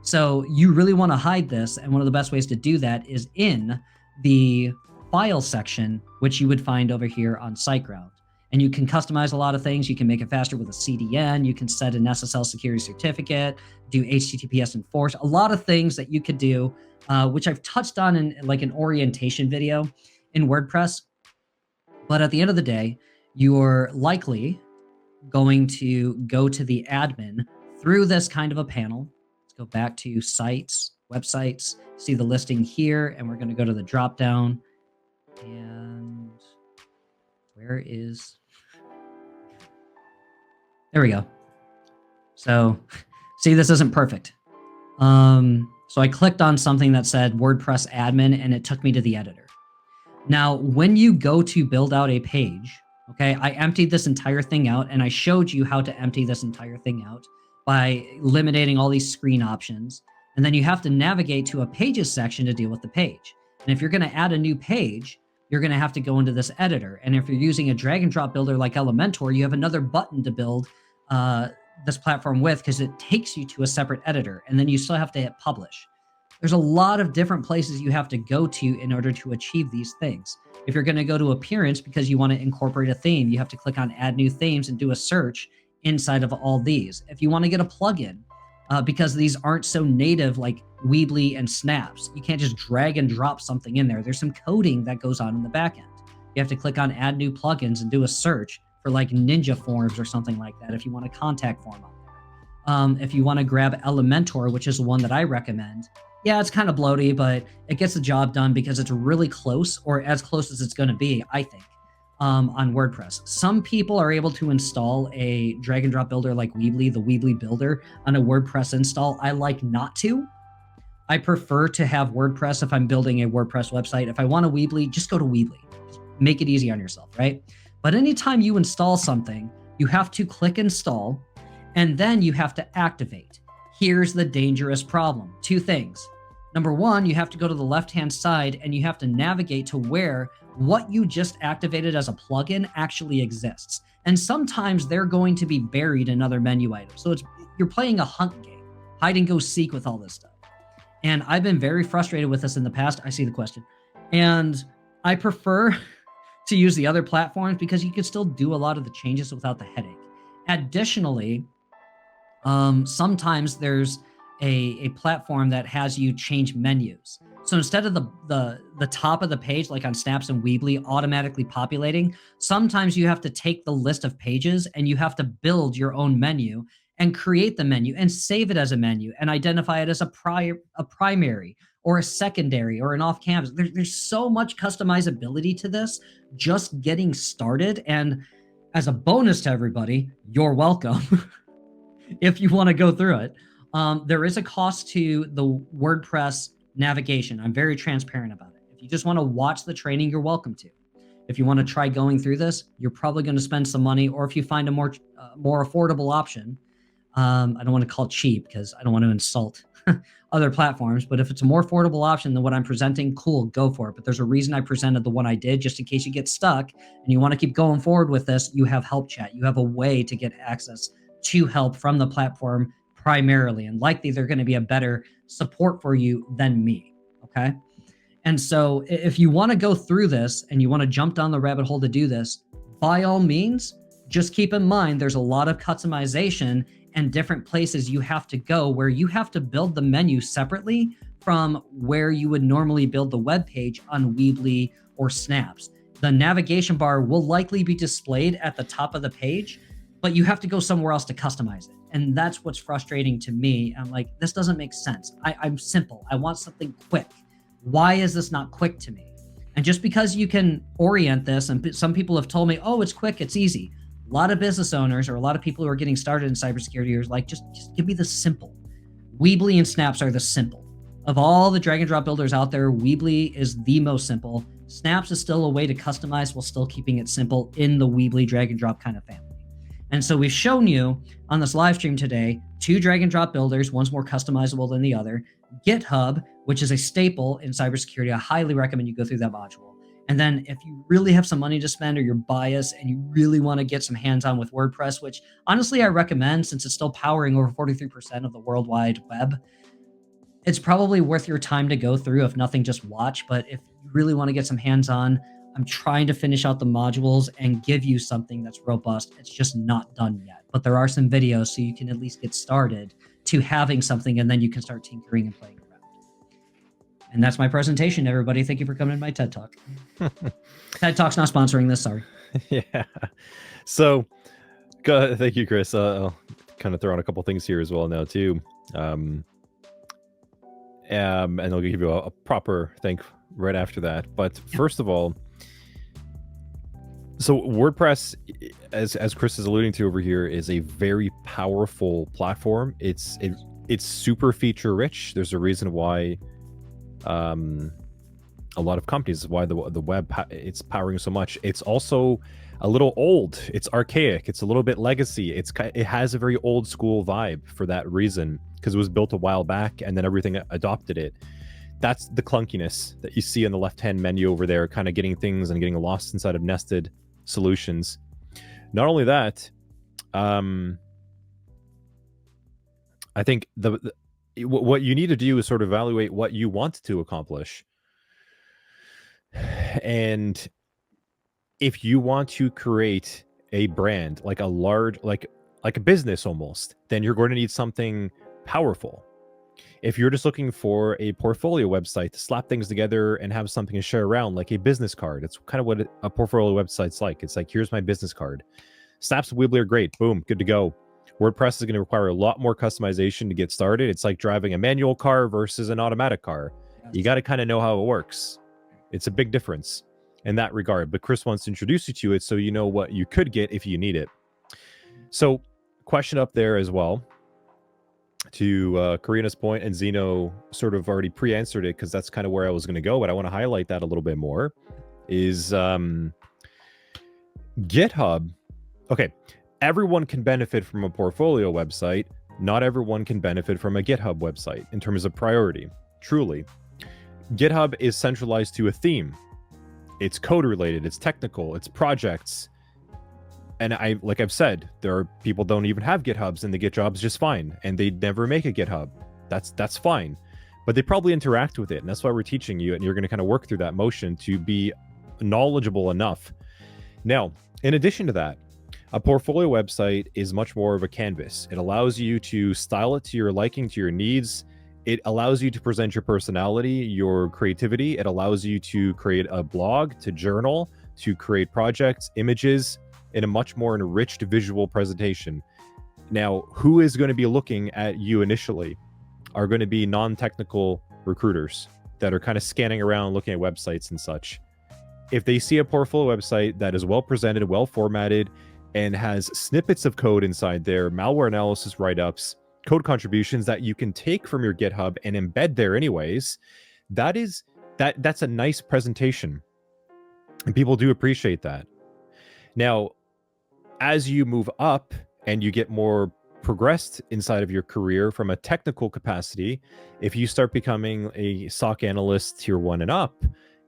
So you really want to hide this, and one of the best ways to do that is in the file section, which you would find over here on SiteGround. And you can customize a lot of things. You can make it faster with a CDN. You can set an SSL security certificate, do HTTPS enforce, a lot of things that you could do, which I've touched on in like an orientation video in WordPress. But at the end of the day, you're likely going to go to the admin through this kind of a panel. Let's go back to sites, websites, see the listing here, and we're going to go to the drop down. And where is... There we go. So see, this isn't perfect. So I clicked on something that said WordPress admin, and it took me to the editor. Now, when you go to build out a page, okay, I emptied this entire thing out, and I showed you how to empty this entire thing out by eliminating all these screen options. And then you have to navigate to a pages section to deal with the page. And if you're going to add a new page, you're going to have to go into this editor. And if you're using a drag and drop builder like Elementor, you have another button to build this platform with, because it takes you to a separate editor, and then you still have to hit publish. There's a lot of different places you have to go to in order to achieve these things. If you're going to go to appearance because you want to incorporate a theme, you have to click on add new themes and do a search inside of all these. If you want to get a plugin, because these aren't so native like Weebly and Snaps, you can't just drag and drop something in there. There's some coding that goes on in the back end. You have to click on add new plugins and do a search for like Ninja Forms or something like that if you want a contact form on there. If you want to grab Elementor, which is the one that I recommend, yeah, it's kind of bloaty, but it gets the job done because it's really close, or as close as it's going to be, I think, on WordPress. Some people are able to install a drag and drop builder like Weebly, the Weebly builder, on a WordPress install. I like not to. I prefer to have WordPress if I'm building a WordPress website. If I want a Weebly, just go to Weebly. Just make it easy on yourself, right? But anytime you install something, you have to click install, and then you have to activate. Here's the dangerous problem. Two things. Number one, you have to go to the left-hand side and you have to navigate to where what you just activated as a plugin actually exists. And sometimes they're going to be buried in other menu items. So you're playing a hunt game, hide and go seek with all this stuff. And I've been very frustrated with this in the past. I see the question. And I prefer to use the other platforms because you can still do a lot of the changes without the headache. Additionally, sometimes there's a platform that has you change menus. So instead of the top of the page, like on Snaps and Weebly, automatically populating, sometimes you have to take the list of pages and you have to build your own menu and create the menu and save it as a menu and identify it as a primary or a secondary or an off-canvas. There's so much customizability to this just getting started. And as a bonus to everybody, you're welcome if you want to go through it. There is a cost to the WordPress navigation. I'm very transparent about it. If you just want to watch the training, you're welcome to. If you want to try going through this, you're probably going to spend some money, or if you find a more affordable option, I don't want to call it cheap because I don't want to insult other platforms, but if it's a more affordable option than what I'm presenting, cool, go for it. But there's a reason I presented the one I did, just in case you get stuck and you want to keep going forward with this. You have help chat. You have a way to get access to help from the platform primarily, and likely they're going to be a better support for you than me. Okay. And so if you want to go through this and you want to jump down the rabbit hole to do this, by all means, just keep in mind there's a lot of customization and different places you have to go where you have to build the menu separately from where you would normally build the web page on Weebly or Snaps. The navigation bar will likely be displayed at the top of the page, but you have to go somewhere else to customize it. And that's what's frustrating to me. I'm like, this doesn't make sense. I'm simple. I want something quick. Why is this not quick to me? And just because you can orient this, and some people have told me, oh, it's quick, it's easy. A lot of business owners or a lot of people who are getting started in cybersecurity are like, just give me the simple. Weebly and Snaps are the simple. Of all the drag and drop builders out there, Weebly is the most simple. Snaps is still a way to customize while still keeping it simple in the Weebly drag and drop kind of family. And so we've shown you on this live stream today, 2 drag and drop builders, one's more customizable than the other. GitHub, which is a staple in cybersecurity. I highly recommend you go through that module. And then if you really have some money to spend or you're biased and you really want to get some hands-on with WordPress, which honestly I recommend since it's still powering over 43% of the worldwide web, it's probably worth your time to go through, if nothing, just watch. But if you really want to get some hands-on, I'm trying to finish out the modules and give you something that's robust. It's just not done yet. But there are some videos so you can at least get started to having something, and then you can start tinkering and playing around. And that's my presentation, everybody. Thank you for coming to my TED Talk. TED Talk's not sponsoring this, sorry. Yeah. So, thank you, Chris. I'll kind of throw on a couple things here as well now, too. And I'll give you a proper thank right after that. But first of all, so WordPress, as Chris is alluding to over here, is a very powerful platform. It's super feature rich. There's a reason why a lot of companies, why the web it's powering so much. It's also a little old. It's archaic. It's a little bit legacy. It has a very old school vibe for that reason, because it was built a while back and then everything adopted it. That's the clunkiness that you see on the left-hand menu over there, kind of getting things and getting lost inside of nested solutions. Not only that, I think what you need to do is sort of evaluate what you want to accomplish. And if you want to create a brand, like a large, like a business almost, then you're going to need something powerful. If you're just looking for a portfolio website to slap things together and have something to share around, like a business card, it's kind of what a portfolio website's like. It's like, here's my business card. Snaps and Weebly are great. Boom, good to go. WordPress is going to require a lot more customization to get started. It's like driving a manual car versus an automatic car. You got to kind of know how it works. It's a big difference in that regard. But Chris wants to introduce you to it so you know what you could get if you need it. So, question up there as well. to Karina's point, and Zeno sort of already pre-answered it because that's kind of where I was going to go, but I want to highlight that a little bit more, is GitHub. Okay, everyone can benefit from a portfolio website. Not everyone can benefit from a GitHub website in terms of priority. Truly, GitHub is centralized to a theme. It's code related, it's technical, it's projects. And like I've said, there are people don't even have GitHubs and they get jobs just fine, and they never make a GitHub. That's fine, but they probably interact with it, and that's why we're teaching you, and you're going to kind of work through that motion to be knowledgeable enough. Now, in addition to that, a portfolio website is much more of a canvas. It allows you to style it to your liking, to your needs. It allows you to present your personality, your creativity. It allows you to create a blog, to journal, to create projects, images in a much more enriched visual presentation. Now, who is going to be looking at you initially are going to be non-technical recruiters that are kind of scanning around, looking at websites and such. If they see a portfolio website that is well presented, well formatted, and has snippets of code inside there, malware analysis write-ups, code contributions that you can take from your GitHub and embed there anyways, that's a nice presentation. And people do appreciate that. Now, as you move up and you get more progressed inside of your career from a technical capacity, if you start becoming a SOC analyst tier 1 and up,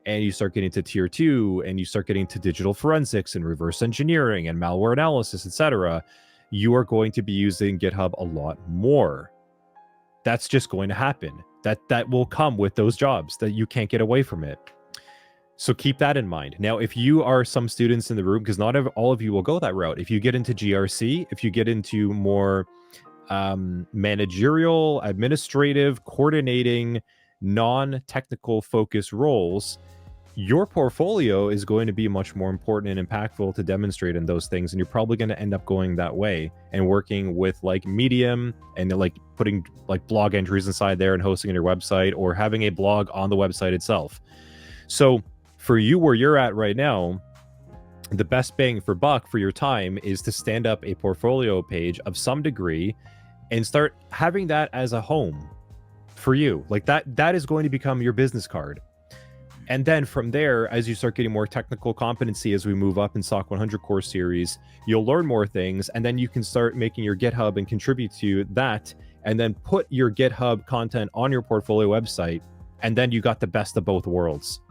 and you start getting to tier 2, and you start getting to digital forensics and reverse engineering and malware analysis, etc., you are going to be using GitHub a lot more. That's just going to happen. That will come with those jobs, that you can't get away from it. So keep that in mind. Now, if you are some students in the room, because not all of you will go that route, if you get into GRC, if you get into more managerial, administrative, coordinating, non-technical focus roles, your portfolio is going to be much more important and impactful to demonstrate in those things. And you're probably going to end up going that way and working with like Medium and like putting like blog entries inside there and hosting on your website, or having a blog on the website itself. So for you, where you're at right now, the best bang for buck for your time is to stand up a portfolio page of some degree and start having that as a home for you. Like that is going to become your business card. And then from there, as you start getting more technical competency, as we move up in SOC 100 course series, you'll learn more things, and then you can start making your GitHub and contribute to that, and then put your GitHub content on your portfolio website, and then you got the best of both worlds.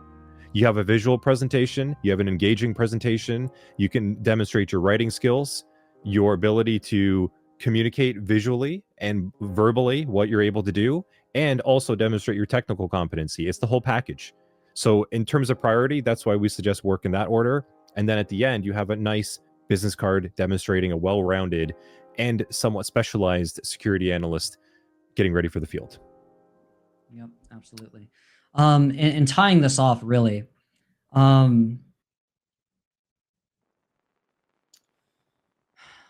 You have a visual presentation, you have an engaging presentation, you can demonstrate your writing skills, your ability to communicate visually and verbally what you're able to do, and also demonstrate your technical competency. It's the whole package. So in terms of priority, that's why we suggest work in that order. And then at the end, you have a nice business card demonstrating a well-rounded and somewhat specialized security analyst getting ready for the field. Yep, absolutely. And tying this off, really,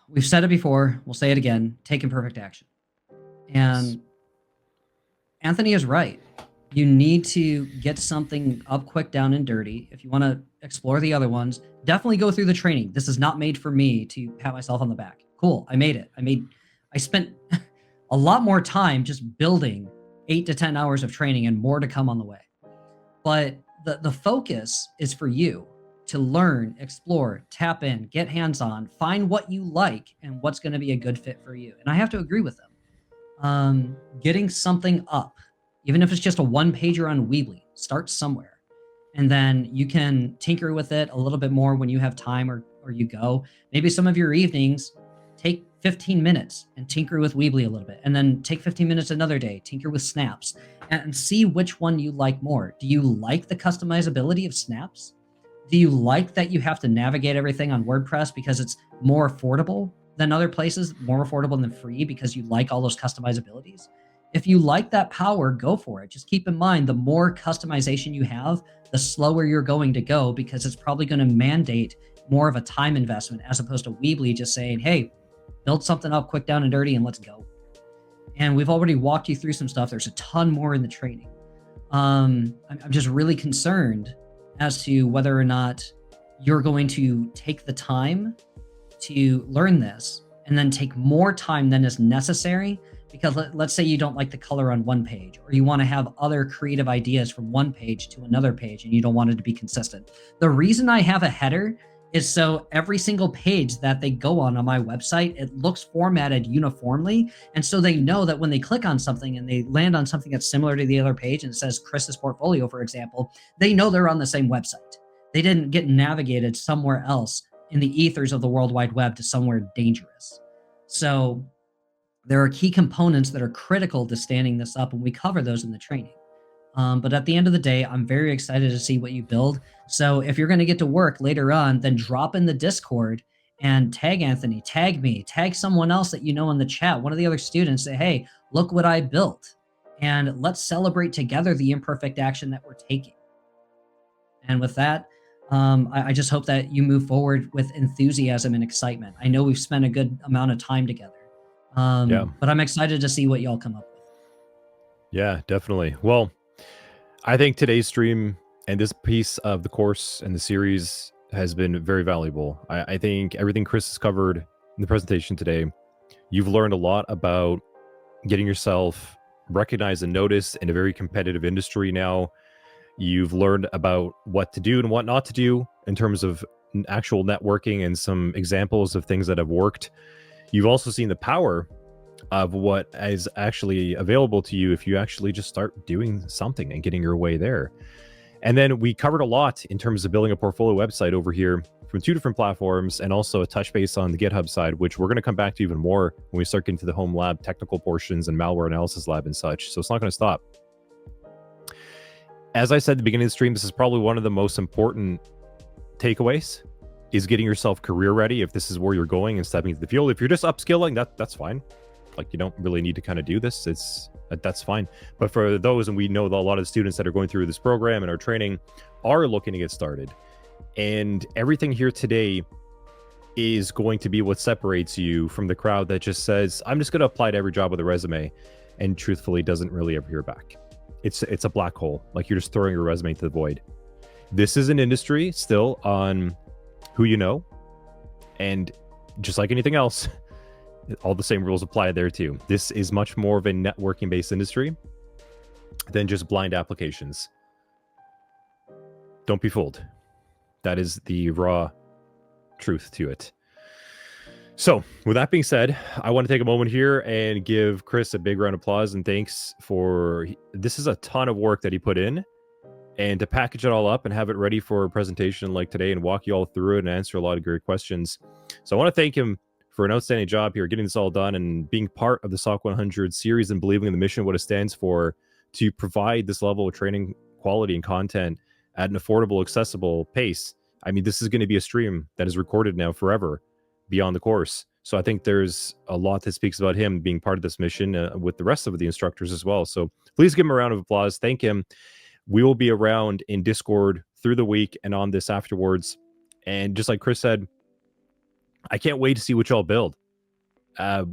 we've said it before, we'll say it again, take imperfect action. And Anthony is right. You need to get something up quick, down, and dirty. If you want to explore the other ones, definitely go through the training. This is not made for me to pat myself on the back. Cool, I made it. I spent a lot more time just building 8 to 10 hours of training, and more to come on the way. But the focus is for you to learn, explore, tap in, get hands-on, find what you like and what's going to be a good fit for you. And I have to agree with them. Getting something up, even if it's just a one-pager on Weebly, start somewhere. And then you can tinker with it a little bit more when you have time, or you go. Maybe some of your evenings, take 15 minutes and tinker with Weebly a little bit. And then take 15 minutes another day, tinker with snaps, and see which one you like more. Do you like the customizability of snaps? Do you like that you have to navigate everything on WordPress because it's more affordable than other places, more affordable than free because you like all those customizabilities? If you like that power, go for it. Just keep in mind, the more customization you have, the slower you're going to go, because it's probably going to mandate more of a time investment, as opposed to Weebly just saying, hey, build something up quick, down, and dirty, and let's go. And we've already walked you through some stuff. There's a ton more in the training. I'm just really concerned as to whether or not you're going to take the time to learn this and then take more time than is necessary, because let's say you don't like the color on one page, or you want to have other creative ideas from one page to another page and you don't want it to be consistent. The reason I have a header is so every single page that they go on my website, it looks formatted uniformly. And so they know that when they click on something and they land on something that's similar to the other page and it says Chris's portfolio, for example, they know they're on the same website. They didn't get navigated somewhere else in the ethers of the World Wide Web to somewhere dangerous. So there are key components that are critical to standing this up, and we cover those in the training. But at the end of the day, I'm very excited to see what you build. So if you're going to get to work later on, then drop in the Discord and tag Anthony, tag me, tag someone else that you know in the chat, one of the other students, say, hey, look what I built. And let's celebrate together the imperfect action that we're taking. And with that, I just hope that you move forward with enthusiasm and excitement. I know we've spent a good amount of time together, but I'm excited to see what y'all come up with. Yeah, definitely. Well, I think today's stream and this piece of the course and the series has been very valuable. I think everything Chris has covered in the presentation today, you've learned a lot about getting yourself recognized and noticed in a very competitive industry now. You've learned about what to do and what not to do in terms of actual networking and some examples of things that have worked. You've also seen the power of what is actually available to you if you actually just start doing something and getting your way there. And then we covered a lot in terms of building a portfolio website over here from 2 different platforms, and also a touch base on the GitHub side, which we're going to come back to even more when we start getting to the home lab technical portions and malware analysis lab and such. So it's not going to stop. As I said at the beginning of the stream, this is probably one of the most important takeaways, is getting yourself career ready if this is where you're going and stepping into the field. If you're just upskilling, that's fine. Like, you don't really need to kind of do this. That's fine. But for those, and we know that a lot of the students that are going through this program and our training are looking to get started. And everything here today is going to be what separates you from the crowd that just says, I'm just going to apply to every job with a resume, and truthfully doesn't really ever hear back. It's a black hole. Like, you're just throwing your resume to the void. This is an industry still on who you know. And just like anything else, all the same rules apply there too. This is much more of a networking based industry than just blind applications. Don't be fooled. That is the raw truth to it. So with that being said, I want to take a moment here and give Chris a big round of applause and thanks for, this is a ton of work that he put in, and to package it all up and have it ready for a presentation like today and walk you all through it and answer a lot of great questions. So I want to thank him for an outstanding job here, getting this all done and being part of the SOC 100 series and believing in the mission, what it stands for, to provide this level of training quality and content at an affordable, accessible pace. I mean, this is going to be a stream that is recorded now forever beyond the course. So I think there's a lot that speaks about him being part of this mission with the rest of the instructors as well. So please give him a round of applause. Thank him. We will be around in Discord through the week and on this afterwards. And just like Chris said, I can't wait to see what y'all build.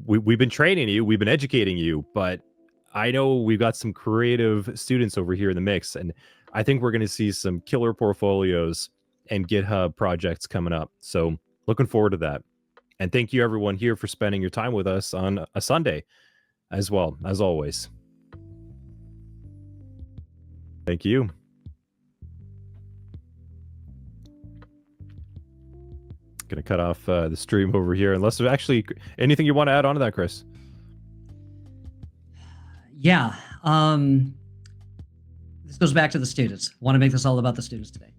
We've been training you, we've been educating you, but I know we've got some creative students over here in the mix, and I think we're going to see some killer portfolios and GitHub projects coming up. So looking forward to that. And thank you everyone here for spending your time with us on a Sunday as well, as always. Thank you. Going to cut off the stream over here, unless there's actually anything you want to add on to that, Chris. Yeah. This goes back to the students. I want to make this all about the students today.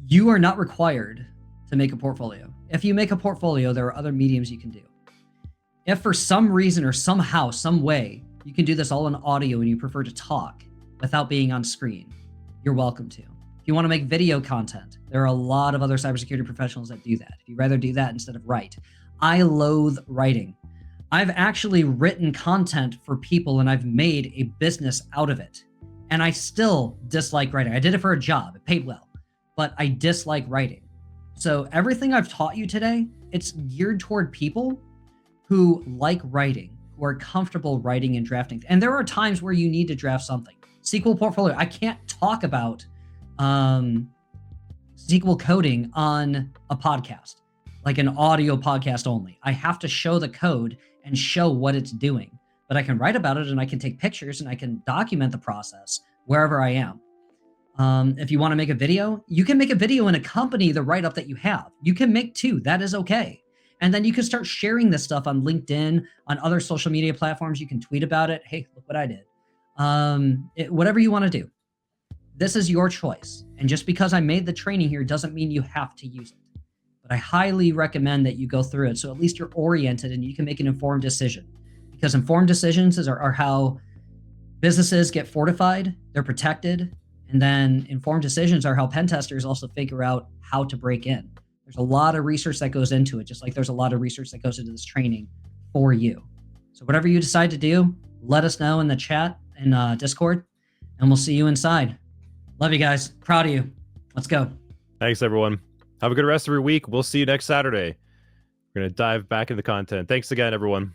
You are not required to make a portfolio. If you make a portfolio, there are other mediums you can do. If for some reason or somehow, some way, you can do this all in audio and you prefer to talk without being on screen, you're welcome to. If you want to make video content, there are a lot of other cybersecurity professionals that do that. If you'd rather do that instead of write. I loathe writing. I've actually written content for people and I've made a business out of it. And I still dislike writing. I did it for a job, it paid well, but I dislike writing. So everything I've taught you today, it's geared toward people who like writing, who are comfortable writing and drafting. And there are times where you need to draft something. SQL portfolio, I can't talk about SQL coding on a podcast. like an audio podcast only. I have to show the code and show what it's doing, but I can write about it and I can take pictures and I can document the process wherever I am. If you want to make a video, you can make a video and accompany the write-up that you have. You can make two. That is okay. And then you can start sharing this stuff on LinkedIn, on other social media platforms. You can tweet about it. Hey, look what I did. Whatever you want to do. This is your choice. And just because I made the training here doesn't mean you have to use it. But I highly recommend that you go through it so at least you're oriented and you can make an informed decision. Because informed decisions are how businesses get fortified, they're protected, and then informed decisions are how pen testers also figure out how to break in. There's a lot of research that goes into it, just like there's a lot of research that goes into this training for you. So whatever you decide to do, let us know in the chat in Discord, and we'll see you inside. Love you guys. Proud of you. Let's go. Thanks, everyone. Have a good rest of your week. We'll see you next Saturday. We're going to dive back into content. Thanks again, everyone.